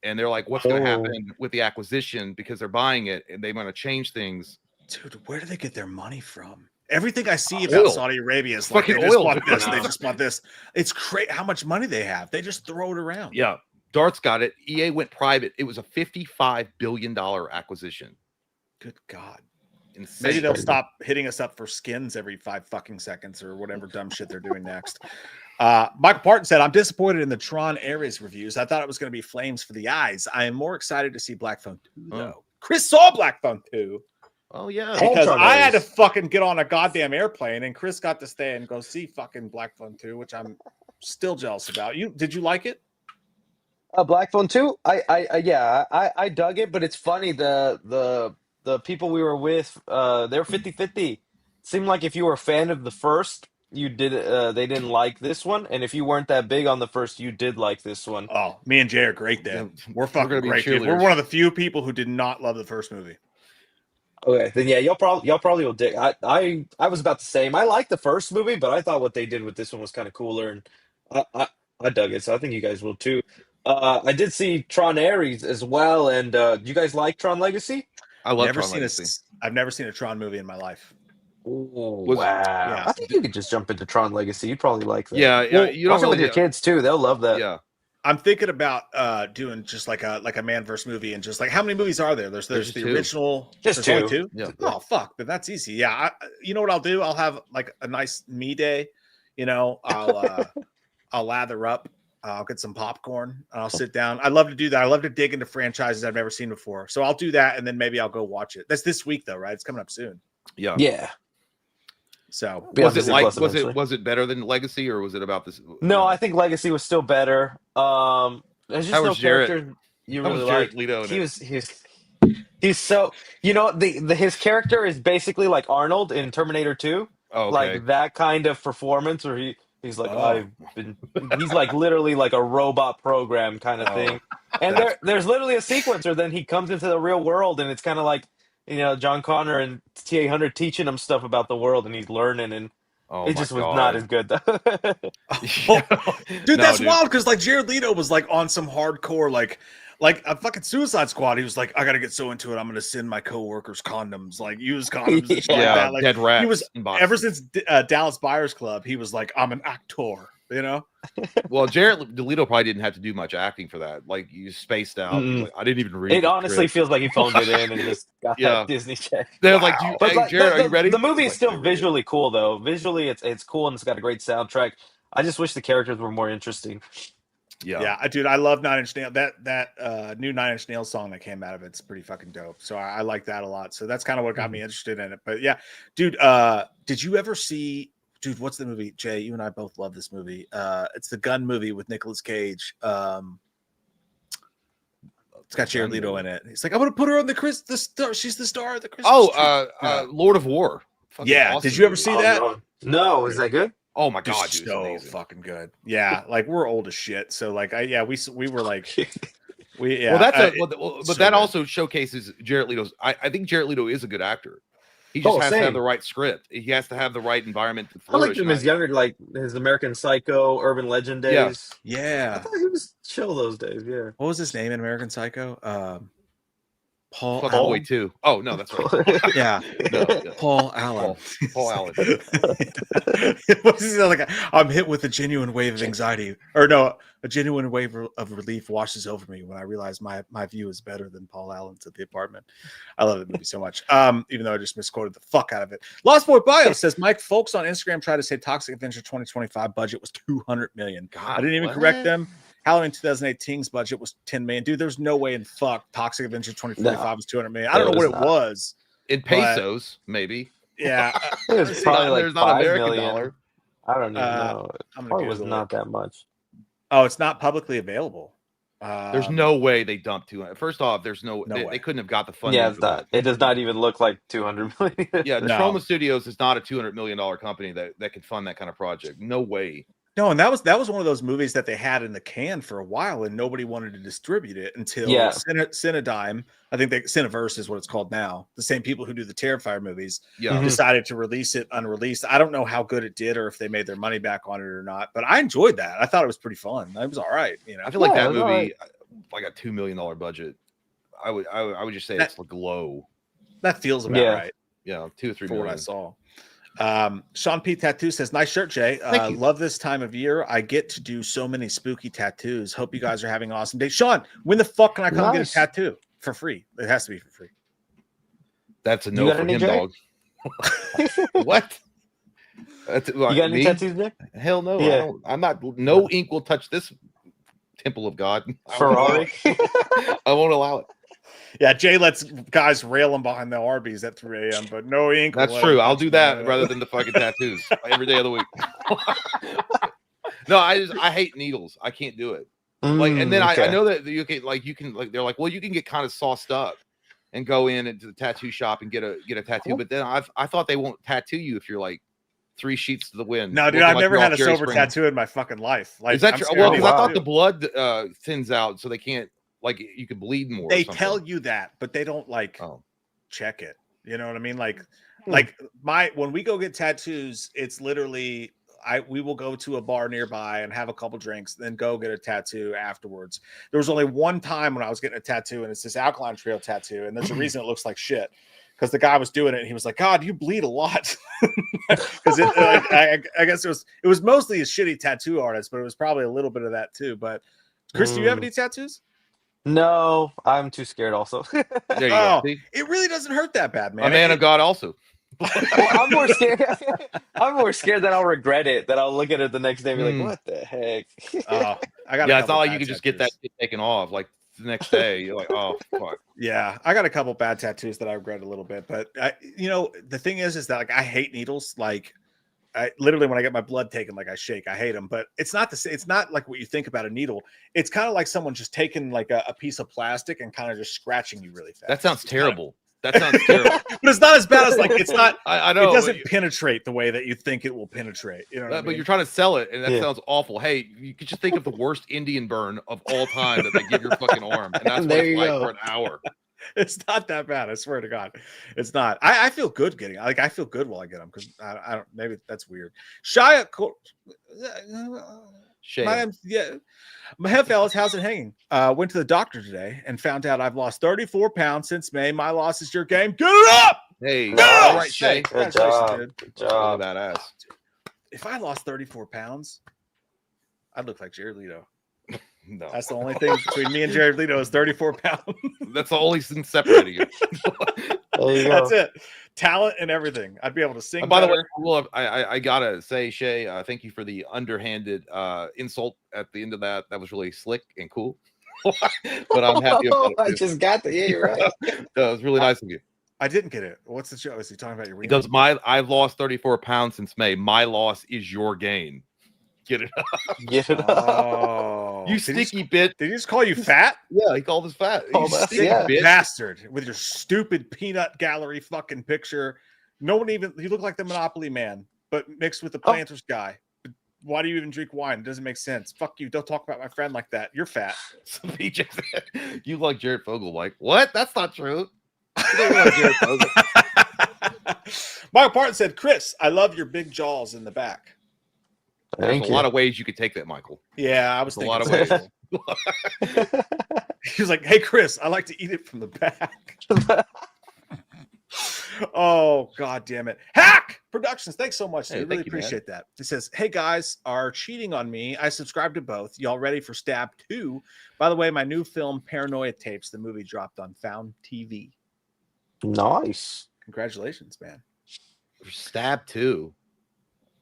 and they're like, what's going to happen with the acquisition because they're buying it and they want to change things. Dude, where do they get their money from? Everything I see about Saudi Arabia is like they just bought this, they just bought this. It's crazy how much money they have. They just throw it around. Yeah, Dart's got it. EA went private. It was a $55 billion acquisition. Good God. Insane. Maybe they'll stop hitting us up for skins every 5 fucking seconds or whatever dumb shit they're doing next. Michael Parton said, "I'm disappointed in the Tron Ares reviews. I thought it was going to be flames for the eyes. I am more excited to see Black Phone 2, though." Chris saw Black Phone 2. Oh, yeah. Because I had to fucking get on a goddamn airplane, and Chris got to stay and go see fucking Black Phone 2, which I'm still jealous about. Did you like it? Black Phone 2? I dug it, but it's funny. The people we were with, they're 50-50. Seemed like if you were a fan of the first, they didn't like this one, and if you weren't that big on the first, you did like this one. Oh, me and Jay are great then. We're fucking great. We're one of the few people who did not love the first movie. Okay, then yeah, y'all probably will dig. I was about the same. I liked the first movie, but I thought what they did with this one was kind of cooler, and I dug it. So I think you guys will too. I did see Tron Ares as well, and you guys like Tron Legacy? I love Tron Legacy. I've never seen a Tron movie in my life. Ooh, wow! Yeah. I think you could just jump into Tron Legacy. You'd probably like that. Yeah, well, you don't watch it with your kids too. They'll love that. Yeah. I'm thinking about doing just like a man versus movie, and just like how many movies are there? There's the original, just two. Yeah. Oh fuck, then that's easy. Yeah, you know what I'll do? I'll have like a nice me day. I'll lather up. I'll get some popcorn. And I'll sit down. I love to do that. I love to dig into franchises I've never seen before. So I'll do that, and then maybe I'll go watch it. That's this week though, right? It's coming up soon. Yeah. Yeah. So Be on Was it Disney like Plus eventually. was it better than Legacy, or was it about this? No, I think Legacy was still better. There's just How no was Jared? character you How was really Jared like. Leto in He it? was he's so his character is basically like Arnold in Terminator 2. Oh, okay. Like that kind of performance where he's like Oh. he's like literally like a robot program kind of Oh, thing. And that's there's literally a sequence where then he comes into the real world and it's kind of like John Connor and TA100 teaching him stuff about the world and he's learning and Oh it my just was God. not as good though. dude, No, that's dude. wild because like Jared Leto was like on some hardcore like a fucking Suicide Squad. He was like, I gotta get so into it, I'm gonna send my coworkers condoms, like use condoms and shit like Yeah, that. Like dead rats. he was in boxes. ever since Dallas Buyers Club, he was like, I'm an actor, you know. Well, Jared Leto probably didn't have to do much acting for that. Like you spaced out. He's like, I didn't even read. It the honestly script. feels like he phoned it in and just got Yeah. that Disney check. They're like, hey, But Jared, are you ready? The movie He's is like, still "I read it." visually cool though. Visually, it's cool and it's got a great soundtrack. I just wish the characters were more interesting. Yeah. Dude, I love Nine Inch Nails. That new Nine Inch Nails song that came out of it's pretty fucking dope. So I like that a lot. So that's kind of what got me interested in it. But yeah, dude, did you ever see? Dude, what's the movie? Jay, you and I both love this movie. It's the gun movie with Nicolas Cage. It's got Jared Leto in it. He's like, I'm gonna put her on the star. She's the star of the Christmas tree. Lord of War. Fucking Yeah, awesome did you ever movie. see that? No, is that good? Oh my Dude, God, dude, it's so amazing. fucking good. Yeah, like we're old as shit. So like, we were like, Well, that's but so that good. also showcases Jared Leto's. I think Jared Leto is a good actor. He just has to have the right script. He has to have the right environment to I flourish. liked him as younger, like his American Psycho, Urban Legend days. Yeah. I Yeah. thought he was chill those days. Yeah. What was his name in American Psycho? Paul Fuck Allen. Boy too. Oh no, that's right. Yeah, No, Paul Allen. Paul Allen. What's he say? Like, I'm hit with a genuine wave of anxiety, or no, a genuine wave of relief washes over me when I realize my view is better than Paul Allen's at the apartment. I love that movie so much. Even though I just misquoted the fuck out of it. Lost Boy Bio says Mike, folks on Instagram tried to say Toxic Avenger 2025 budget was 200 million. God, I didn't even correct them. Halloween 2018's budget was 10 million. Dude, there's no way in fuck Toxic Avenger 2025 was 200 million. I don't know what it was. In pesos, maybe. Yeah. It's probably like there's not 5 American million. dollar. I don't even know. It I'm gonna probably was Google not it. that much. Oh, it's not publicly available. There's no way they dumped 200. First off, there's no way. they couldn't have got the funding. Yeah, for it's not. that. It does not even look like 200 million. Yeah, No. Troma Studios is not a $200 million company that could fund that kind of project. No way. No, and that was one of those movies that they had in the can for a while, and nobody wanted to distribute it until Cinedigm. I think Cineverse is what it's called now. The same people who do the Terrifier movies Yeah. decided to release it unreleased. I don't know how good it did or if they made their money back on it or not, but I enjoyed that. I thought it was pretty fun. It was all right. You know, I feel like Yeah, that it was movie, alright. like a $2 million budget. I would just say it's like low. that feels about Yeah. right Yeah, 2 or 3 for what I million. saw. Sean P. Tattoo says, nice shirt, Jay. Thank you. Love this time of year. I get to do so many spooky tattoos. Hope you guys are having an awesome day. Sean, when the fuck can I come get a Nice. tattoo for free? It has to be for free. That's a You no got for any, him, Jay? dog. What? That's, You got any me? tattoos, Nick? Hell no. Yeah. I'm not. No ink will touch this temple of God. Ferrari? I won't allow it. Yeah, Jay lets guys rail him behind the Arby's at 3 a.m., but no ink. will That's let true. him I'll touch do me. that rather than the fucking tattoos every day of the week. No, I hate needles. I can't do it. Like, and then I Okay. know that you can they're like, well, you can get kind of sauced up and go in into the tattoo shop and get a tattoo. But then I thought they won't tattoo you if you're like 3 sheets to the wind. No, dude, looking I've like never you're had off a Jerry sober Springer. tattoo in my fucking life. Like, Is that I'm true? scared Well, to because I do thought it. the blood thins out, so they can't, like, you can bleed more. or They something. tell you that, but they don't like Oh. check it. You know what I mean? Like, Hmm. when we go get tattoos, it's literally we will go to a bar nearby and have a couple drinks, then go get a tattoo afterwards. There was only one time when I was getting a tattoo, and it's this Alkaline Trail tattoo, and there's a reason it looks like shit. Because the guy was doing it, and he was like, "God, you bleed a lot." Because I guess it was mostly a shitty tattoo artist, but it was probably a little bit of that too. But Chris, do you have any tattoos? No, I'm too scared also. There you Oh, go. See? it really doesn't hurt that bad, man. A man of God also. Well, I'm more scared. I'm more scared that I'll regret it. That I'll look at it the next day and be like, "What the heck?" I got. Yeah, it's not like you can just get that shit taken off. Like the next day. You're like, oh fuck. Yeah, I got a couple bad tattoos that I regret a little bit, but the thing is that like I hate needles. Like, I literally when I get my blood taken, like I shake. I hate them, but it's not the. It's not like what you think about a needle. It's kind of like someone just taking like a piece of plastic and kind of just scratching you really fast. That sounds terrible. That sounds terrible. But it's not as bad as like it's not. I know it doesn't penetrate the way that you think it will penetrate. You know, what I but mean? you're trying to sell it, and that sounds awful. Hey, you could just think of the worst Indian burn of all time that they give your fucking arm, and that's what it's like for an hour. It's not that bad. I swear to God, it's not. I feel good getting. Like I feel good while I get them because I don't. Maybe that's weird. Shia, Shame. Hey fellas, how's it hanging? Went to the doctor today and found out I've lost 34 pounds since May. My loss is your game. Get it up! Hey, Get it all up! right, Shay. Good job. Dude. Good job. Badass. If I lost 34 pounds, I'd look like Jared Leto. No, That's the only thing between me and Jared Leto is 34 pounds. that's the only thing separating you. There you go. That's it. Talent and everything. I'd be able to sing. By the way, better. well, I gotta say, Shay, thank you for the underhanded insult at the end of that. That was really slick and cool. But I'm happy about it. I just got the yeah, you're right. It was really nice of you. I didn't get it. What's the show? Is he talking about your? He goes, I've lost 34 pounds since May. My loss is your gain. Get it up. Get it up. Oh, You sticky bit. Did he just call you fat? Yeah, he called us fat. Oh, You that's- sticky yeah. bitch. Bastard with your stupid peanut gallery fucking picture. No one even. He looked like the Monopoly man, but mixed with the Planters guy. Why do you even drink wine? It doesn't make sense. Fuck you. Don't talk about my friend like that. You're fat. So PJ said, you like Jared Fogle. Like, what? That's not true. You don't like Jared Fogle. Michael Parton said, Chris, I love your big jaws in the back. There's Thank a you. lot of ways you could take that, Michael. Yeah, I was There's a thinking lot of so. He was like, hey, Chris, I like to eat it from the back. Oh, God damn it. Hack Productions. Thanks so much. Hey, Dude. Really thank you, man. appreciate that. It says, hey, guys are cheating on me. I subscribe to both. Y'all ready for Stab 2? By the way, my new film, Paranoia Tapes, the movie dropped on Found TV. Nice. Congratulations, man. Stab 2.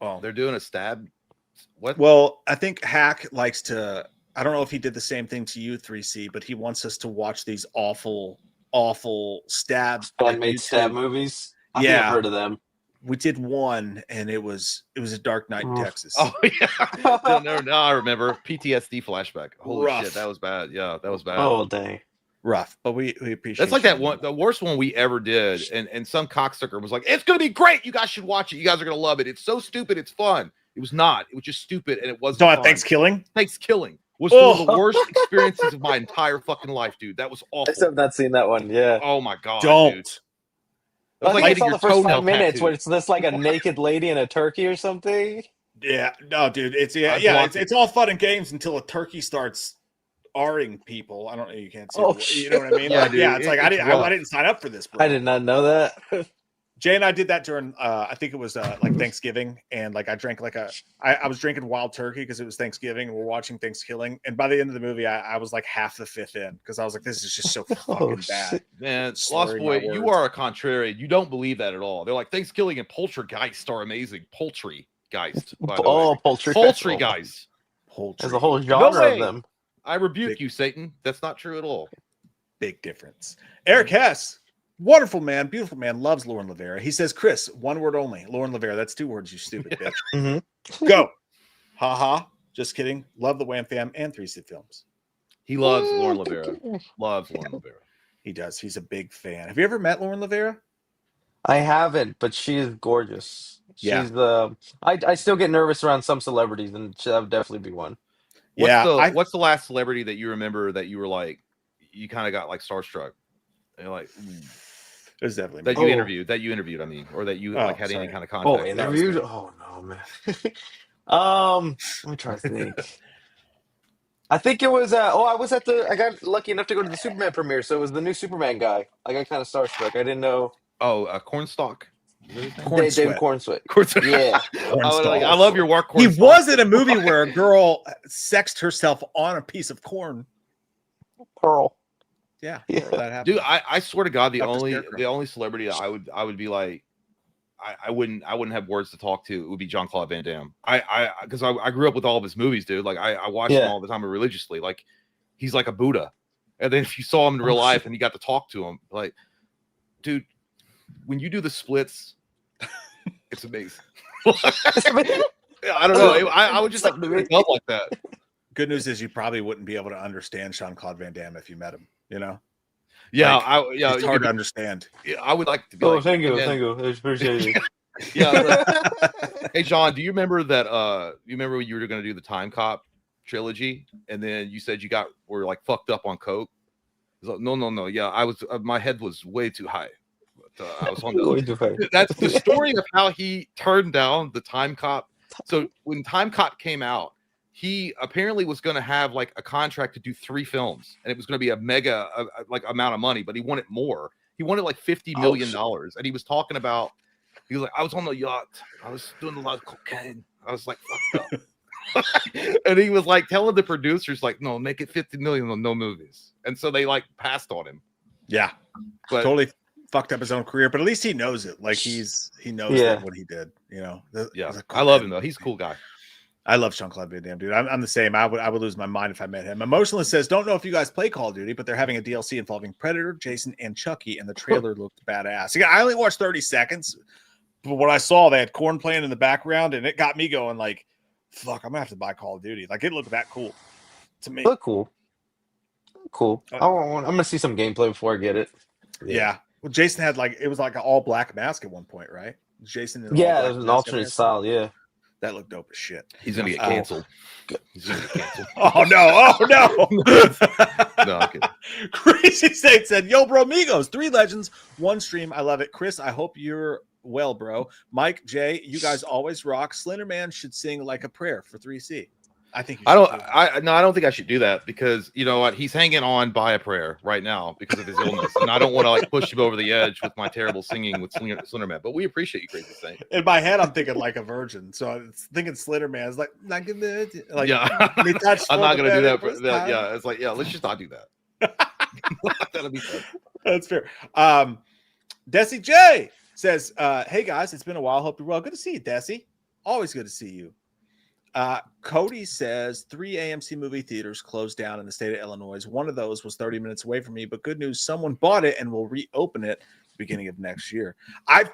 Oh, They're doing a stab. What? well, I think Hack likes to. I don't know if he did the same thing to you, 3C, but he wants us to watch these awful stab. Fan-made stab movies. I think Yeah. I've heard of them. We did one, and it was a dark night in Oof. Texas. Oh yeah. No, I remember. PTSD flashback. Holy Rough. shit, that was bad. Yeah, that was bad. Oh, dang. Rough, but we appreciate. That's like you. that one, the worst one we ever did. And some cocksucker was like, it's gonna be great. You guys should watch it. You guys are gonna love it. It's so stupid, it's fun. It was not. It was just stupid, and it wasn't Talking fun. about Thanksgiving. Thanksgiving was Oh. one of the worst experiences of my entire fucking life, dude. That was I awful. still have not seen that one. Yeah. Oh my god, Don't. dude. That I was think I getting saw your the first toenail 5 minutes tattooed. where it's this like a naked lady and a turkey or something. Yeah, no, dude. It's I yeah. blocked It's all fun and games until a turkey starts R-ing people. I don't know. You can't see. Oh, it, you know what I mean? Yeah, Like, dude, yeah. It's like I it's didn't. rough. I didn't sign up for this. Bro. I did not know that. Jay and I did that during I think it was like Thanksgiving, and like I drank like I was drinking wild turkey because it was Thanksgiving and we're watching Thanksgiving, and by the end of the movie I was like half the fifth in because I was like, this is just so fucking bad. shit. Man, Lost Slurring my Boy, you words. are a contrarian. You don't believe that at all. They're like Thanksgiving and Poultrygeist are amazing. Poultrygeist, by the way. Oh, poultry. Poultrygeist. Poultry. There's a whole genre way. of them. I rebuke Big- you, Satan. That's not true at all. Big difference. Eric Hess, wonderful man, beautiful man, loves Lauren Lavera. He says, Chris, one word only. Lauren Lavera. That's 2 words, you stupid bitch. Mm-hmm. Go. Ha ha. Just kidding. Love the Wham Fam and 3C Films. He loves Lauren Lavera. Loves Lauren Lavera. He does. He's a big fan. Have you ever met Lauren Lavera? I haven't, but she is gorgeous. Yeah. She's the. I still get nervous around some celebrities, and that would definitely be one. What's the last celebrity that you remember that you were like, you kind of got like starstruck? And you're like, It was definitely that me. you Oh. interviewed, I mean, or that you Oh, like had any sorry. kind of Oh, contact. with. interviewed? Oh no, man. Let me try to think. I think it was. I was at the. I got lucky enough to go to the Superman premiere, so it was the new Superman guy. I got kind of starstruck. I didn't know Cornstalk. Corn David Sweat. Cornsweat. Cornstalk. Yeah. I love your work. He Cornstalk. was in a movie where a girl sexed herself on a piece of corn. Pearl. Yeah, Yeah. that happened. Dude, I swear to God, the Dr. Scarecrow. only celebrity that I would be like, I wouldn't have words to talk to. It would be Jean-Claude Van Damme. Because I grew up with all of his movies, dude. Like I watched Yeah. them all the time religiously. Like he's like a Buddha. And then if you saw him in real life and you got to talk to him, like, dude, when you do the splits, it's amazing. I don't know. I would just like up like that. Good news is you probably wouldn't be able to understand Jean-Claude Van Damme if you met him. You know? Yeah, Like, it's hard to understand. I would like to be. Oh, like, thank you, then, thank you. I appreciate it. Yeah. Hey, John, do you remember that? You remember when you were going to do the Time Cop trilogy, and then you said were like fucked up on coke? Like, no. Yeah, I was. My head was way too high. But, I was on the. That's the story of how he turned down the Time Cop. So when Time Cop came out, he apparently was going to have like a contract to do 3 films, and it was going to be a mega like amount of money, but he wanted more. He wanted like $50 million, and he was talking about. He was like, I was on the yacht. I was doing a lot of cocaine. I was like, fucked up. And he was like telling the producers, like, no, make it 50 million on no movies. And so they like passed on him. Yeah, but totally fucked up his own career, but at least he knows it. Like he knows what he did. You know. Cool I love him though. He's a cool guy. I love Jean-Claude Van Damme, dude. I'm the same. I would lose my mind if I met him. Emotionless says, don't know if you guys play Call of Duty, but they're having a DLC involving Predator, Jason, and Chucky, and the trailer looked badass. I only watched 30 seconds, but when I saw they had corn playing in the background, and it got me going like, fuck, I'm gonna have to buy Call of Duty. Like it looked that cool to me. Look cool. Cool. I'm gonna see some gameplay before I get it. Yeah. Well, Jason had it was like an all black mask at one point, right? Jason. It was an alternate style. Yeah. That looked dope as shit. He's gonna get canceled. He's gonna get canceled. Oh no! No, I'm kidding. Crazy State said, "Yo, bro, amigos, 3 legends, 1 stream. I love it, Chris. I hope you're well, bro. Mike, Jay, you guys always rock. Slender Man should sing like a prayer for 3C. I think you should I don't think I should do that because you know what? He's hanging on by a prayer right now because of his illness, and I don't want to like push him over the edge with my terrible singing with Slender Man. But we appreciate you, Crazy Saint. In my head, I'm thinking like a virgin, so I'm thinking Slender Man is like a virgin. Like, yeah, I'm not gonna do that. Yeah, it's like let's just not do that. That'll be fun. That's fair. Desi J says, "Hey guys, it's been a while. Hope you're well. Good to see you, Desi. Always good to see you." Cody says 3 AMC movie theaters closed down in the state of Illinois. One of those was 30 minutes away from me, but good news, someone bought it and will reopen it beginning of next year. Nice.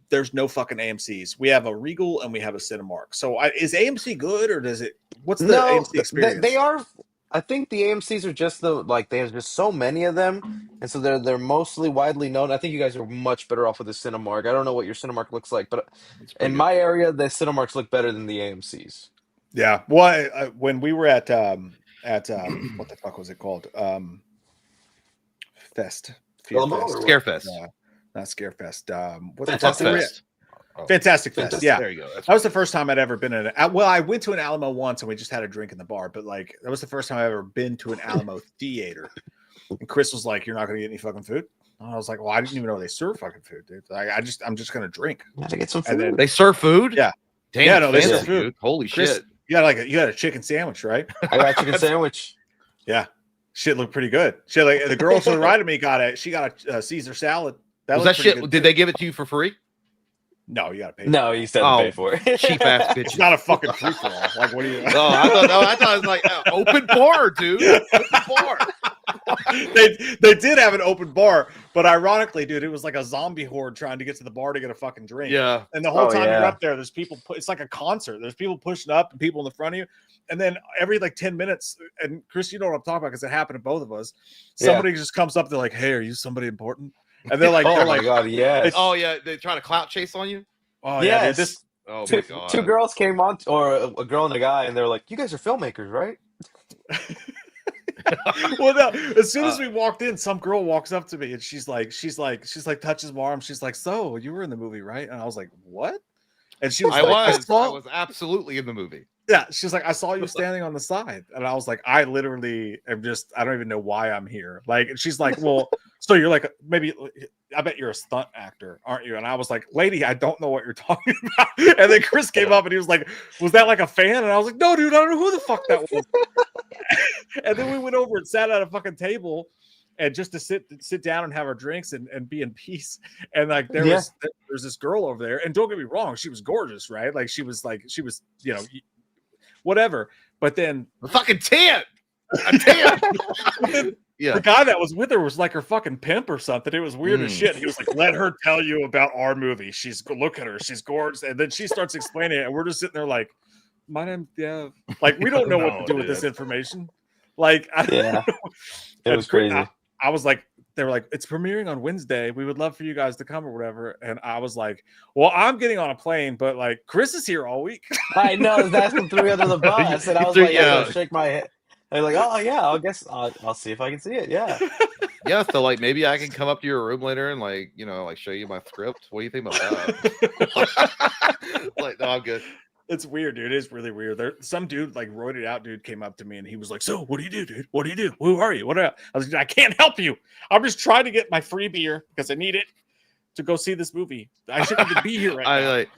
There's no fucking AMCs. We have a Regal and we have a Cinemark. So is AMC good or does it? What's the AMC experience? They are. I think the AMCs are just there's just so many of them, and so they're mostly widely known. I think you guys are much better off with the Cinemark. I don't know what your Cinemark looks like, but in my area, the Cinemarks look better than the AMCs. Yeah. Well, when we were at what the fuck was it called? Fest. Scarefest. Not Scarefest. Fantastic Fest. Fantastic Fest. Yeah, there you go. That was the first time I'd ever been in it. Well, I went to an Alamo once and we just had a drink in the bar, but like that was the first time I've ever been to an Alamo theater. And Chris was like, "You're not gonna get any fucking food." And I was like, "Well, I didn't even know they serve fucking food, dude. I'm just gonna drink." You have to get some food. And then, they serve food. Yeah. Damn, yeah, no, they serve food. Dude. Holy Chris, shit! You had a chicken sandwich, right? I got a chicken sandwich. Yeah, shit looked pretty good. Shit, like the girl to the right of me got a Caesar salad. Was that shit? Did they give it to you for free? No, you gotta pay. No, you said to pay for it. Cheap ass bitch. It's not a fucking free for all. Like, what do you? Oh, I thought it was like open bar, dude. Open bar. they did have an open bar, but ironically, dude, it was like a zombie horde trying to get to the bar to get a fucking drink. Yeah. And the whole time you're up there, there's people. It's like a concert. There's people pushing up and people in the front of you. And then every like 10 minutes, and Chris, you know what I'm talking about because it happened to both of us. Somebody just comes up. They're like, "Hey, are you somebody important?" And they're like, "Oh my god, yes." Oh yeah, they're trying to clout chase on you. Oh yes. Yeah, oh my god. Two girls came on, or a girl and a guy, and they're like, "You guys are filmmakers, right?" Well, no, as soon as we walked in, some girl walks up to me and she's like touches my arm. She's like, "So you were in the movie, right?" And I was like, "What?" And she was I was absolutely in the movie. Yeah, she's like, "I saw you standing on the side," and I was like, "I literally am I don't even know why I'm here." Like, and she's like, "Well, so you're like maybe I bet you're a stunt actor, aren't you?" And I was like, "Lady, I don't know what you're talking about." And then Chris came up and he was like, "Was that like a fan?" And I was like, "No, dude, I don't know who the fuck that was." And then we went over and sat at a fucking table and just to sit down and have our drinks and be in peace. And like there's this girl over there, and don't get me wrong, she was gorgeous, right? Like she was, you know, whatever. But then the fucking 10. Damn. Yeah. The guy that was with her was like her fucking pimp or something. It was weird as shit. He was like, let her tell you about our movie. Look at her. She's gorgeous. And then she starts explaining it. And we're just sitting there like, my name's Dev. Like, we don't know what to do with this information. Like, it was crazy. I was like, they were like, it's premiering on Wednesday. We would love for you guys to come or whatever. And I was like, well, I'm getting on a plane, but like Chris is here all week. I know. That's what threw me under the bus. And I was like, I gotta shake my head. I'm like, oh yeah, I guess I'll see if I can see it. Yeah. Yeah, so like maybe I can come up to your room later and like, you know, like show you my script. What do you think about that? Like, no, I'm good. It's weird, dude. It is really weird. Some dude, like roided out dude, came up to me and he was like, so what do you do, dude? What do you do? Who are you? What I was like, I can't help you. I'm just trying to get my free beer because I need it to go see this movie. I shouldn't even be here right now.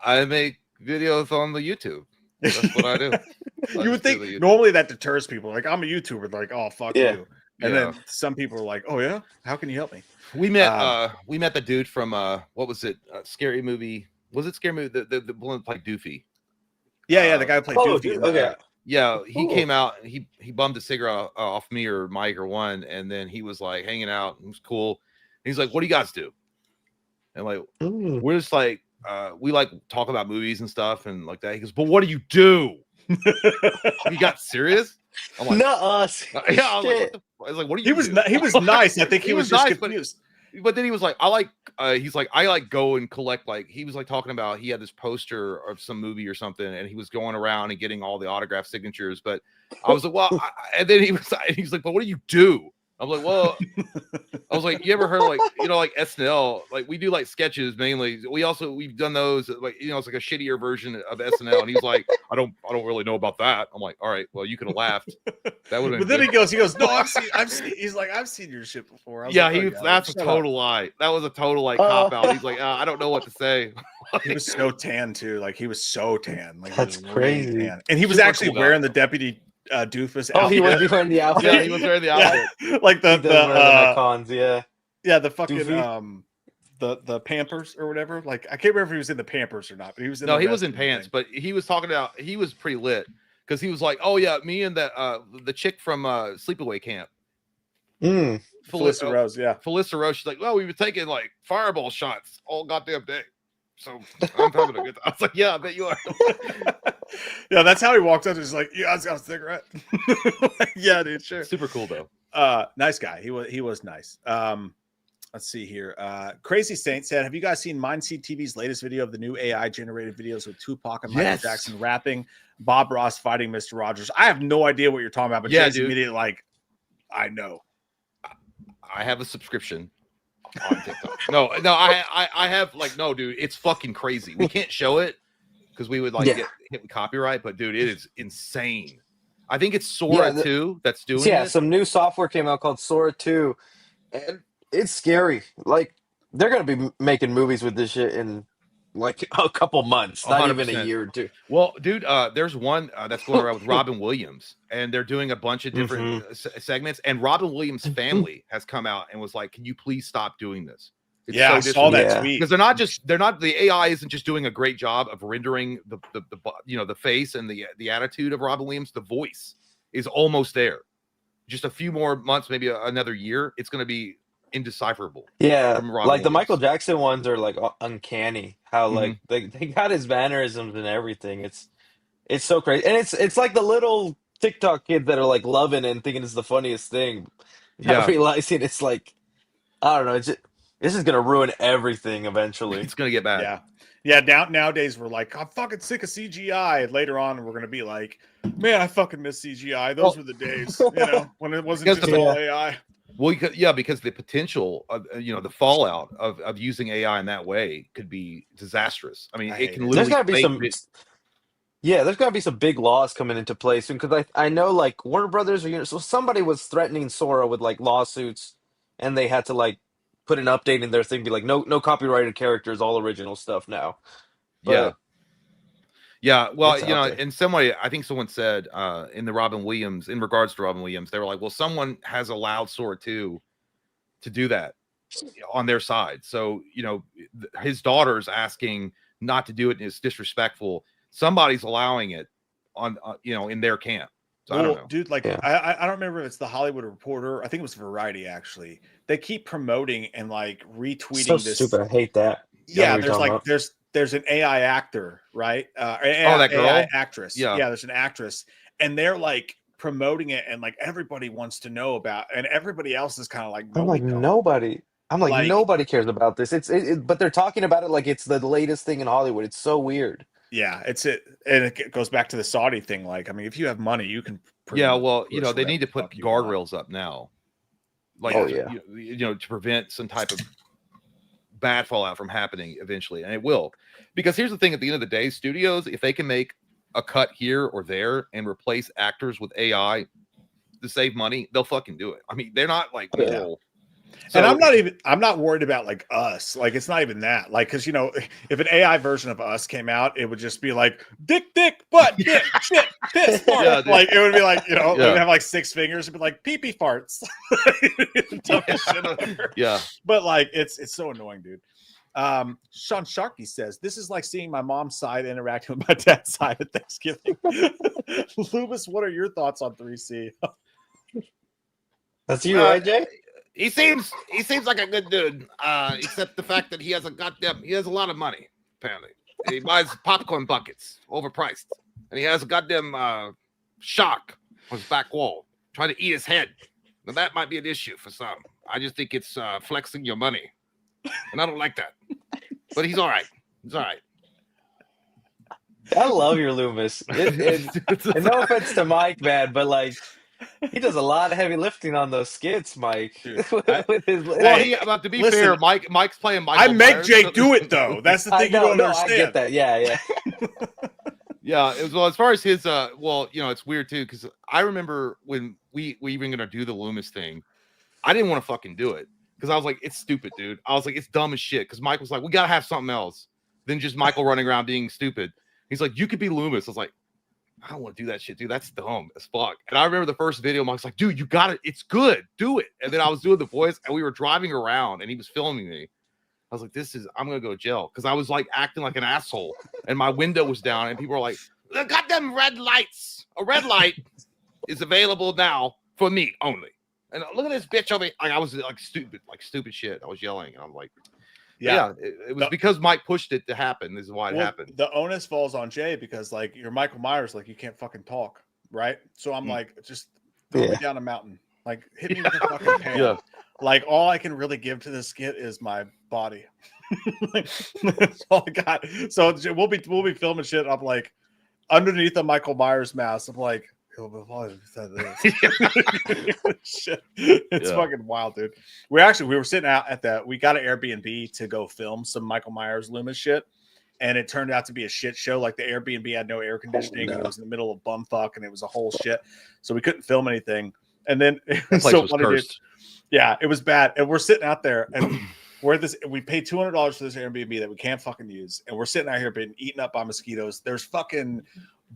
I make videos on the YouTube. That's what I do. You would think normally that deters people. Like, I'm a YouTuber, like, oh fuck you. And then some people are like, oh yeah, how can you help me? We met the dude from what was it? Scary movie. Was it Scary Movie? The one that played Doofy. Yeah, the guy who played Doofy. Dude, okay. Yeah, he came out. He bummed a cigarette off me or Mike or one, and then he was like hanging out. It was cool. And he's like, "What do you guys do?" And like, we're just like, we like talk about movies and stuff and like that. He goes, "But what do you do?" You got serious? I'm like, no, yeah. I was like, what do you? He was nice. I think he was just nice, confused. But then he was like, he's like, I like go and collect, like, he was like talking about, he had this poster of some movie or something, and he was going around and getting all the autograph signatures. But I was like, well, and then he's like, but what do you do? I'm like, well, I was like, you ever heard of, like, you know, like SNL, like we do like sketches mainly. We've done those, like, you know, it's like a shittier version of SNL. And he's like, I don't really know about that. I'm like, all right, well, you could have laughed. That would have been. But then he goes, no, I've seen. He's like, I've seen your shit before. That's a total lie. That was a total like cop out. He's like, I don't know what to say. He was so tan too. Like he was so tan. Like that's crazy. Really tan. And he was actually wearing the deputy doofus outfit. Oh, he was wearing the outfit. Yeah, he was wearing the outfit. Yeah. Like the cons, the fucking Doofy. the Pampers or whatever. Like I can't remember if he was in the Pampers or not, but he was in he was in pants, but he was talking about, he was pretty lit because he was like, oh yeah, me and the chick from Sleepaway Camp. Felissa Rose, yeah. Felissa Rose, she's like, well, we were taking like fireball shots all goddamn day. So I'm having a good time. I was like, yeah, I bet you are. Yeah, that's how he walked up. He's like, yeah, I got a cigarette. Yeah, dude, sure. Super cool though. Nice guy. He was nice. Let's see here. Crazy Saint said, have you guys seen Mindseed TV's latest video of the new AI generated videos with Tupac and Michael Jackson rapping, Bob Ross fighting Mr. Rogers? I have no idea what you're talking about, but Jay's immediately like, I know. I have a subscription on TikTok. No, I have like, no, dude, it's fucking crazy. We can't show it because we would like get hit with copyright, but dude, it is insane. I think it's Sora 2 that's doing it. Some new software came out called Sora 2, and it's scary. Like they're gonna be making movies with this shit in like a couple months, not 100%. even a year or two. Well, dude, there's one that's going around with Robin Williams, and they're doing a bunch of different segments. And Robin Williams' family has come out and was like, "Can you please stop doing this?" It's I saw that tweet because they're not the AI isn't just doing a great job of rendering the face and the attitude of Robin Williams. The voice is almost there. Just a few more months, maybe another year, it's going to be indecipherable. Yeah, like the Michael Jackson ones are like uncanny. How like they got his mannerisms and everything. It's so crazy, and it's like the little TikTok kids that are like loving it and thinking it's the funniest thing. Not realizing it's like, I don't know. This is gonna ruin everything eventually. It's gonna get bad. Yeah. Nowadays we're like, I'm fucking sick of CGI. And later on, we're gonna be like, man, I fucking miss CGI. Those were the days, when it wasn't just all AI. Well, because the potential of the fallout of using AI in that way could be disastrous. I mean, it can literally. There's gotta be some big laws coming into place soon because I know like Warner Brothers or so somebody was threatening Sora with like lawsuits, and they had to like put an update in their thing, be like no copyrighted characters, all original stuff now. But, well, in some way, I think someone said in regards to Robin Williams, they were like, well, someone has allowed Sora 2 to do that on their side. So, his daughter's asking not to do it and it's disrespectful. Somebody's allowing it on, in their camp. So I don't know. Dude, like Yeah. I don't remember if it's the Hollywood Reporter. I think it was Variety actually. They keep promoting and like retweeting So this. stupid. I hate that. I know Yeah, what you're there's talking like about. there's an AI actor, right? Oh, that girl? AI actress. Yeah. Yeah, there's an actress, and they're like promoting it, and like everybody wants to know about, and everybody else is kind of like, no, I'm we like don't. nobody. I'm like Like, nobody cares about this. But they're talking about it like it's the latest thing in Hollywood. It's so weird. yeah, it's it, and it goes back to the Saudi thing. Like, I mean, if you have money, you can. Pretty Yeah, much well, push they whatever need to the put fuck you want. guardrails up now, like Oh, yeah. to prevent some type of bad fallout from happening eventually, and it will. Because here's the thing: at the end of the day, studios, if they can make a cut here or there and replace actors with AI to save money, they'll fucking do it. I mean, they're not like Yeah. moral. And I'm not worried about like Us. Like, it's not even that. Like, because if an AI version of Us came out, it would just be like dick, butt, dick, shit, piss, fart. Yeah, dude. Like, it would be like, it Yeah. would have like 6 fingers. It'd be like pee pee farts. Toughest shit ever. Yeah. But like, it's so annoying, dude. Sean Sharkey says this is like seeing my mom's side interacting with my dad's side at Thanksgiving. Loomis, what are your thoughts on 3C? That's you, right, Jay? He seems like a good dude, except the fact that he has a lot of money, apparently. He buys popcorn buckets, overpriced. And he has a goddamn shark on his back wall, trying to eat his head. Now that might be an issue for some. I just think it's flexing your money. And I don't like that. But he's all right. He's all right. I love your Loomis. And no offense to Mike, man, but like he does a lot of heavy lifting on those skits, Mike. Dude, with his Well, to be fair, Mike's playing Michael I make Myers, Jake so- do it though. That's the thing you don't understand. I get that. Yeah. Yeah, well, as far as his it's weird too, because I remember when we even gonna do the Loomis thing, I didn't want to fucking do it because I was like, it's stupid, dude. I was like, it's dumb as shit. Because Mike was like, we gotta have something else than just Michael running around being stupid. He's like, you could be Loomis. I was like, I don't want to do that shit, dude. That's dumb as fuck. And I remember the first video, Mike's like, dude, you got it. It's good. Do it. And then I was doing the voice and we were driving around and he was filming me. I was like, I'm going to go to jail. Because I was like acting like an asshole and my window was down and people were like, the goddamn red lights. A red light is available now for me only. And look at this bitch over here. Like I was like stupid shit. I was yelling and I'm like, yeah, it was because Mike pushed it to happen. This is why it happened. The onus falls on Jay because like you're Michael Myers, like you can't fucking talk, right? So I'm like, just throw me down a mountain, like hit me with a fucking pan. Yeah. Like all I can really give to this skit is my body. That's all I got. So we'll be filming shit. I'm like underneath the Michael Myers mask. I'm like, shit. It's fucking wild, dude. We were sitting out at we got an Airbnb to go film some Michael Myers Loomis shit, and it turned out to be a shit show. Like the Airbnb had no air conditioning, and it was in the middle of bumfuck, and it was a whole shit. So we couldn't film anything. And then it was so funny, dude. Yeah, it was bad. And we're sitting out there, and we paid $200 for this Airbnb that we can't fucking use, and we're sitting out here being eaten up by mosquitoes. There's fucking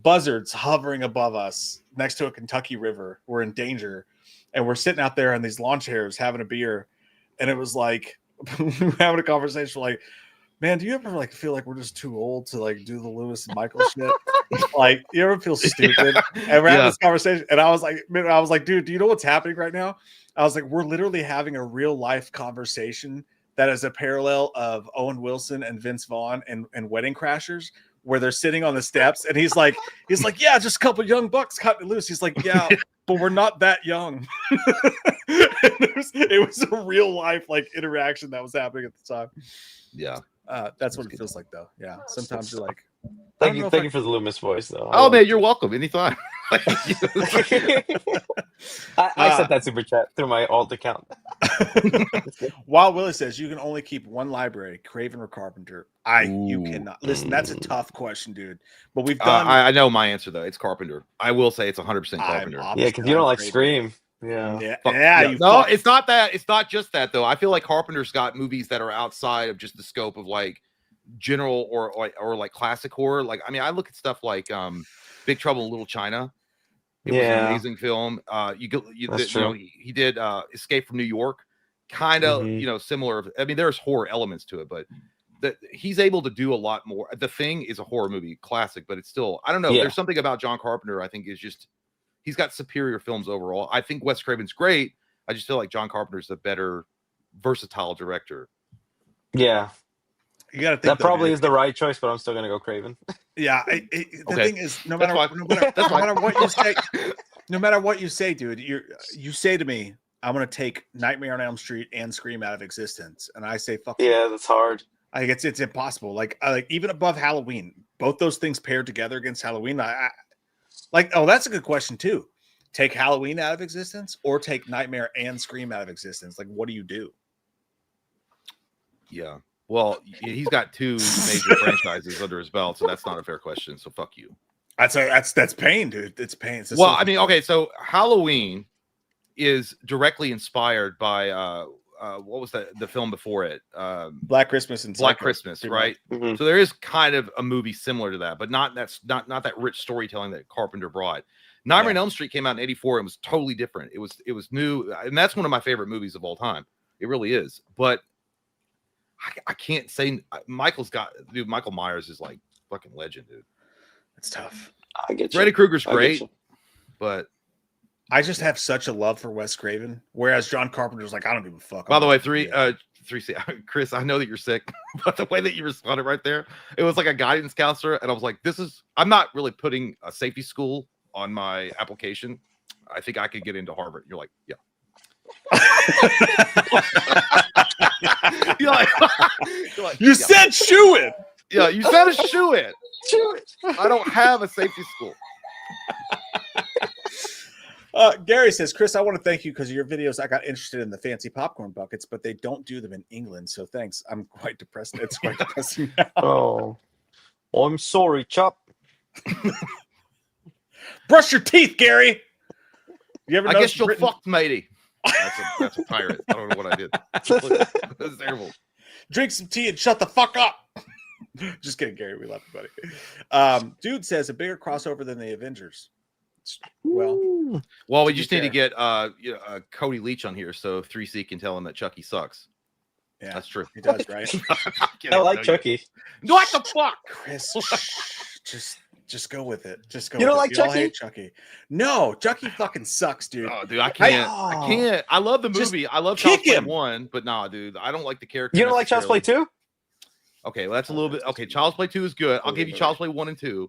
buzzards hovering above us next to a Kentucky river. We're in danger, and we're sitting out there on these lawn chairs having a beer, and it was like we were having a conversation like, man, do you ever like feel like we're just too old to like do the Lewis and Michael shit? Like, you ever feel stupid? And we're having this conversation, and I was like, dude, do you know what's happening right now? I was like, we're literally having a real life conversation that is a parallel of Owen Wilson and Vince Vaughn and Wedding Crashers, where they're sitting on the steps, and he's like, yeah, just a couple young bucks cutting it loose. He's like, yeah, but we're not that young. It was a real life like interaction that was happening at the time. Yeah. That's what it feels like, though. Yeah, sometimes you're like, thank you for the Loomis voice, though. Oh man, you're welcome anytime. I sent that super chat through my alt account. Wild Willie says you can only keep one library, Craven or Carpenter. You cannot. Listen, that's a tough question, dude. But we've done. I know my answer though. It's Carpenter. I will say it's 100% Carpenter. Yeah, because you don't like Scream. Yeah. No, it's not that. It's not just that though. I feel like Carpenter's got movies that are outside of just the scope of like general or like classic horror. Like, I mean, I look at stuff like Big Trouble in Little China. It was an amazing film. He did Escape from New York, kind of similar. I mean, there's horror elements to it, but he's able to do a lot more. The Thing is a horror movie classic, but it's still, I don't know. There's something about John Carpenter I think is just he's got superior films overall. I think Wes Craven's great. I just feel like John Carpenter's a better versatile director. Yeah, You got to think that though, probably dude. is the right choice, but I'm still gonna go Craven. Yeah, the Okay. thing is, no That's matter, fine. no matter, That's no fine. matter what you say, no matter what you say, dude, you say to me, I'm gonna take Nightmare on Elm Street and Scream out of existence, and I say, fuck you. Yeah, that's hard. I think it's impossible. Like even above Halloween, both those things paired together against Halloween. That's a good question too. Take Halloween out of existence or take Nightmare and Scream out of existence. Like, what do you do? Yeah. Well, he's got 2 major franchises under his belt, so that's not a fair question. So fuck you. That's pain, dude. It's pain. Well, I mean, okay, so Halloween is directly inspired by what was the film before it? Black Christmas and Black Psycho, Christmas, right? Mhm. So there is kind of a movie similar to that, but not that rich storytelling that Carpenter brought. Nightmare on Elm Street came out in '84 and was totally different. It was new, and that's one of my favorite movies of all time. It really is. But I can't say Michael Myers is like fucking legend, dude. It's tough. I get you. Freddy Krueger's I get great, you. but I just have such a love for Wes Craven, whereas John Carpenter's like, I don't give a fuck. by the way, Chris, I know that you're sick, but the way that you responded right there, it was like a guidance counselor, and I was like, I'm not really putting a safety school on my application. I think I could get into Harvard. You're like, yeah. you're like, You said shoe it. Yeah, you said a shoe in. I don't have a safety school. Gary says, Chris, I want to thank you because of your videos. I got interested in the fancy popcorn buckets, but they don't do them in England. So thanks. I'm quite depressed. It's quite depressing now. Oh, I'm sorry, Chop. Brush your teeth, Gary. You ever I notice guess you're Britain- fucked, matey. That's a pirate. I don't know what I did. That's terrible. Drink some tea and shut the fuck up. Just kidding, Gary. We love you, buddy. Dude says a bigger crossover than the Avengers. Well, we to just be need to fair. get Cody Leach on here so 3C can tell him that Chucky sucks. yeah, That's true. he does, right? I like Chucky. What the fuck? Chris, just go with it. Just go. You with don't it. like We all Chucky? hate Chucky? No, Chucky fucking sucks, dude. Oh, dude, I can't. I can't. I love the Just movie. I love kick Child's Play him. 1, but nah, dude, I don't like the character. You don't like Child's Play 2? Okay, well, that's a little bit. Okay, Child's Play 2 is good. I'll give you Child's Play 1 and 2,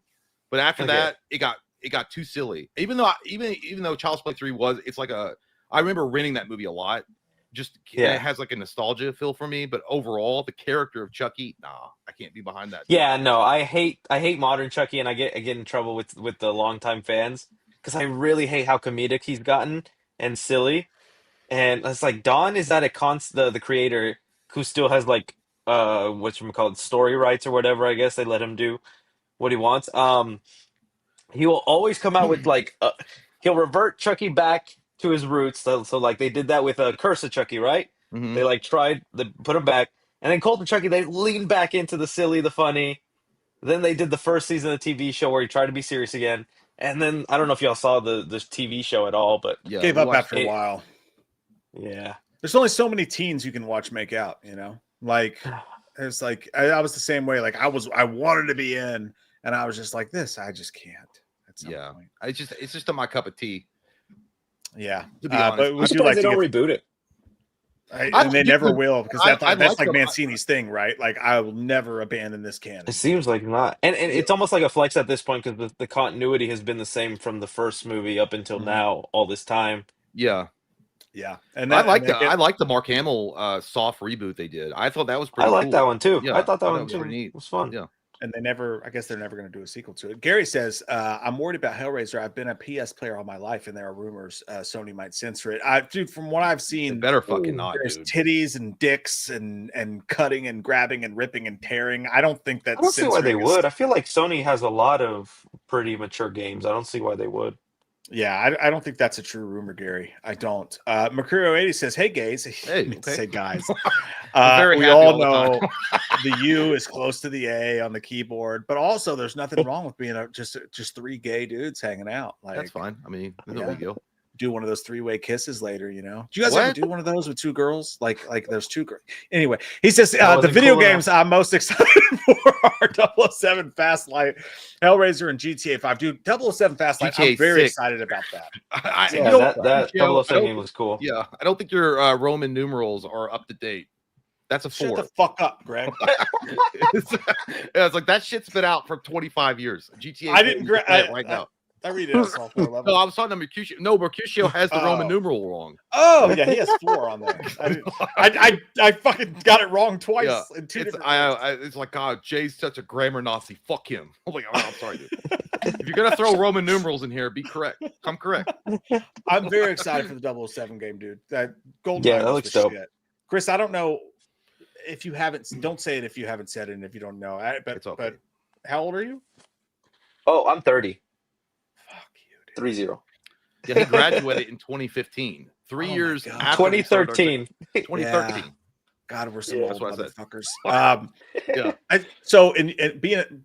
but after that, it got too silly. Even though Child's Play 3 it's like I remember renting that movie a lot. It has like a nostalgia feel for me, but overall, the character of Chucky, nah, I can't be behind that. Yeah, no, I hate modern Chucky, and I get in trouble with the longtime fans because I really hate how comedic he's gotten and silly. And it's like Don is that the creator who still has like whatchamacallit, story rights or whatever. I guess they let him do what he wants. He will always come out with like he'll revert Chucky back to his roots. So like they did that with Curse of Chucky, right? Mhm. They like they put him back, and then Cult of Chucky they leaned back into the silly, the funny. Then they did the first season of the TV show where he tried to be serious again, and then I don't know if y'all saw the TV show at all, but Yeah, Gave we up watched after a while. yeah. There's only so many teens you can watch make out, you know? Like it's like I was the same way. Like I wanted to be in, and I was just like this. I just can't. At some point. It's just my cup of tea. Yeah. To be honest. But we I'm do surprised like they to don't get, reboot it. and they never will because that's I like like them. Mancini's thing, right? Like I will never abandon this canon. It seems like not, and it's almost like a flex at this point because the continuity has been the same from the first movie up until now, all this time. Yeah. Yeah, and I like the Mark Hamill soft reboot they did. I thought that was pretty I like cool. that one too. Yeah, I thought that one was too pretty neat. was fun. Yeah. and I guess they're never going to do a sequel to it. Gary says, I'm worried about Hellraiser. I've been a PS player all my life, and there are rumors Sony might censor it. Dude, from what I've They seen, better fucking not, there's dude. titties and dicks and cutting and grabbing and ripping and tearing. I don't think that I don't see why they censoring is- would. I feel like Sony has a lot of pretty mature games. I don't see why they would. Yeah, I don't think that's a true rumor, Gary. I don't. Mercurio80 says, "Hey, gays." Hey, I meant to okay. say guys. very We happy all all the know the U is close to the A on the keyboard, but also there's nothing wrong with being just three gay dudes hanging out. Like That's fine. I mean, no Yeah. big deal. do one of those 3-way kisses later. You know, do you guys ever What? do one of those with 2 girls? Like there's 2 girls. Anyway, he says the wasn't video cool games I'm most excited for are 007 Fast Light, Hellraiser, and GTA 5. Dude, 007 Fast Light, I'm GTA very 6. excited about that. You Yeah, know, that you know, 007 game was cool. Yeah, I don't think your Roman numerals are up to date. That's a Shut 4. the fuck up, Greg. It's like that shit's been out for 25 years. GTA. I didn't right now. I read it on software level. No, I was talking to Mercutio. No, Mercutio has the Roman Oh. numeral wrong. Oh yeah, he has 4 on there. I fucking got it wrong twice Yeah, in 2 It's different it's like, God, Jay's such a grammar Nazi. Fuck him. I'm like, oh, I'm sorry, dude. If you're gonna throw Roman numerals in here, be correct. Come correct. I'm very excited for the 007 game, dude. That Golden Yeah, that looks dope. Chris, I don't know if you haven't. Don't say it if you haven't said it, and if you don't know. But It's okay. but how old are you? Oh, I'm 30. Fuck you, dude. 30. Yeah, he graduated in 2015. 3 Oh my years God. after we started our 2013. 2013. Yeah. God, we're some Yeah, old that's what I motherfuckers. Yeah. So in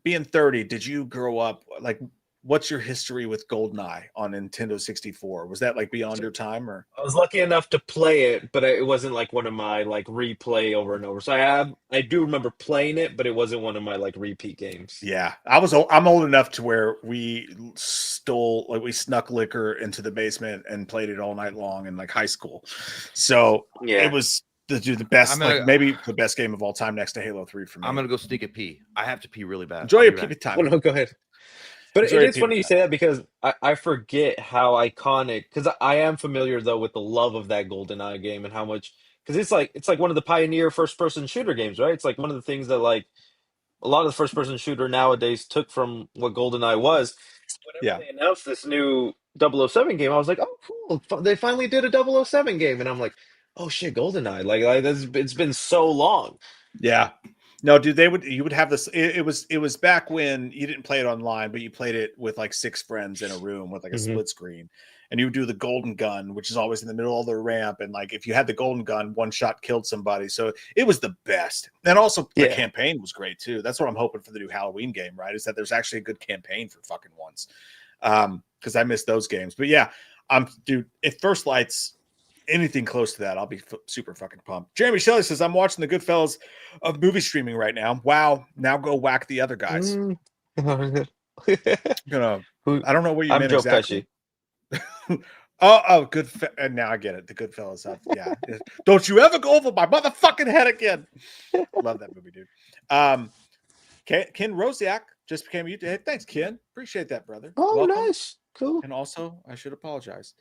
being 30, did you grow up like? What's your history with GoldenEye on Nintendo 64? Was that like beyond your time, or? I was lucky enough to play it, but it wasn't like one of my like replay over and over. So I do remember playing it, but it wasn't one of my like repeat games. Yeah, I'm old enough to where we snuck liquor into the basement and played it all night long in like high school. So Yeah. it was the best, I'm gonna- like maybe the best game of all time next to Halo 3 for me. I'm gonna go sneak a pee. I have to pee really bad. Enjoy I'll your be back. pee time. Oh, no, go ahead. But Enjoy it your is funny pee you say that because I forget how iconic, because I am familiar though with the love of that GoldenEye game and how much, because it's like one of the pioneer first person shooter games, right? It's like one of the things that like a lot of the first person shooter nowadays took from what GoldenEye was. Whenever Yeah. they announced this new 007 game, I was like, oh cool, they finally did a 007 game, and I'm like, oh shit, GoldenEye, like it's been so long. Yeah. No, dude, you would have this. It was back when you didn't play it online, but you played it with like 6 friends in a room with like a split screen, and you would do the golden gun, which is always in the middle of the ramp. And like if you had the golden gun, one shot killed somebody. So it was the best. And also the campaign was great too. That's what I'm hoping for the new Halloween game, right? Is that there's actually a good campaign for fucking once. Because I missed those games. But yeah, dude, if First Light's anything close to that, I'll be super fucking pumped. Jeremy Shelley says, I'm watching the Goodfellas of movie streaming right now. Wow. Now go whack the other guys. I don't know what you I'm meant Joe exactly. Pesci. Oh, good. And now I get it. The Goodfellas. Yeah. Don't you ever go over my motherfucking head again. Love that movie, dude. Ken Rosiak just became a YouTube. Hey, thanks, Ken. Appreciate that, brother. Oh, Welcome. nice. Cool. And also, I should apologize.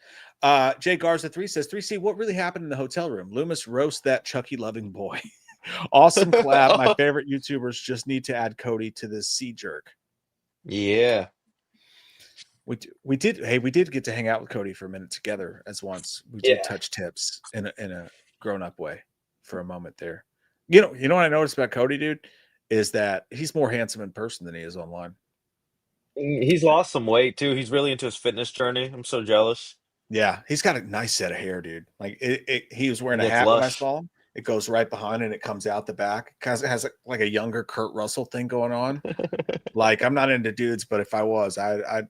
Jay Garza 3 says, 3C, what really happened in the hotel room? Loomis roast that Chucky loving boy. Awesome collab. My favorite YouTubers just need to add Cody to this sea jerk. Yeah. We did get to hang out with Cody for a minute together as once. We did touch tips in a grown-up way for a moment there. You know what I noticed about Cody, dude, is that he's more handsome in person than he is online. He's lost some weight too. He's really into his fitness journey. I'm so jealous. Yeah, he's got a nice set of hair, dude. Like he was wearing a It's hat when I lush. saw him. It goes right behind and it comes out the back. Cause it has like a younger Kurt Russell thing going on. Like I'm not into dudes, but if I was, I'd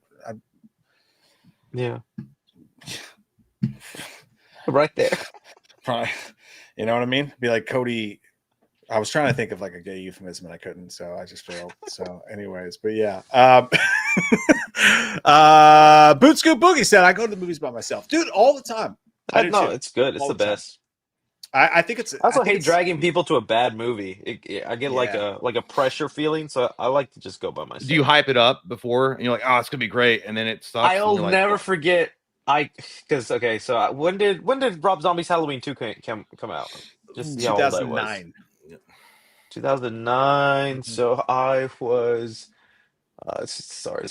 Yeah. Right there. probably, you know what I mean? Be like Cody. I was trying to think of like a gay euphemism and I couldn't, so I just failed. So, anyways, but yeah. Boot Scoop Boogie said, I go to the movies by myself. Dude, all the time. I do No, too. it's good. It's All the the time. best. I think it's I also think hate it's- dragging people to a bad movie. I get like a pressure feeling, so I like to just go by myself. Do you hype it up before and you're like, oh, it's gonna be great, and then it sucks? and I'll you're like, never "Oh." forget. When did Rob Zombie's Halloween 2 come out? Just see how old I was. 2009. 2009. So I was. Sorry.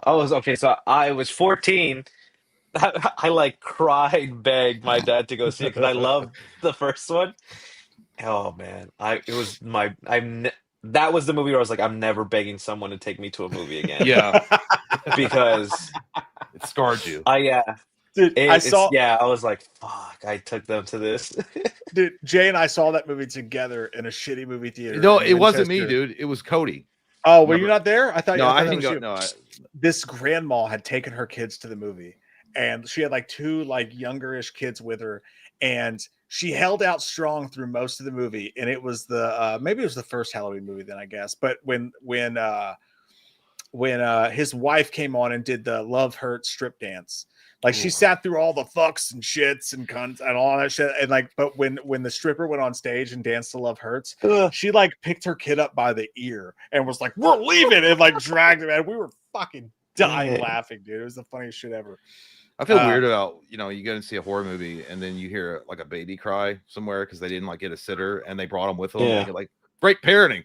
I was okay. So I was 14. I like cried, begged my dad to go see it because I loved the first one. Oh man, that was the movie where I was like, I'm never begging someone to take me to a movie again. Yeah, Because it scarred you. Dude, I was like, fuck, I took them to this. Dude, Jay and I saw that movie together in a shitty movie theater. No, in it wasn't me, Winchester. dude. It was Cody. Oh, were you not there? I thought. No, I thought I that didn't was go. you. No, This grandma had taken her kids to the movie, and she had like two like youngerish kids with her, and she held out strong through most of the movie. And it was the maybe it was the first Halloween movie then, I guess. But when his wife came on and did the Love Hurts strip dance, like she sat through all the fucks and shits and cunts and all that shit. And like, but when the stripper went on stage and danced to Love Hurts, she like picked her kid up by the ear and was like, "We're leaving," and like dragged him. And we were fucking dying laughing, dude. It was the funniest shit ever. I feel weird about, you know, you go and see a horror movie and then you hear like a baby cry somewhere because they didn't like get a sitter and they brought them with them. And you're like, great parenting.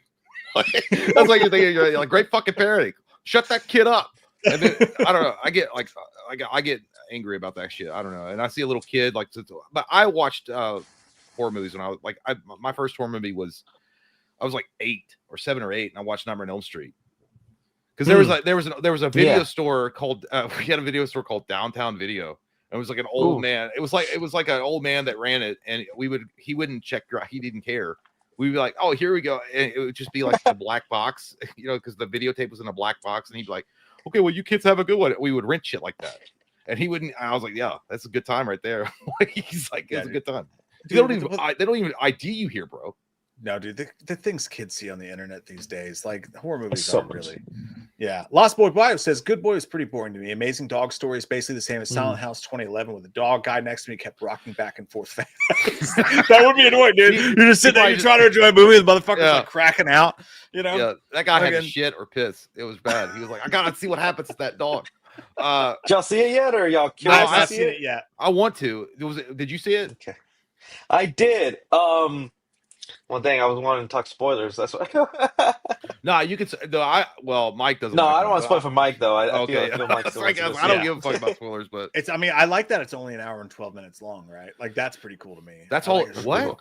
That's like you're thinking, you're like, great fucking parenting. Shut that kid up. And then I don't know. I get angry about that shit. I don't know. And I see a little kid like, but I watched horror movies when I was like, my first horror movie was, I was like 7 or 8, and I watched Nightmare on Elm Street. Because there was a video store called we had a video store called Downtown Video. It was like an old man. It was like an old man that ran it, and he wouldn't check. He didn't care. We'd be like, oh, here we go, and it would just be like a black box, you know, because the videotape was in a black box, and he'd be like, okay, well, you kids have a good one. We would rent shit like that, and he wouldn't. I was like, yeah, that's a good time right there. He's like, it's a good time. Dude, they don't even ID you here, bro. No, dude, the things kids see on the internet these days, like horror movies aren't really. Yeah. Lost Boy Bio says, Good Boy was pretty boring to me. Amazing Dog Story is basically the same as Silent House 2011 with the dog guy next to me kept rocking back and forth. That would be annoying, dude. You're just sitting there, you're trying to enjoy a movie, the motherfucker's like cracking out, you know? Yeah, that guy had shit or piss. It was bad. He was like, I gotta see what happens to that dog. Did y'all see it yet, or y'all curious? I haven't seen it yet. I want to. Did you see it? Okay. I did. One thing I was wanting to talk spoilers. That's why. No, you could. Mike doesn't. No, like I don't want to spoil for Mike though. I feel Mike still like, I don't give a fuck about spoilers, but it's. I mean, I like that it's only an hour and 12 minutes long, right? Like that's pretty cool to me. That's all. What?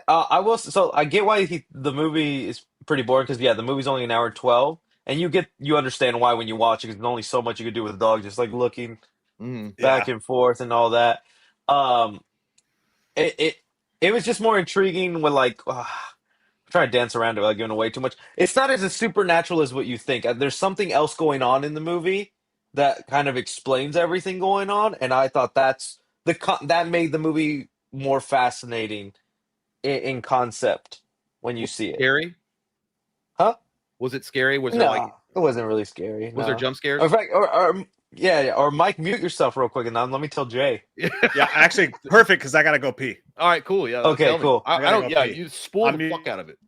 I will. So I get why the movie is pretty boring because the movie's only an hour and 12, and you understand why when you watch it because there's only so much you can do with a dog, just like looking back and forth and all that. It was just more intriguing with like I'm trying to dance around it without giving away too much. It's not as supernatural as what you think. There's something else going on in the movie that kind of explains everything going on, and I thought that made the movie more fascinating in concept when you see it. Scary? Huh? Was it scary? Was No, there like it wasn't really scary. Was there jump scares? In fact, or Mike, mute yourself real quick, and let me tell Jay. Yeah, actually, perfect because I gotta go pee. All right, cool. Yeah. Okay, cool. I don't. Yeah, you spoiled the fuck out of it.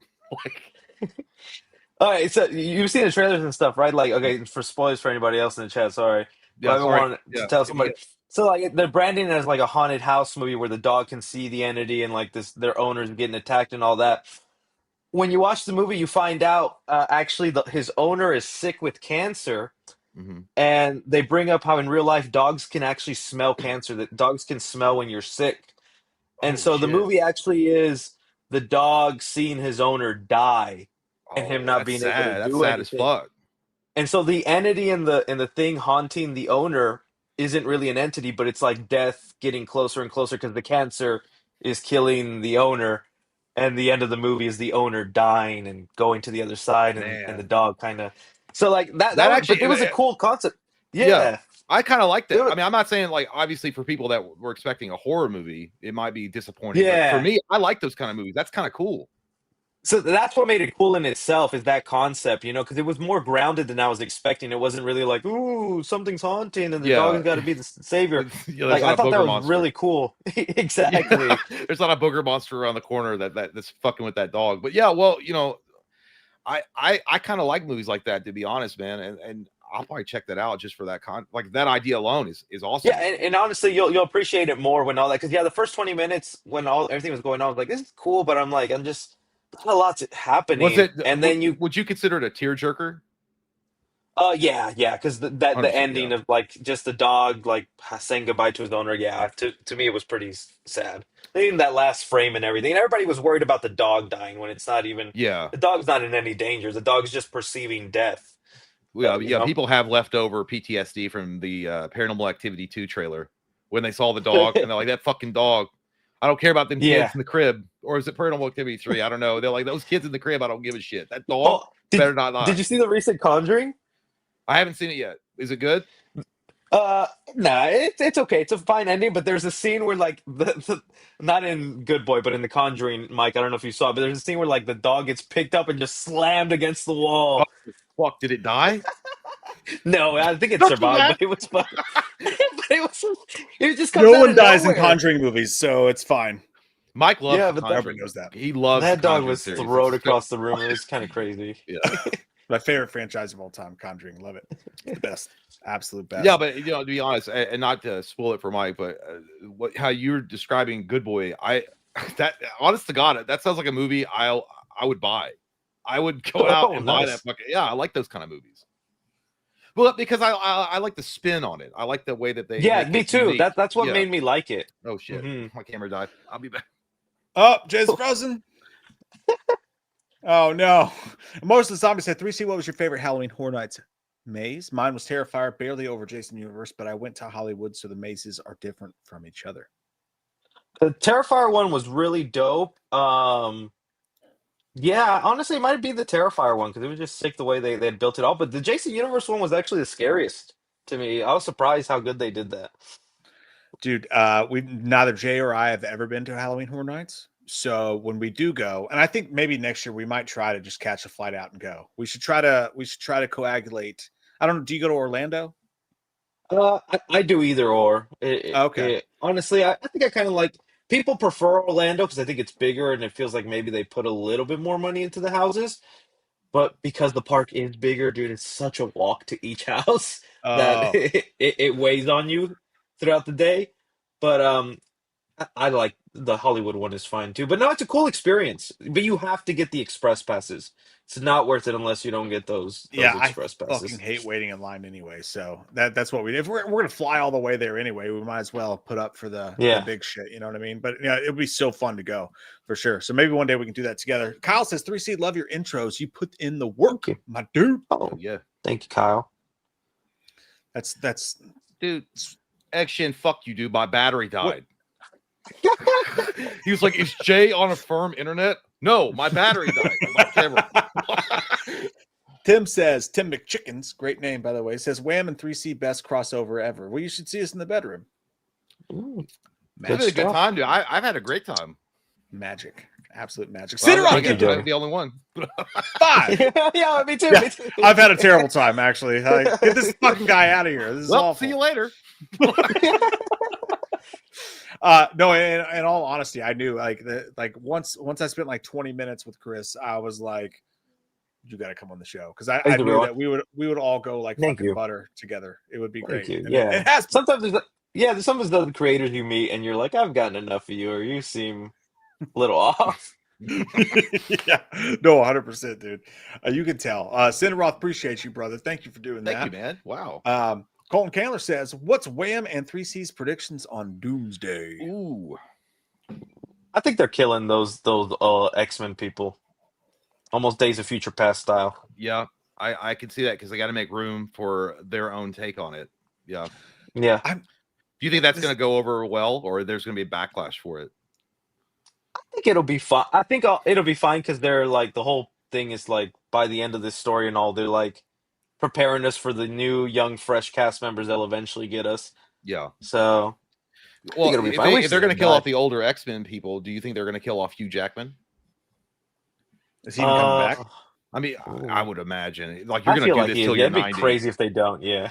All right, so you've seen the trailers and stuff, right? Like, okay, for spoilers for anybody else in the chat, sorry. Yeah, I wanted to tell somebody. So, like, they're branding it as like a haunted house movie where the dog can see the entity and like their owners getting attacked and all that. When you watch the movie, you find out actually his owner is sick with cancer. And they bring up how in real life dogs can actually smell cancer, that dogs can smell when you're sick. And so the movie actually is the dog seeing his owner die and him not being able to do anything. That's sad as fuck. And so the entity in the thing haunting the owner isn't really an entity, but it's like death getting closer and closer because the cancer is killing the owner. And the end of the movie is the owner dying and going to the other side and the dog kind of. So like that actually, it was a cool concept. Yeah. I kind of liked it. I mean, I'm not saying like obviously for people that were expecting a horror movie, it might be disappointing. Yeah. But for me, I like those kind of movies. That's kind of cool. So that's what made it cool in itself is that concept, you know, because it was more grounded than I was expecting. It wasn't really like, ooh, something's haunting and the dog's got to be the savior. Like I thought that was really cool. Exactly. Yeah. There's not a booger monster around the corner that's fucking with that dog. But yeah, well, you know, I kind of like movies like that, to be honest, man. And I'll probably check that out just for that like that idea alone is awesome. Yeah, and honestly, you'll appreciate it more when all that because the first 20 minutes when everything was going on, I was like, this is cool, but I'm just not a lot's happening. Was it? And then would you consider it a tearjerker? Yeah, because the ending of like just the dog like saying goodbye to his owner. Yeah, to me it was pretty sad. Even that last frame and everything. And everybody was worried about the dog dying when it's not even. Yeah, the dog's not in any danger. The dog's just perceiving death. Yeah, people have leftover PTSD from the Paranormal Activity 2 trailer when they saw the dog and they're like, that fucking dog. I don't care about them kids in the crib. Or is it Paranormal Activity 3? I don't know. They're like, those kids in the crib, I don't give a shit. That dog better not lie. Did you see the recent Conjuring? I haven't seen it yet. Is it good? Nah, it's okay. It's a fine ending, but there's a scene where like the not in Good Boy, but in The Conjuring, Mike. I don't know if you saw it, but there's a scene where like the dog gets picked up and just slammed against the Oh, wall. fuck! Did it die? No, I think it Don't do survived, that. but it was fun. But it just comes No out one of dies in nowhere. Conjuring movies, so it's fine. Mike loves Yeah, the but that Everybody Conjuring. knows that. He loves the that dog Conjuring was series. thrown It's so- across the room. It was kind of crazy. yeah. My favorite franchise of all time, Conjuring. Love it. It's the best. Absolute best. Yeah, but to be honest, and not to spoil it for Mike, but how you're describing Good Boy, that honest to God, that sounds like a movie I would buy. I would go out Oh, and buy nice. that. Yeah, I like those kind of movies. Well, because I like the spin on it. I like the way that they Yeah, make me it too. unique. That's what Yeah. made me like it. Oh shit, Mhm. my camera died. I'll be back. Oh, Jay's frozen. Oh no. Most of the zombies said 3C. What was your favorite Halloween Horror Nights maze? Mine was Terrifier, barely over Jason Universe, but I went to Hollywood, so the mazes are different from each other. The Terrifier one was really dope. Yeah, honestly, it might be the Terrifier one because it was just sick the way they had built it all. But the Jason Universe one was actually the scariest to me. I was surprised how good they did that. Dude, we neither Jay or I have ever been to Halloween Horror Nights. So when we do go, and I think maybe next year we might try to just catch a flight out and go. We should try to coagulate. I don't know. Do you go to Orlando? I do either or. Okay. Honestly, I think I kind of like people prefer Orlando because I think it's bigger and it feels like maybe they put a little bit more money into the houses. But because the park is bigger, dude, it's such a walk to each house that Oh, it weighs on you throughout the day. But I like the Hollywood one is fine too. But no, it's a cool experience. But you have to get the express passes. It's not worth it unless you don't get those yeah. I express fucking passes. hate waiting in line anyway. So that's what we did. If we're gonna fly all the way there anyway, we might as well put up for the Yeah. big shit. You know what I mean? But yeah, it'll be so fun to go for sure. So maybe one day we can do that together. Kyle says 3C, love your intros. You put in the work, Thank you. my dude. Oh, Yeah, thank you, Kyle. That's dude. Action, fuck you, dude. My battery died. He was like, "Is Jay on a firm internet?" No, my battery died. My camera. Tim says, Tim McChickens, great name, by the way, says Wham and 3C best crossover ever. Well, you should see us in the bedroom. Ooh, It's been a good stuff. time, dude. I've had a great time. Magic. Absolute magic. Well, Cideron, Thank you, I'm Joey. the only one. 5. Yeah, me too. Yeah, Me too. I've had a terrible time, actually. Like, get this fucking guy out of here. This is Well, awful. see you later. No, in all honesty, I knew like once I spent like 20 minutes with Chris, I was like, you got to come on the show because I Thank you, knew everyone. that we would all go like Thank fucking you. butter together. It would be Thank great. you. And Yeah. it has been. Sometimes there's sometimes the creators you meet and you're like, I've gotten enough of you, or you seem a little off. Yeah, no, 100%, dude. You can tell. Cinderoth, appreciate you, brother. Thank you for doing Thank that. you, man. Wow. Colton Candler says, "What's Wham and 3C's predictions on Doomsday?" Ooh. I think they're killing those X-Men people. Almost Days of Future Past style. Yeah, I can see that because they got to make room for their own take on it. Yeah. Yeah. Do you think that's going to go over well, or there's going to be a backlash for it? I think it'll be fine. It'll be fine because they're like the whole thing is like by the end of this story and all, they're like preparing us for the new young fresh cast members they'll eventually get us. Yeah. So Well, it'll be if, fine. they, We've if they're seen going to them kill die. off the older X-Men people, do you think they're going to kill off Hugh Jackman? Is he even coming back? I mean, I would imagine like I you're going to feel do like this he is. till Yeah, you're it'd be 90. crazy if they don't. Yeah.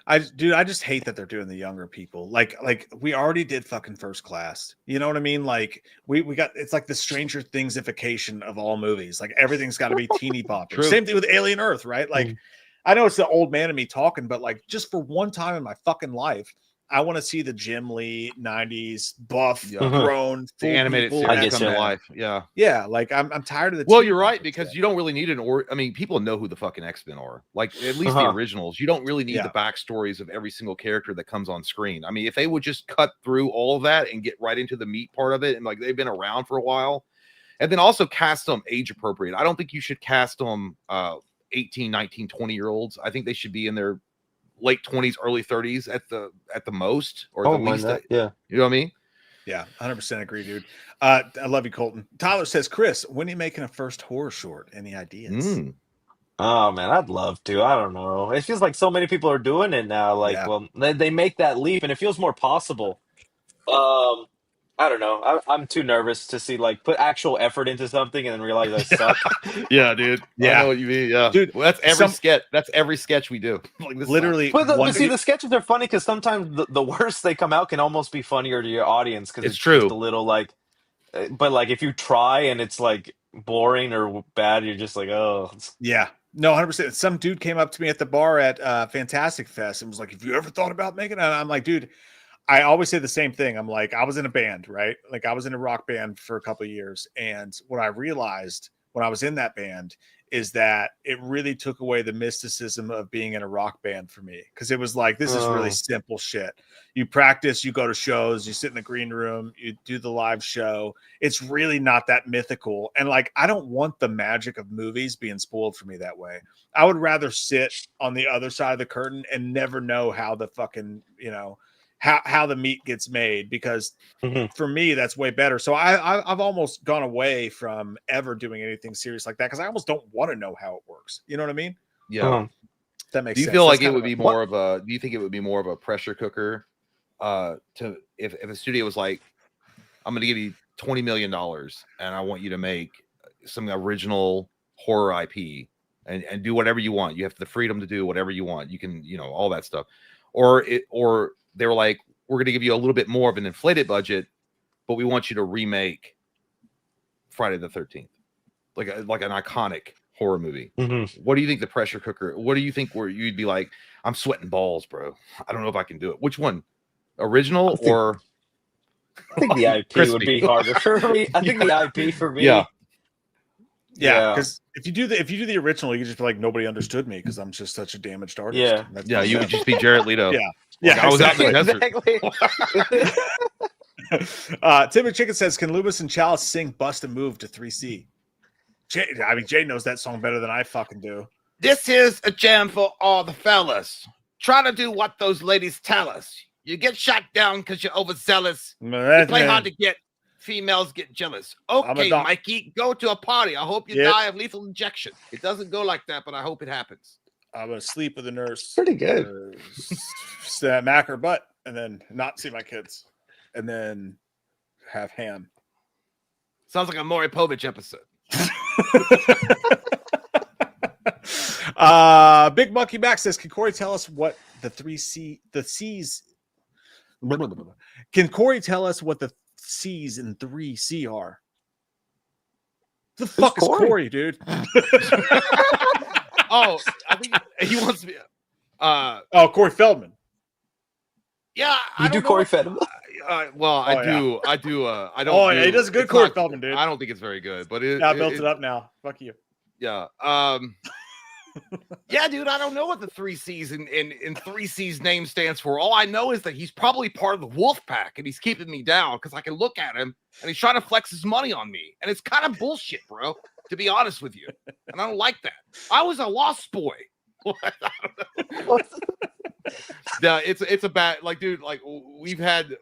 I just hate that they're doing the younger people. Like we already did fucking First Class. You know what I mean? Like we got it's like the Stranger Thingsification of all movies. Like everything's got to be teeny boppers. True. Same thing with Alien Earth, right? Like I know it's the old man in me talking, but like just for one time in my fucking life, I want to see the Jim Lee 90s buff, Yeah. grown, The full animated people. I series get come to you. life. Yeah. Yeah, like I'm tired of the. Well, teeny you're right boppers because stuff. you don't really need I mean, people know who the fucking X-Men are. Like at least the originals. You don't really need the backstories of every single character that comes on screen. I mean, if they would just cut through all of that and get right into the meat part of it, and like they've been around for a while, and then also cast them age appropriate. I don't think you should cast them 18, 19, 20-year-olds. I think they should be in their late 20s, early 30s at the most, or at the least. Yeah. You know what I mean? Yeah, 100% agree, dude. I love you, Colton. Tyler says, Chris, when are you making a first horror short? Any ideas? Oh man, I'd love to. I don't know. It feels like so many people are doing it now. Like, Yeah. well, they make that leap, and it feels more possible. Um, I don't know. I'm too nervous to see like put actual effort into something and then realize I suck. Yeah, dude. I Yeah. know what you mean. Yeah, Dude, well, that's every some sketch. That's every sketch we do. Like this sucks. literally But one see, vi- the sketches are funny because sometimes the worst they come out can almost be funnier to your audience because It's it's just a true. little like. But like if you try and it's like boring or bad, you're just like, oh, yeah. No, 100%. Some dude came up to me at the bar at Fantastic Fest and was like, "Have you ever thought about making it?" And I'm like, dude, I always say the same thing. I'm like, I was in a band, right? Like I was in a rock band for a couple of years. And what I realized when I was in that band is that it really took away the mysticism of being in a rock band for me. Cause it was like, this is really oh. simple shit. You practice, you go to shows, you sit in the green room, you do the live show. It's really not that mythical. And like, I don't want the magic of movies being spoiled for me that way. I would rather sit on the other side of the curtain and never know how the fucking, how the meat gets made, because Mhm. for me that's way better. So I've almost gone away from ever doing anything serious like that because I almost don't want to know how it works. You know what I mean? Yeah. That makes Do you sense. feel That's like it kind would of be more of a? Do you think it would be more of a pressure cooker? To if a studio was like, I'm going to give you $20 million and I want you to make some original horror IP and do whatever you want. You have the freedom to do whatever you want. You can, all that stuff. Or they were like, we're going to give you a little bit more of an inflated budget, but we want you to remake Friday the 13th, like an iconic horror movie. Mhm. What do you think the pressure cooker? What do you think where you'd be like, I'm sweating balls, bro. I don't know if I can do it. Which one, original or I think the IP would crispy? be harder for me. I think the IP for me. Yeah. Yeah, because if you do the original, you just feel like nobody understood me because I'm just such a damaged artist. Yeah. That's Yeah, you would just be Jared Leto. Yeah. Like, Yeah, I was out in exactly. the desert. Timmy Chicken says, "Can Loomis and Chalice sing Bust a Move to 3C?" Jay knows that song better than I fucking do. This is a jam for all the fellas. Try to do what those ladies tell us. You get shot down because you're overzealous. You play hard to get. Females get jealous. Okay, Mikey, go to a party. I hope you die of lethal injection. It doesn't go like that, but I hope it happens. I'm gonna sleep with a nurse. Pretty good. Smack her butt and then not see my kids, and then have ham. Sounds like a Maury Povich episode. Big Monkey Mac says, "Can Corey tell us what the C's? Can Corey tell us what the C's in 3C are?" The fuck is Corey, dude? Oh, I think he wants to be. Corey Feldman. Yeah, you do Corey Feldman. Well, I do. I don't. Oh, yeah, he does a good Corey Feldman, dude. I don't think it's very good, but I built it up now. Fuck you. Yeah. Yeah, dude, I don't know what the 3C's in 3C's name stands for. All I know is that he's probably part of the wolf pack and he's keeping me down because I can look at him and he's trying to flex his money on me. And it's kind of bullshit, bro, to be honest with you. And I don't like that. I was a lost boy. Yeah, it's a bad, like, dude, like we've had,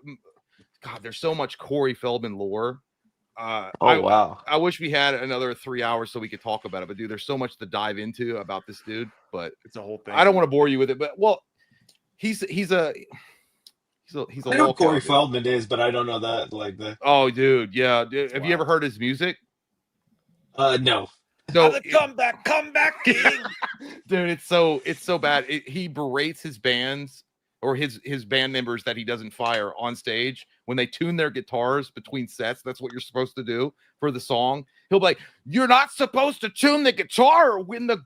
God, there's so much Corey Feldman lore. Wow. I wish we had another 3 hours so we could talk about it, but dude, there's so much to dive into about this dude, but it's a whole thing. I don't want to bore you with it, but well, he's a I know who Corey Feldman is, but I don't know that like the. Oh, dude, yeah. Dude, have you ever heard his music? No. So the comeback king. Dude, it's so bad. He berates his bands or his band members that he doesn't fire on stage when they tune their guitars between sets. That's what you're supposed to do for the song. He'll be like, "You're not supposed to tune the guitar when the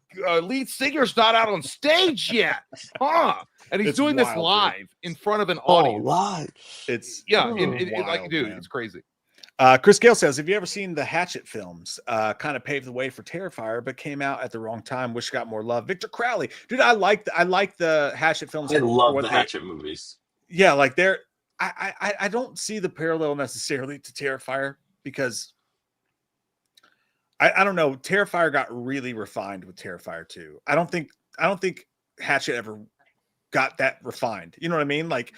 lead singer's not out on stage yet, huh?" And he's doing this live in front of an audience. Live. It's wild, like, dude, man. It's crazy. Chris Gale says, "Have you ever seen the Hatchet films? Kind of paved the way for Terrifier, but came out at the wrong time. Wish got more love." Victor Crowley, dude, I like the Hatchet films. I love the Hatchet movies. Yeah, like I don't see the parallel necessarily to Terrifier because I don't know. Terrifier got really refined with Terrifier 2. I don't think Hatchet ever got that refined. You know what I mean? Like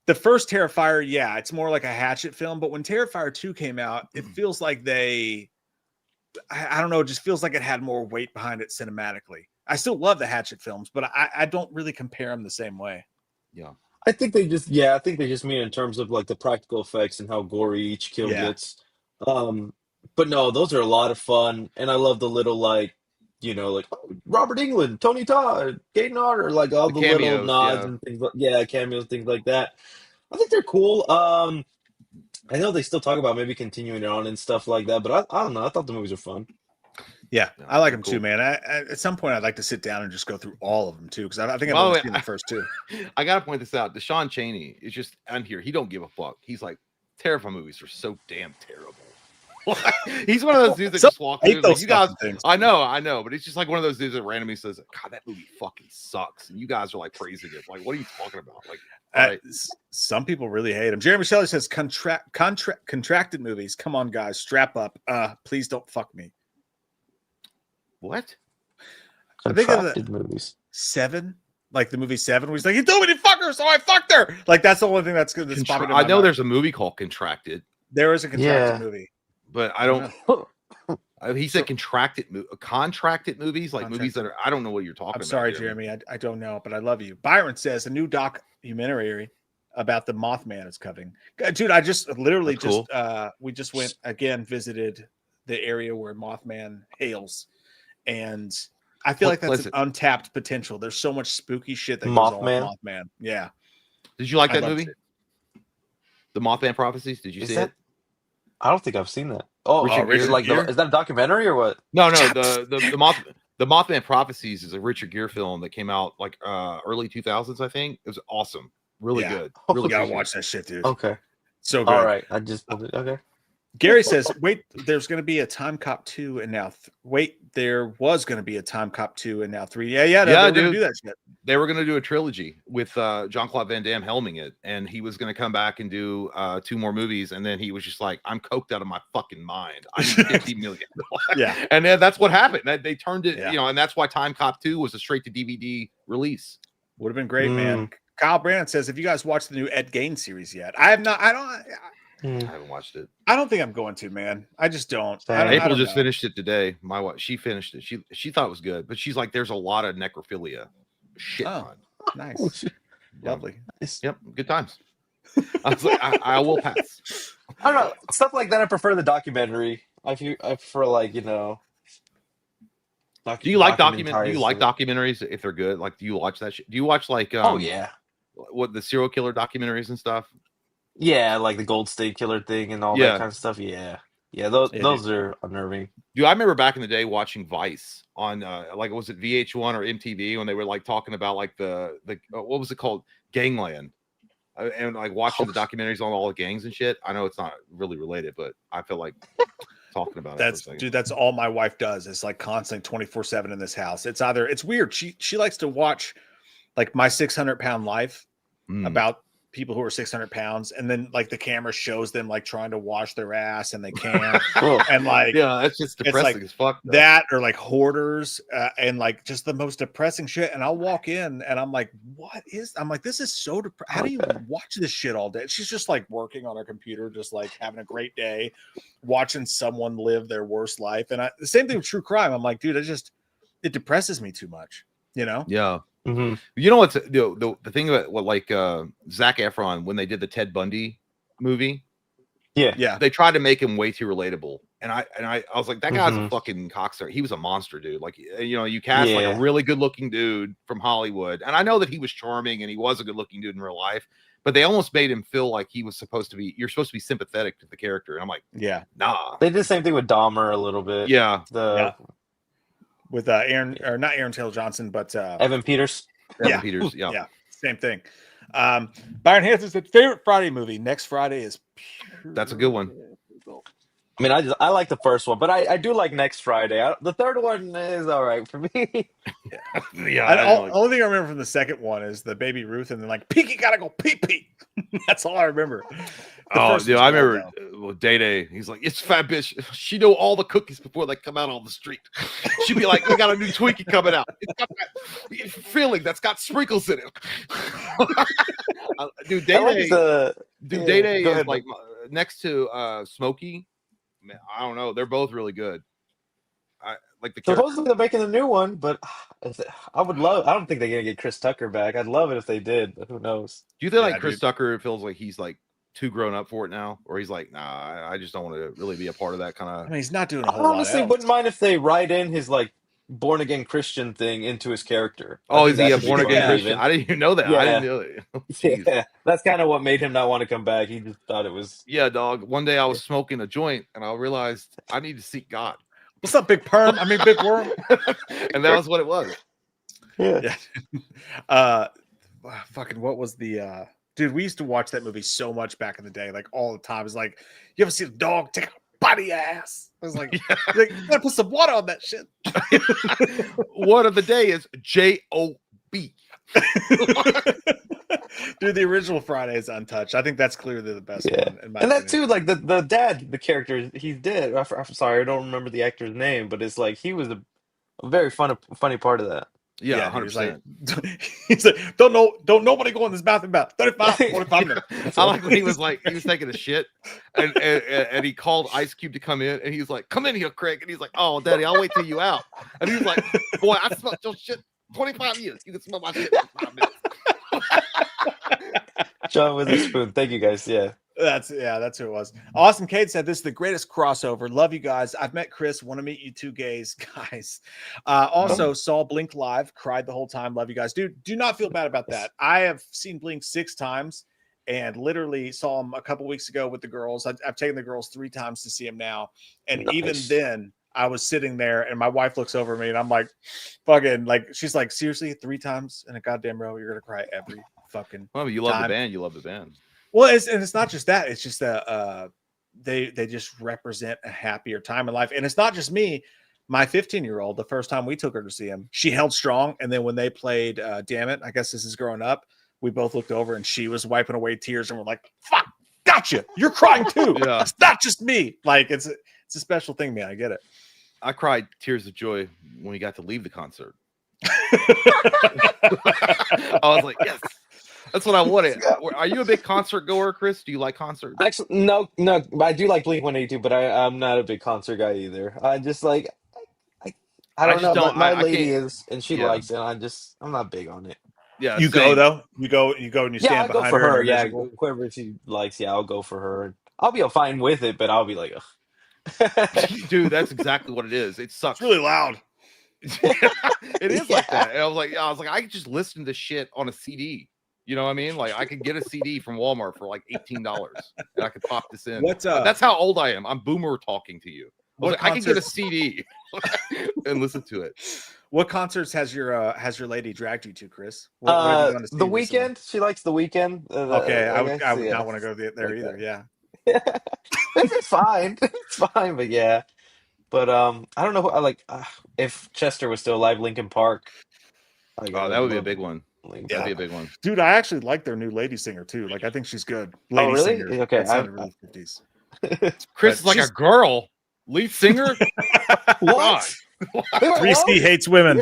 the first Terrifier, yeah, it's more like a Hatchet film, but when Terrifier 2 came out, it feels like I don't know, it just feels like it had more weight behind it cinematically. I still love the Hatchet films, but I don't really compare them the same way. Yeah. I think they just, yeah, I think they just mean in terms of like the practical effects and how gory each kill Yeah. gets. Um, but no, those are a lot of fun, and I love the little like, like oh, Robert England, Tony Todd, Gaten Otter, like all The the little cameos, nods yeah. and things, yeah, cameos, things like that. I think they're cool. I know they still talk about maybe continuing it on and stuff like that, but I don't know. I thought the movies were fun. Yeah, Yeah, I like they're them cool. too, man. At some point, I'd like to sit down and just go through all of them too, because I think I've By the only way, seen the first two. I gotta point this out. Deshaun Chaney is just on here. He don't give a fuck. He's like, Terrifier movies are so damn terrible. He's one of those dudes that Some just walk hate through. Like, those you guys, fucking things. I know, but it's just like one of those dudes that randomly says, "God, that movie fucking sucks," and you guys are like praising it. Like, what are you talking about? Like, all right. Some people really hate him. Jeremy Shelley says contracted movies. Come on, guys, strap up. Please don't fuck me. What? I think of Contracted movies. Seven, like the movie Seven, where he's like, "You told me to fuck her, so I fucked her." Like that's the only thing that's good. I know there's a movie called Contracted, there is a contracted Yeah. movie, but I don't. He said contracted movies, like movies that are. I don't know what you're talking about. I'm sorry, Jeremy. I don't know, but I love you. Byron says a new documentary about the Mothman is coming. Dude, I just literally That's cool. we just went again, visited the area where Mothman hails, and I feel like that's an untapped potential. There's so much spooky shit that goes on with Mothman. Yeah. Did you like that movie? The Mothman Prophecies? Did you see it? I don't think I've seen that. Oh, Richard Gere? Is that a documentary or what? No. The Mothman Prophecies is a Richard Gere film that came out like early 2000s, I think. It was awesome. Really good. Really gotta watch that shit, dude. Okay. So good. All right. I just okay. Gary says, wait, there's going to be a Time Cop 2 and now there was going to be a Time Cop 2 and now 3. Yeah, they're going to do that shit. They were going to do a trilogy with Jean-Claude Van Damme helming it, and he was going to come back and do 2 more movies, and then he was just like, I'm coked out of my fucking mind. I need 50 million. Yeah. And then that's what happened. They turned it, Yeah. and that's why Time Cop 2 was a straight to DVD release. Would have been great, man. Kyle Brandon says, have you guys watched the new Ed Gein series yet? I have not. I haven't watched it. I don't think I'm going to, man. I just don't. April just finished it today. My wife, she finished it. She thought it was good, but she's like, there's a lot of necrophilia. Shit. Nice. Lovely. Yep. Good times. I was like, I will pass. I don't know. Stuff like that. I prefer the documentary. I prefer like, Do you like documentaries if they're good? Like, do you watch that shit? Do you watch like oh yeah, what the serial killer documentaries and stuff? Yeah, like the Gold State Killer thing and all that kind of stuff. Yeah. Those are unnerving. Dude, I remember back in the day watching Vice on like was it VH1 or MTV when they were like talking about like the what was it called, Gangland, and like watching the documentaries on all the gangs and shit. I know it's not really related, but I feel like talking about that's all my wife does. It's like constant 24/7 in this house. It's weird. She likes to watch like My 600-Pound Life about people who are 600 pounds, and then like the camera shows them like trying to wash their ass and they can't. And like, yeah, that's just depressing as fuck. That or like hoarders and like just the most depressing shit. And I'll walk in and I'm like, this is so depressing. How do you watch this shit all day? She's just like working on her computer, just like having a great day, watching someone live their worst life. And the same thing with true crime. I'm like, dude, it depresses me too much, Yeah. Mm-hmm. You know what's the thing about what like Zac Efron when they did the Ted Bundy movie? Yeah. They tried to make him way too relatable, and I was like, that guy's a fucking cocksucker. He was a monster, dude. Like you cast like a really good looking dude from Hollywood, and I know that he was charming and he was a good looking dude in real life, but they almost made him feel like he was supposed to be. You're supposed to be sympathetic to the character, and I'm like, nah. They did the same thing with Dahmer a little bit. Yeah. With not Aaron Taylor Johnson, but Evan Peters. Evan Peters, yeah, same thing. Byron Hansen said favorite Friday movie next Friday is pure. That's a good one. I mean, I like the first one, but I do like Next Friday. The third one is all right for me. Only thing I remember from the second one is the Baby Ruth, and then like Pinky gotta go pee pee. That's all I remember. I remember Day Day. He's like, it's fat bitch. She know all the cookies before they come out on the street. She'd be like, we got a new Twinkie coming out. It's got that filling that's got sprinkles in it. Dude, Day Day is like next to Smokey. Man, I don't know. They're both really good. like the character. Supposedly they're making a new one, but I would love. I don't think they're gonna get Chris Tucker back. I'd love it if they did, but who knows? Do you think Yeah, like Chris dude. Tucker feels like he's like too grown up for it now, or he's like, nah, I just don't want to really be a part of that kind I of. mean, he's not doing a I whole lot honestly else. wouldn't mind if they write in his like born again Christian thing into his character. I Oh, think is he that a could be born fun again to Christian? even. I didn't even know that. I didn't Yeah, know it. Jeez. yeah. That's kind of what made him not want to come back. He just thought it was. Yeah, dog. One day I was smoking a joint and I realized I need to seek God, What's up, Big Perm? I mean, Big Worm. and that was what it was. Yeah. Yeah. Fucking what was the dude? We used to watch that movie so much back in the day, like all the time. It's like, you ever see a dog take a body ass? I was like, like, you gotta put some water on that shit. Word of the day is J-O-B. Dude, the original Friday is untouched. I think that's clearly the best Yeah. one. In my And that opinion. too, like the dad, the character he's dead. I'm sorry, I don't remember the actor's name, but it's like he was a very funny part of that. Yeah, dude, he's 100%. like, he's like, don't nobody go in this bathroom about 35, 45 minutes. I like when he was taking a shit and he called Ice Cube to come in and he's like, come in here, Craig. And he's like, oh, daddy, I'll wait till you out. And he's like, boy, I smelled your shit 25 years. You can smell my shit in 5 minutes. John Witherspoon. Thank you guys. Yeah. That's who it was. Awesome Kate said this is the greatest crossover. Love you guys. I've met Chris. Want to meet you two guys. Also saw Blink live, cried the whole time. Love you guys. Dude, do not feel bad about that. I have seen Blink 6 times and literally saw him a couple weeks ago with the girls. I've taken the girls 3 times to see him now. And even then I was sitting there and my wife looks over at me and I'm like, fucking, like, she's like, seriously, 3 times in a goddamn row? You're going to cry every fucking Well, you love time. the band. You love the band. Well, it's not just that. It's just that they just represent a happier time in life. And it's not just me. My 15-year-old, the first time we took her to see him, she held strong. And then when they played Damn It, I guess this is growing up, we both looked over and she was wiping away tears and we're like, fuck, gotcha. You're crying too. Yeah. It's not just me. Like, it's a special thing, man. I get it. I cried tears of joy when we got to leave the concert. I was like, yes. That's what I wanted. Are you a big concert goer, Chris? Do you like concerts? Actually, no. I do like Blink-182, but I'm not a big concert guy either. I just like, I don't know. But my lady is, and she likes it. I'm not big on it. Yeah, you go though. You go and you stand I'll behind go for her. her. Yeah, whoever she likes. Yeah, I'll go for her. I'll be fine with it, but I'll be like, ugh. Dude, that's exactly what it is. It sucks. It's really loud. It is like that. And I was like, I could just listen to shit on a CD. You know what I mean? Like I could get a CD from Walmart for like $18 and I could pop this in. That's how old I am. I'm boomer talking to you. I can get a CD and listen to it. What concerts has your lady dragged you to, Chris? The Weeknd. Recently? She likes The Weeknd. Okay, I would not want to go there like either. That. Yeah, it's fine. It's fine, but yeah. But I don't know. If Chester was still alive, Linkin Park. That would be a big one. That'd be a big one, dude. I actually like their new lady singer too. Like I think she's good. Lady really? Singer. Okay, I really 50s. Chris is like a girl lead singer. What? 3C hates women.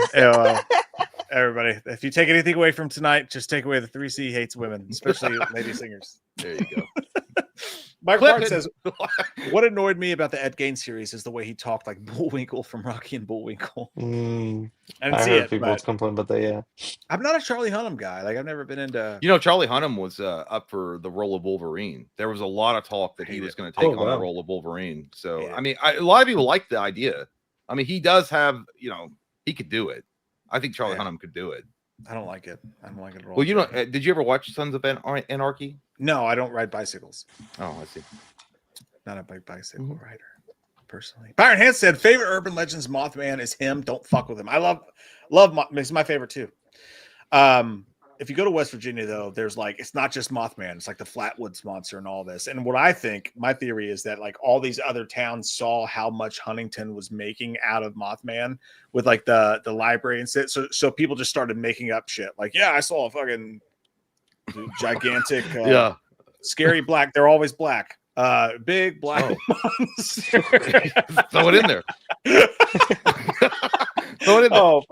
Everybody, if you take anything away from tonight, just take away the 3C hates women, especially lady singers. There you go. Mike Clark says, what annoyed me about the Ed Gein series is the way he talked like Bullwinkle from Rocky and Bullwinkle. I didn't see it. People complain about that, yeah. I'm not a Charlie Hunnam guy. Like, I've never been into... You know, Charlie Hunnam was up for the role of Wolverine. There was a lot of talk that he was going to take on the role of Wolverine. So, I mean, a lot of people like the idea. I mean, he does have, he could do it. I think Charlie Hunnam could do it. I don't like it. I don't like it at all. Well, did you ever watch Sons of Anarchy? No, I don't ride bicycles. Oh, I see. Not a big bicycle rider, personally. Byron Hans said, favorite urban legends Mothman is him. Don't fuck with him. I love he's my favorite too. If you go to West Virginia, though, there's it's not just Mothman. It's like the Flatwoods Monster and all this. And what I think, my theory is that all these other towns saw how much Huntington was making out of Mothman with the library and shit. So people just started making up shit. I saw a fucking gigantic, scary black. They're always black. Big black monster. Throw it in there. Throw it in there. Oh,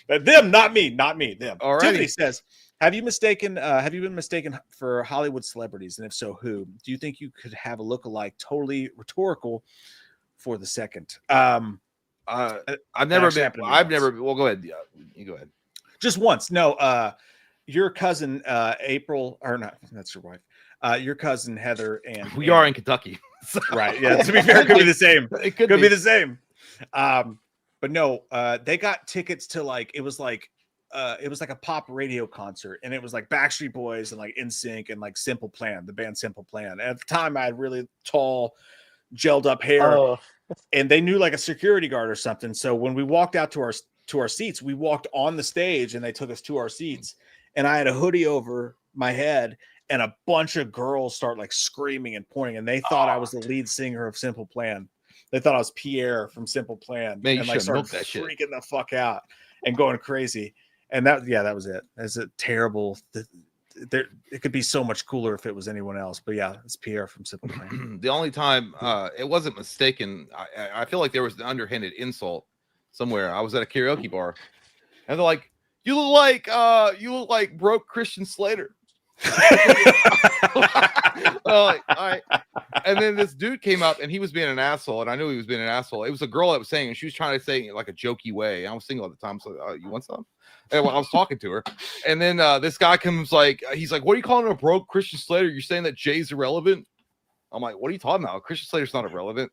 them, not me, them. All right. Tiffany says, have you been mistaken for Hollywood celebrities? And if so, who? Do you think you could have a lookalike? Totally rhetorical for the second. I I've never actually been. happened to me I've once. never. Well, go ahead. Yeah, you go ahead. Just once. No, your cousin April, or not, that's your wife. Your cousin Heather and We are in Kentucky, so- right. Yeah, to be fair, it could be the same. It could Be the same. But no, they got tickets to like it was like a pop radio concert, and it was like Backstreet Boys and like NSYNC and like Simple Plan, the band Simple Plan. And at the time, I had really tall, gelled up hair, Oh, and they knew like a security guard or something. So when we walked out to our seats, we walked on the stage, and they took us to our seats. And I had a hoodie over my head, and a bunch of girls start like screaming and pointing, and they thought I was the lead singer of Simple Plan. They thought I was Pierre from Simple Plan, Man, you and like should started milk that shit. freaking the fuck out and going crazy. And that was it. That's a terrible. It could be so much cooler if it was anyone else, but yeah, it's Pierre from Simple Plan. The only time it wasn't mistaken, I feel like there was an underhanded insult somewhere. I was at a karaoke bar, and they're like, "You look like broke Christian Slater." All right. And then this dude came up, and he was being an asshole, and I knew he was being an asshole. It was a girl that was saying, and she was trying to say it like a jokey way. I was single at the time, so you want some? And I was talking to her, and then this guy comes like, he's like, "What are you calling a broke Christian Slater? You're saying that Jay's irrelevant?" I'm like, "What are you talking about? Christian Slater's not irrelevant.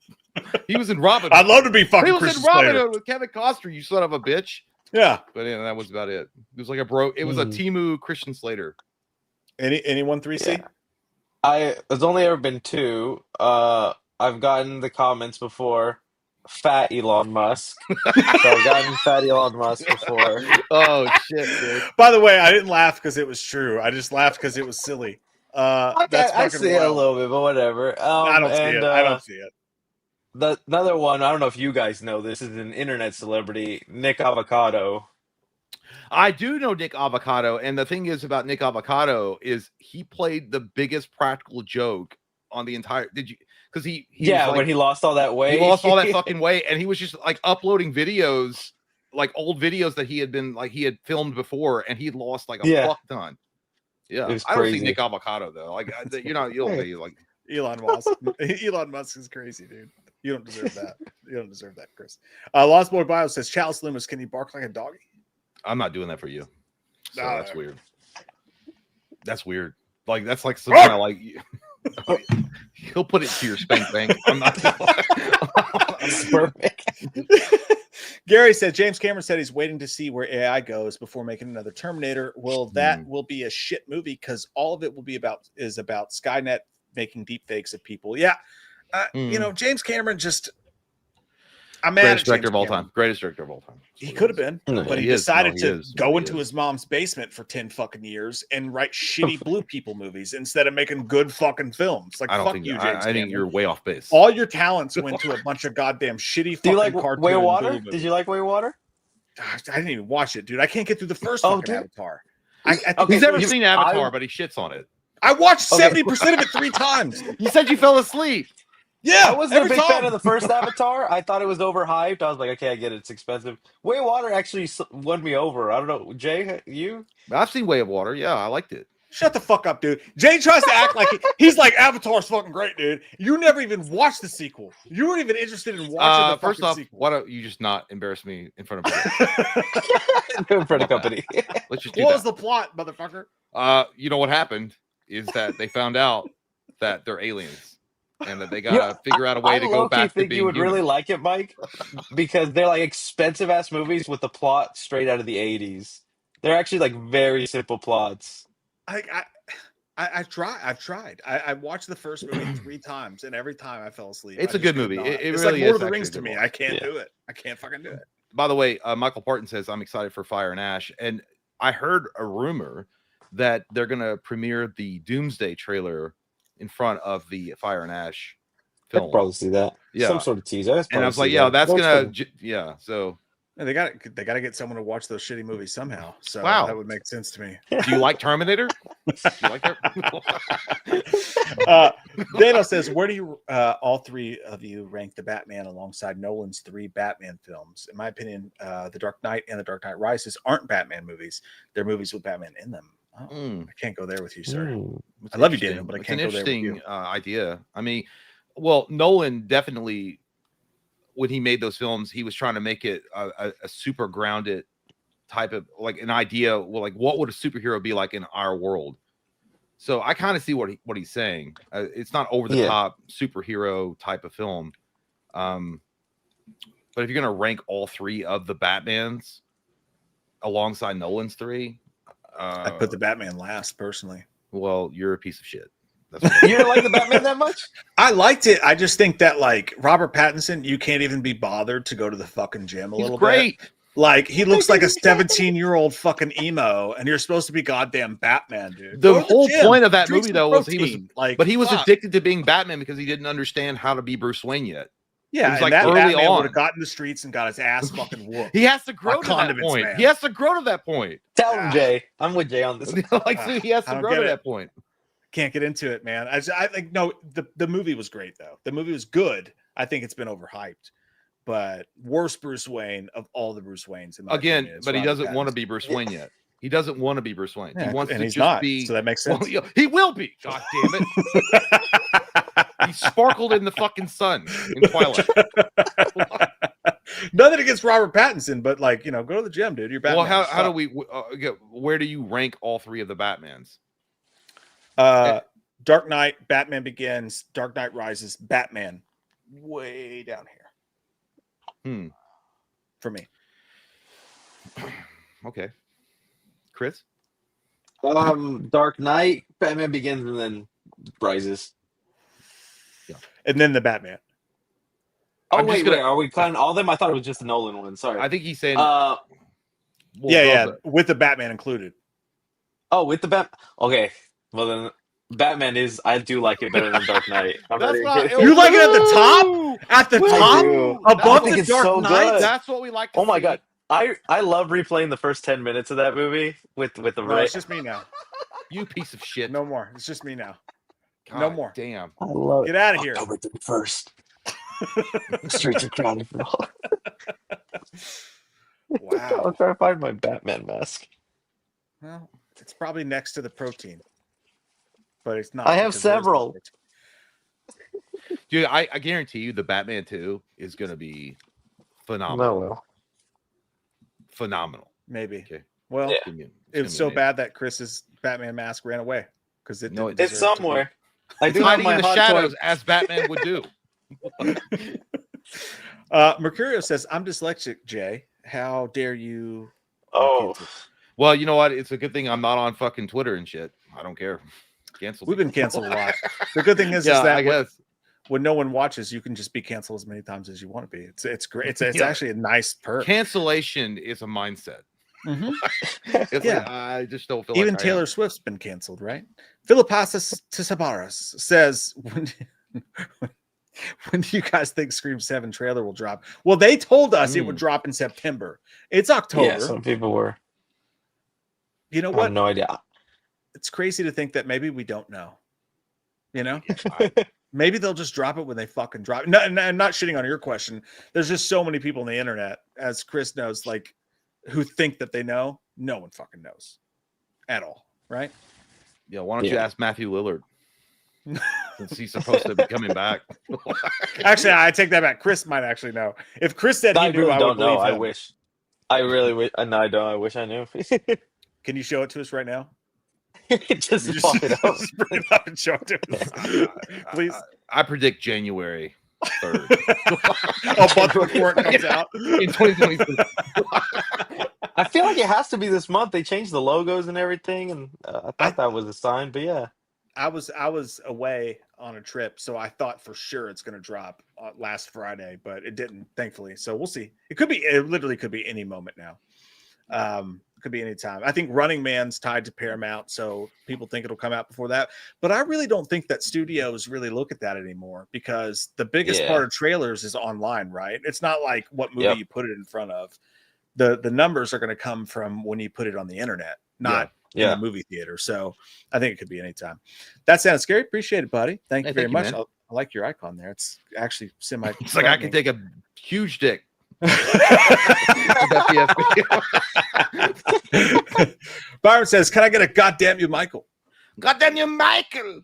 He was in Robin Hood. I'd love to be fucking He was Christian in Robin Slater. Hood with Kevin Costner. You son of a bitch." Yeah. But yeah, that was about it. It was like a broke. It was a Timu Christian Slater. Anyone 3C? There's only ever been two. I've gotten the comments before. Fat Elon Musk. So I've gotten fat Elon Musk before. Oh shit, dude. By the way, I didn't laugh because it was true. I just laughed because it was silly. That's I fucking see it a wild. little bit, but whatever. I don't see it. I don't see it. Another one, I don't know if you guys know this, is an internet celebrity, Nick Avocado. I do know Nick Avocado, and the thing is about Nick Avocado is he played the biggest practical joke on the entire. Did you? Because he was like, when he lost all that weight. he lost all that fucking weight, and he was just like uploading videos, like old videos that he had filmed before, and he lost like a fuck ton. Yeah, It was I don't see crazy. Nick Avocado though. Like you don't be like Elon Musk. Elon Musk is crazy, dude. You don't deserve that. You don't deserve that, Chris. Lost Boy Bio says, Chalice Loomis, can you bark like a doggy? I'm not doing that for you. So No. that's weird. That's weird. Like that's like some kind of like he'll put it to your spank bank. I'm not. Perfect. Gary said James Cameron said he's waiting to see where AI goes before making another Terminator. Well, that will be a shit movie because all of it will be about Skynet making deep fakes of people. Yeah. You know, James Cameron just I'm mad Greatest at director James of all Cameron. time. Greatest director of all time. He could have been, but he He is. decided No, he to is. go He into is. his mom's basement for 10 fucking years and write shitty blue people movies instead of making good fucking films. Like, I don't fuck think you, James I think Cameron. you're way off base. All your talents went to a bunch of goddamn shitty Do you fucking like cartoon Way blue Water? movies. Did you like Way Water? Gosh, I didn't even watch it, dude. I can't get through the first Oh, fucking dude. Avatar. I think Okay, He's never you- seen Avatar, I- but he shits on it. I watched Okay. 70% of it 3 times. You said you fell asleep. Yeah, I wasn't a every big fan time. of the first Avatar. I thought it was overhyped. I was like, okay, I get it. It's expensive. Way Water actually won me over. I don't know. Jay, you? I've seen Way of Water. Yeah, I liked it. Shut the fuck up, dude. Jay tries to act like he's like Avatar's fucking great, dude. You never even watched the sequel. You weren't even interested in watching the First fucking off, sequel. why don't you just not embarrass me in front of people? For the company. Let's just do What was that. the plot, motherfucker? You know what happened is that they found out that they're aliens and that they gotta figure out a way I to go low-key back to think being you would human. really like it, Mike, because they're like expensive ass movies with the plot straight out of the 80s. They're actually like very simple plots. I've tried. I watched the first movie 3 times, and every time I fell asleep. It's I a good just could movie. not. It It's really like Lord is of the actually Rings a to good me. one. I can't Yeah. do it. I can't fucking do it. By the way, Michael Parton says I'm excited for Fire and Ash, and I heard a rumor that they're gonna premiere the Doomsday trailer in front of the Fire and Ash I film. could probably see that. Yeah. Some sort of teaser. And I was like, yeah, that's gonna, yeah. So, And they got to get someone to watch those shitty movies somehow. So Wow. that would make sense to me. do you like Terminator? Do you like that? Dano says, where do you all 3 of you rank the Batman alongside Nolan's 3 Batman films? In my opinion, The Dark Knight and The Dark Knight Rises aren't Batman movies. They're movies with Batman in them. Oh, I can't go there with you, sir. It's I love you, interesting. Daniel, but I It's can't an go there with interesting you. idea. I mean, well, Nolan definitely when he made those films, he was trying to make it a super grounded type of like an idea. Well, like what would a superhero be like in our world? So I kind of see what he's saying. It's not over the top superhero type of film. But if you're gonna rank all 3 of the Batmans alongside Nolan's 3, I'd put the Batman last personally. Well, you're a piece of shit. You didn't like the Batman that much? I liked it. I just think that like Robert Pattinson, you can't even be bothered to go to the fucking gym a little bit. Like he looks like a 17-year-old fucking emo, and you're supposed to be goddamn Batman, dude. The whole point of that movie though was he was fuck. addicted to being Batman because he didn't understand how to be Bruce Wayne yet. Yeah, it was and like that early Batman on would have got in the streets and got his ass fucking whooped. He has to grow By to that condiments, point. man. He has to grow to that point. Tell him, Jay. I'm with Jay on this. Like, so he has to grow to that point. Can't get into it, man. I think no. The movie was great though. The movie was good. I think it's been overhyped, but worst Bruce Wayne of all the Bruce Waynes. In my opinion, But he Robert doesn't want to Pattinson. be Bruce Wayne yet. He doesn't want to be Bruce Wayne. Yeah, He wants and to he's just not, be. so that makes sense. Well, he will be. God damn it! He sparkled in the fucking sun in Twilight. Nothing against Robert Pattinson, but like go to the gym, dude. You're Batman. Well, how do we? Where do you rank all 3 of the Batmans? Dark Knight, Batman Begins, Dark Knight Rises, Batman, way down here. For me. Okay, Chris. Dark Knight, Batman Begins, and then Rises. Yeah, and then the Batman. Oh wait, are we counting all of them? I thought it was just the Nolan one. Sorry. I think he's saying. With the Batman included. Oh, with the Okay, well then, Batman is. I do like it better than Dark Knight. You like it at the top? At the top? Above the Dark Knight? Good. That's what we like to see. Oh my god. I love replaying the first 10 minutes of that movie with the it's just me now. You piece of shit. No more. It's just me now. God, no more. Damn. I love Get out of here. October 31st. The streets are crowded for all. Wow. I'll try to find my Batman mask. Well, it's probably next to the protein. But it's not. I have several. Dude, I guarantee you the Batman 2 is going to be phenomenal. No, Phenomenal. Maybe. Okay. Well, it was so amazing. bad that Chris's Batman mask ran away because it's somewhere. I do hiding have in my the shadows as Batman would do. Mercurio says, "I'm dyslexic, Jay. How dare you?" Well, you know what? It's a good thing I'm not on fucking Twitter and shit. I don't care. Cancel. We've been canceled a lot. The good thing is I that guess. when no one watches, you can just be canceled as many times as you want to be. It's great. It's actually a nice perk. Cancellation is a mindset. Mm-hmm. It's like, I just don't feel even like Taylor Swift's been canceled, right? Philippas Tisabaras says, when do you guys think Scream 7 trailer will drop? Well, they told us it would drop in September. It's October. Yeah, some people were. You know I what? have no idea. It's crazy to think that maybe we don't know. Maybe they'll just drop it when they fucking drop it. No, and I'm not shitting on your question. There's just so many people on the internet, as Chris knows, like who think that they know. No one fucking knows at all, right? Yeah, why don't you ask Matthew Lillard? Since he's supposed to be coming back. Actually, I take that back. Chris might actually know. If Chris said he knew, I would believe him. I wish. I really wish. No, I don't. I wish I knew. Can you show it to us right now? just pop it up. Just bring it up and show it to us. Please. I predict January 3rd. A month before it comes out. In 2023. I feel like it has to be this month. They changed the logos and everything, and I thought that was a sign, but yeah. I was away on a trip, so I thought for sure it's going to drop last Friday, but it didn't, thankfully. So we'll see. It literally could be any moment now. It could be any time. I think Running Man's tied to Paramount, so people think it'll come out before that. But I really don't think that studios really look at that anymore because the biggest part of trailers is online, right? It's not like what movie you put it in front of. The numbers are going to come from when you put it on the internet, not in the movie theater. So I think it could be anytime. That sounds scary. Appreciate it, buddy. Thank you very much. I like your icon there. It's actually semi. It's like I can take a huge dick. Byron says, "Can I get a goddamn you, Michael?" Goddamn you, Michael.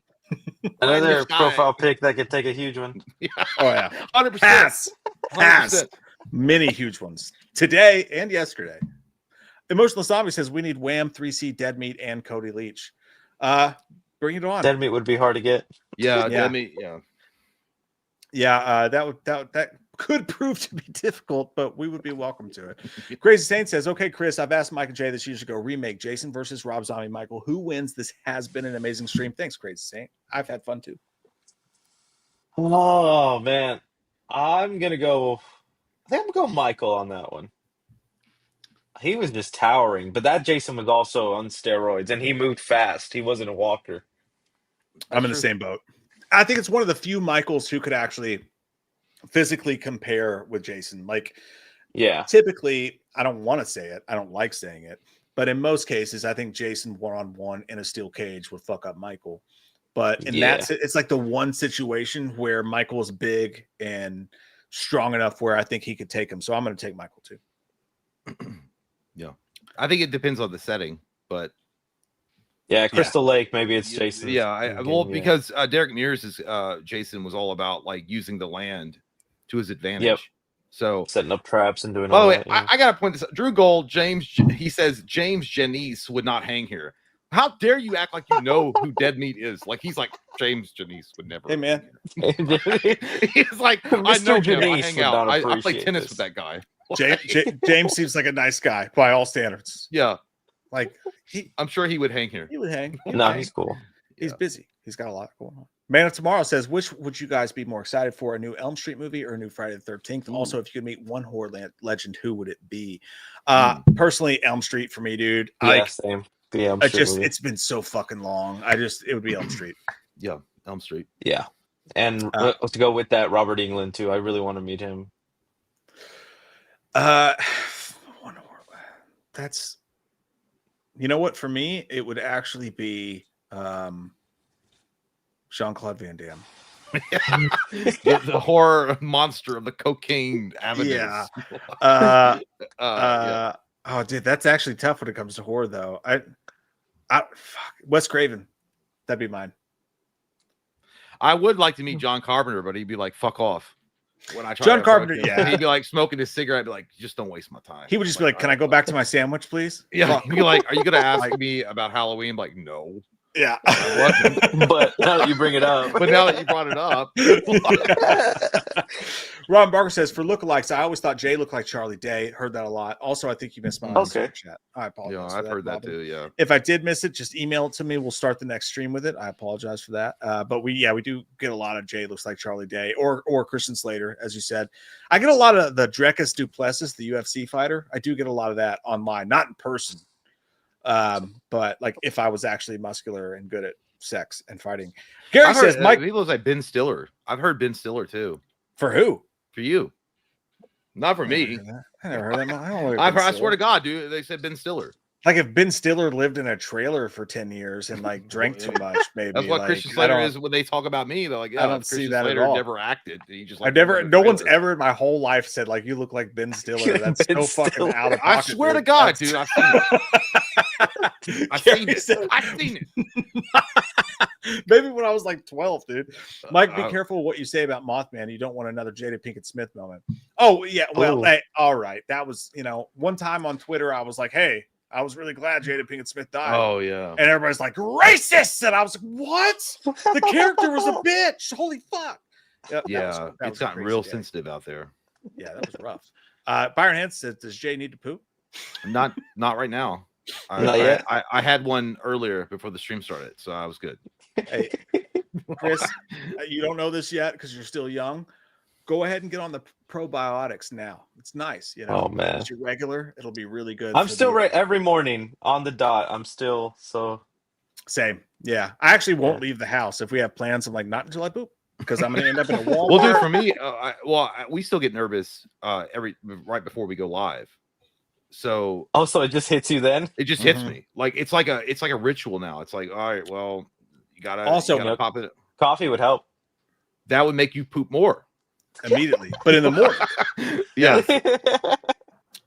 Another profile pic that could take a huge one. Yeah. Oh yeah, 100%. Pass. Has many huge ones today and yesterday. Emotional Zombie says we need Wham, 3C, Dead Meat, and Cody Leach. Bring it on. Dead meat would be hard to get. Yeah, Yeah. That could prove to be difficult, but we would be welcome to it. Crazy Saint says, okay, Chris, I've asked Mike and Jay this year to go remake Jason versus Rob Zombie. Michael, who wins? This has been an amazing stream. Thanks, Crazy Saint. I've had fun too. Oh man, I'm gonna go. I think I'm gonna go Michael on that one. He was just towering, but that Jason was also on steroids, and he moved fast. He wasn't a walker. I'm in the same boat. I think it's one of the few Michaels who could actually physically compare with Jason. Like, Yeah, typically, I don't want to say it. I don't like saying it. But in most cases, I think Jason one-on-one in a steel cage would fuck up Michael. But in Yeah. that, it's like the one situation where Michael's big and strong enough where I think he could take him. So I'm going to take Michael too. Yeah. I think it depends on the setting, but yeah. Crystal Lake, maybe it's Jason. yeah, because Derek Mears' Jason was all about like using the land to his advantage. Yep. So setting up traps and doing by the all way, that. Yeah. I gotta point this out. Drew Gold, he says James Janice would not hang here. How dare you act like you know who Dead Meat is? Like he's like James Janice would never. Hey man, he's like I Mr. know him. I Janice hang would out. not I play appreciate tennis this. with that guy. James seems like a nice guy by all standards. Yeah, Like I'm sure he would hang here. he would hang. He would No, hang. he's cool. He's Yeah. busy. He's got a lot going on. Man of Tomorrow says, which would you guys be more excited for, a new Elm Street movie or a new Friday the 13th? Also, if you could meet one horror legend, who would it be? Personally, Elm Street for me, dude. Yeah, same. Yeah, It's been so fucking long. It would be Elm Street. Yeah, Elm Street. yeah. And to go with that, Robert Englund too. I really want to meet him. One horror. That's, you know what? For me, it would actually be Jean-Claude Van Damme. the horror monster of the cocaine avenues. Yeah. Yeah. Oh, dude, that's actually tough when it comes to horror, though. Fuck. Wes Craven. That'd be mine. I would like to meet John Carpenter, but he'd be like, "Fuck off." When I try John to Carpenter, approach him. yeah. He'd be like smoking his cigarette. I'd be like, "Just don't waste my time." He would just be like, "Can I go back to my sandwich, please?" Yeah, he'd be like, "Are you gonna ask me about Halloween?" I'm like, no. Yeah. I wasn't. But now that you bring it up, But now that you brought it up, Ron Barker says, for lookalikes, I always thought Jay looked like Charlie Day. Heard that a lot. Also, I think you missed my Okay. chat. I apologize. yeah, for I've heard that Robin. too. Yeah. If I did miss it, just email it to me. We'll start the next stream with it. I apologize for that. But we do get a lot of Jay looks like Charlie Day or Christian Slater, as you said. I get a lot of the Dreckus Duplessis, the UFC fighter. I do get a lot of that online, not in person. But like if I was actually muscular and good at sex and fighting. Gary says, Mike, he looks like Ben Stiller. I've heard Ben Stiller too. for who? For you, not for me. I never heard that. I don't know. I swear to God, dude, they said Ben Stiller. Like if Ben Stiller lived in a trailer for 10 years and like drank too much, maybe. That's what like, Christian I Slater don't- is when they talk about me. They're like, yeah, I don't Christian see that at Slater all. never acted. He just I've never, no one's ever in my whole life said like you look like Ben Stiller. That's Ben so fucking Stiller. out of I pocket. swear to dude. God, That's- dude, I've seen it. I've seen Gary said- it. I've seen it. Maybe when I was like 12, dude. Mike, be Uh, careful what you say about Mothman. You don't want another Jada Pinkett Smith moment. Oh, yeah. Well, Ooh. hey, all right. That was, one time on Twitter, I was like, hey, I was really glad Jada Pinkett Smith died. Oh yeah. And everybody's like, racist. And I was like, what? The character was a bitch. Holy fuck. Yep, Yeah, that it's was a gotten crazy real day. sensitive out there. Yeah, that was rough. Byron Hans said, does Jay need to poop? Not right now. Not yet. I had one earlier before the stream started, so I was good. Hey, Chris, you don't know this yet because you're still young. Go ahead and get on the probiotics now. It's nice, Oh, man. It's your regular. It'll be really good. I'm for still the- right every morning on the dot. I'm still so. Same. Yeah, I actually won't leave the house if we have plans. I'm like, not until I poop because I'm going to end up in a Walmart. Well, dude, for me, we still get nervous right before we go live. So Oh, so it just hits you then? it just hits Mhm. me. Like it's like a ritual now. It's like, all right, well, you gotta Also- pop it. Coffee would help. That would make you poop more. immediately, but in the morning. Yeah.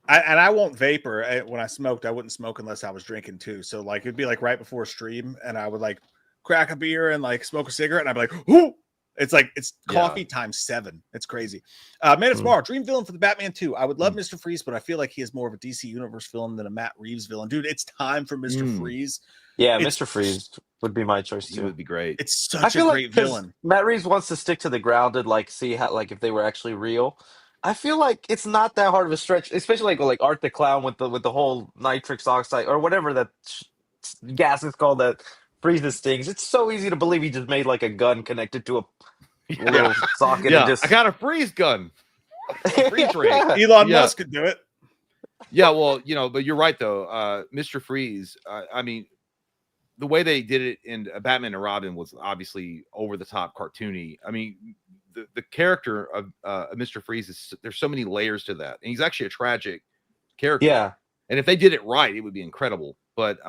I won't vapor. When I smoked, I wouldn't smoke unless I was drinking too. So like it'd be like right before stream, and I would like crack a beer and like smoke a cigarette, and I'd be like, "Ooh," It's like it's coffee Yeah. times 7. It's crazy. Man of Tomorrow, dream villain for the Batman 2. I would love Mr. Freeze, but I feel like he is more of a DC Universe villain than a Matt Reeves villain. Dude, it's time for Mr. Freeze. Yeah, It's- Mr. Freeze would be my choice He too. would be great. It's I such a feel like great because villain. Matt Reeves wants to stick to the grounded, like see how like if they were actually real. I feel like it's not that hard of a stretch, especially like Art the Clown with the whole nitrous oxide or whatever that gas is called that freezes things. It's so easy to believe he just made like a gun connected to a little socket and Yeah, just I got a freeze gun. Freeze ray. Yeah. Elon Yeah. Musk could do it. Yeah, well, but you're right though. Mr. Freeze. I mean, the way they did it in Batman and Robin was obviously over the top, cartoony. I mean, the character of Mr. Freeze is there's so many layers to that, and he's actually a tragic character. Yeah. And if they did it right, it would be incredible. But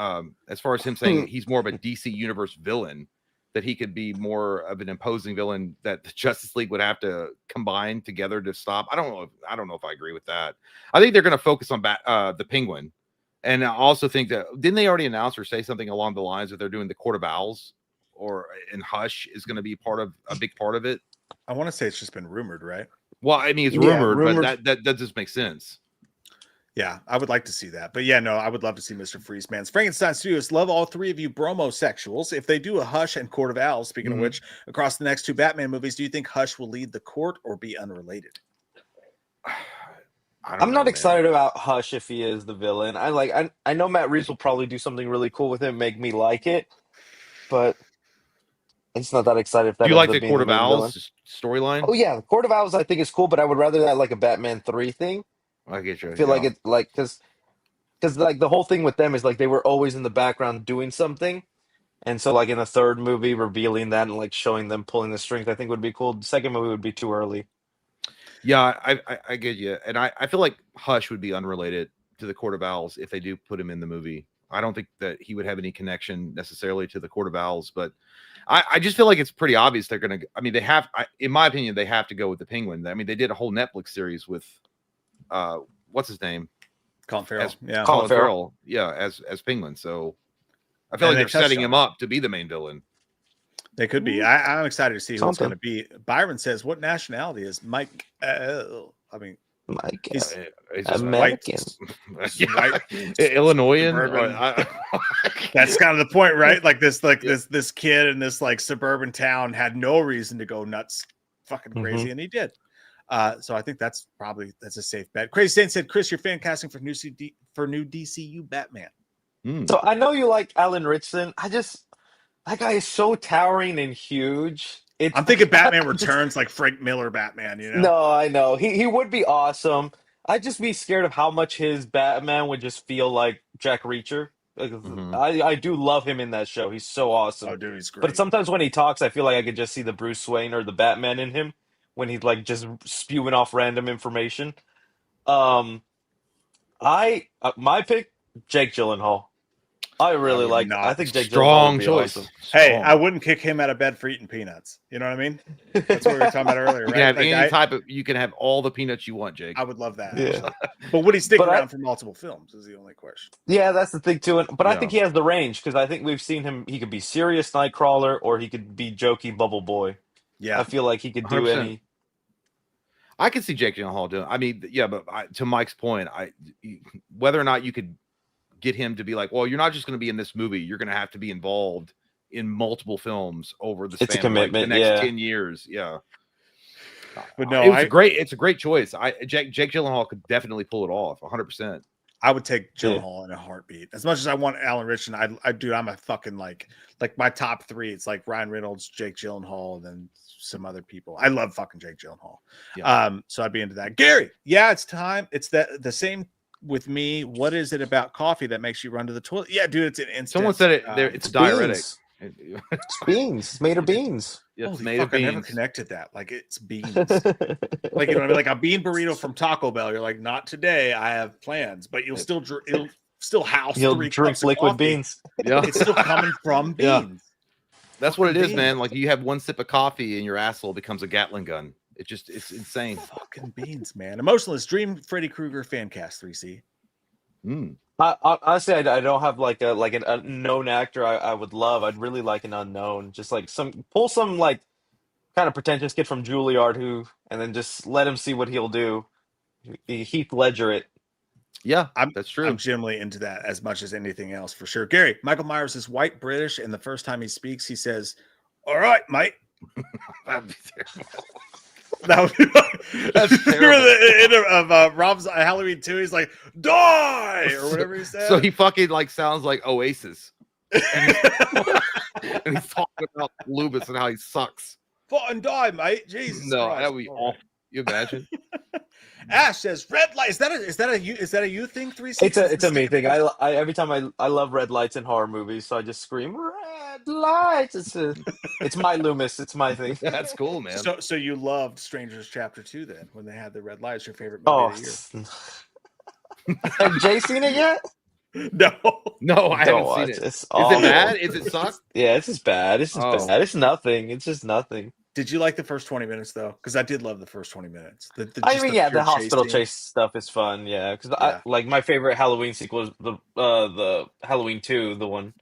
as far as him saying he's more of a DC Universe villain, that he could be more of an imposing villain that the Justice League would have to combine together to stop. I don't know if I agree with that. I think they're going to focus on the Penguin, and I also think that didn't they already announce or say something along the lines that they're doing the Court of Owls and Hush is going to be a big part of it. I want to say it's just been rumored, right? Well, I mean it's Yeah, rumored, but that just makes sense. Yeah, I would like to see that. But yeah, no, I would love to see Mr. Freeze, man. Frankenstein Studios, love all 3 of you bromosexuals. If they do a Hush and Court of Owls, speaking of which, across the next 2 Batman movies, do you think Hush will lead the court or be unrelated? I'm not excited about Hush if he is the villain. I know Matt Reeves will probably do something really cool with him, make me like it, but it's not that excited if that Do you ends like up the being Court the of main villain. Owls storyline? Oh yeah, the Court of Owls I think is cool, but I would rather that like a Batman 3 thing. I get you. I feel like it's like because like the whole thing with them is like they were always in the background doing something, and so like in the 3rd movie revealing that and like showing them pulling the strings I think would be cool. The 2nd movie would be too early. Yeah, I get you, and I feel like Hush would be unrelated to the Court of Owls if they do put him in the movie. I don't think that he would have any connection necessarily to the Court of Owls, but I just feel like it's pretty obvious they're gonna. I mean, in my opinion, they have to go with the Penguin. I mean, they did a whole Netflix series with what's his name? Colin Farrell. Yeah. Colin Farrell. Yeah, as Penguin. So I feel like they're setting him up to be the main villain. They could be. I'm excited to see who it's going to Something. be. Byron says, "What nationality is Mike?" I mean, Like he's American. white, Illinoisan. suburban. That's kind of the point, right? Like this kid in this like suburban town had no reason to go nuts, fucking crazy, and he did. So I think that's a safe bet. Crazy Saint said, "Chris, you're fan casting for new DCU Batman." So I know you like Alan Ritchson. That guy is so towering and huge. I'm thinking Batman Returns, like Frank Miller Batman. You know? No, I know he would be awesome. I'd just be scared of how much his Batman would just feel like Jack Reacher. Like, I do love him in that show. He's so awesome. Oh, dude, he's great. But sometimes when he talks, I feel like I could just see the Bruce Wayne or the Batman in him when he's like just spewing off random information. My pick, Jake Gyllenhaal. I really like. I think Jake Gyllenhaal would be choice. awesome. Hey, I wouldn't kick him out of bed for eating peanuts. You know what I mean? That's what we were talking about earlier, You right? can have you can have all the peanuts you want, Jake. I would love that. Yeah. Actually. But would he stick But around for multiple films? Is the only question. Yeah, that's the thing too. But I Yeah. think he has the range because I think we've seen him. He could be serious Nightcrawler or he could be jokey Bubble Boy. Yeah, I feel like he could do 100%. any. I could see Jake Gyllenhaal doing. I mean, yeah, but to Mike's point, whether or not you could get him to be like, well, you're not just going to be in this movie. You're going to have to be involved in multiple films over the span It's a of commitment, the next yeah. 10 years. Yeah. but no, It's a great choice. Jake Gyllenhaal could definitely pull it off 100%. I would take Gyllenhaal in a heartbeat. As much as I want Alan Ritchson, I'm a fucking like my top 3. It's like Ryan Reynolds, Jake Gyllenhaal, and then some other people. I love fucking Jake Gyllenhaal. Yeah. So I'd be into that. Gary, yeah, it's time. It's the same with me. What is it about coffee that makes you run to the toilet? Yeah, dude, it's an instant. Someone said it. It's diuretic. Beans. It's beans. It's made of beans. It's Holy made fuck, of I never beans. connected that. Like it's beans. Like, you know what I mean? Like a bean burrito from Taco Bell. You're like, not today. I have plans, but it'll still house He'll 3 drink cups of liquid coffee. beans. Yeah. It's still coming from Yeah. beans. That's what it is, Beans. man. Like you have one sip of coffee and your asshole becomes a Gatling gun. It's insane. Fucking beans, man. Emotionless Dream Freddy Krueger fan cast 3C. Honestly, I don't have like a known actor I would love. I'd really like an unknown. Just like pull some like kind of pretentious kid from Juilliard and then just let him see what he'll do. Heath Ledger it. Yeah, I'm that's true. I'm generally into that as much as anything else for sure. Gary, Michael Myers is white British, and the first time he speaks, he says, "All right, mate." That'd be terrible. That would be That's Remember the end of Rob's Halloween 2? He's like, "Die!" or whatever he said. So he fucking like sounds like Oasis. And he's talking about Lubis and how he sucks. Fucking die, mate. Jesus. No, Christ. that would be awful. You imagine? Ash says red light. Is that a you thing? 360. It's a me thing. I every time I love red lights in horror movies, so I just scream red lights. It's my Loomis. It's my thing. That's cool, man. So you loved Strangers Chapter 2 then when they had the red lights. Your favorite movie Oh, of the year? have Jay seen it yet? No. No, I Don't haven't watch seen it. it. It's Is awful. it bad? Is it suck? Yeah, it's just bad. It's just Oh. bad. It's nothing. It's just nothing. Did you like the first 20 minutes though? Because I did love the first 20 minutes. I Just mean, yeah, pure the hospital scene. chase stuff is fun. Yeah, because Yeah. like my favorite Halloween sequel is the Halloween 2, the one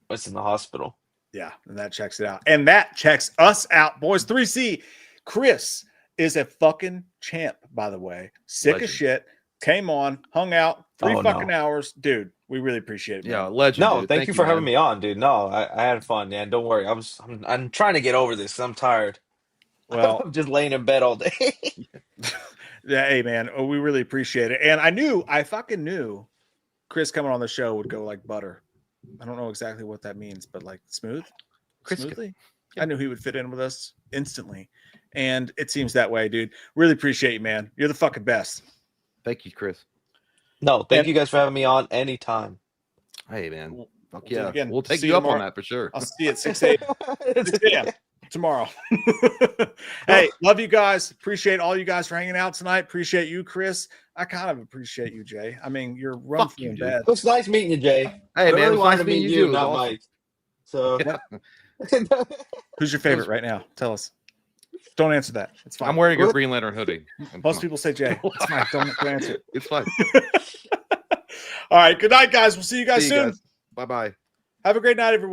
what's in the hospital. Yeah, and that checks it out. And that checks us out, boys. 3C. Chris is a fucking champ, by the way. Sick Legend. as shit. Came on, hung out 3 Oh, fucking no. hours. Dude, we really appreciate it. Yeah, Man. legend. No, dude. thank you for having man. me on, dude. No, I had fun. Yeah, don't worry. I'm trying to get over this. I'm tired. Well, I'm just laying in bed all day. yeah, hey man, we really appreciate it. And I fucking knew Chris coming on the show would go like butter. I don't know exactly what that means, but like smoothly. I knew he would fit in with us instantly. And it seems that way, dude. Really appreciate you, man. You're the fucking best. Thank you, Chris. No, thank And- you guys for having me on anytime. Hey, man. We'll Fuck do it yeah. again. We'll take See you you up on tomorrow. that for sure. I'll see you at 6 a.m. tomorrow. Hey, love you guys. Appreciate all you guys for hanging out tonight. Appreciate you, Chris. I kind of appreciate you, Jay. I mean, you're run Fuck through you, in dude. bed. It was nice meeting you, Jay. Hey, I man. really It's wanted nice to meet meeting you, you. It was not awesome. Mike. So Who's your favorite right now? Tell us. Don't answer that. It's fine. I'm wearing a What? Green Lantern hoodie. Most people say Jay. It's fine. Don't answer it. It's fine. All right. Good night, guys. We'll see you guys See you soon. guys. Bye-bye. Have a great night, everyone.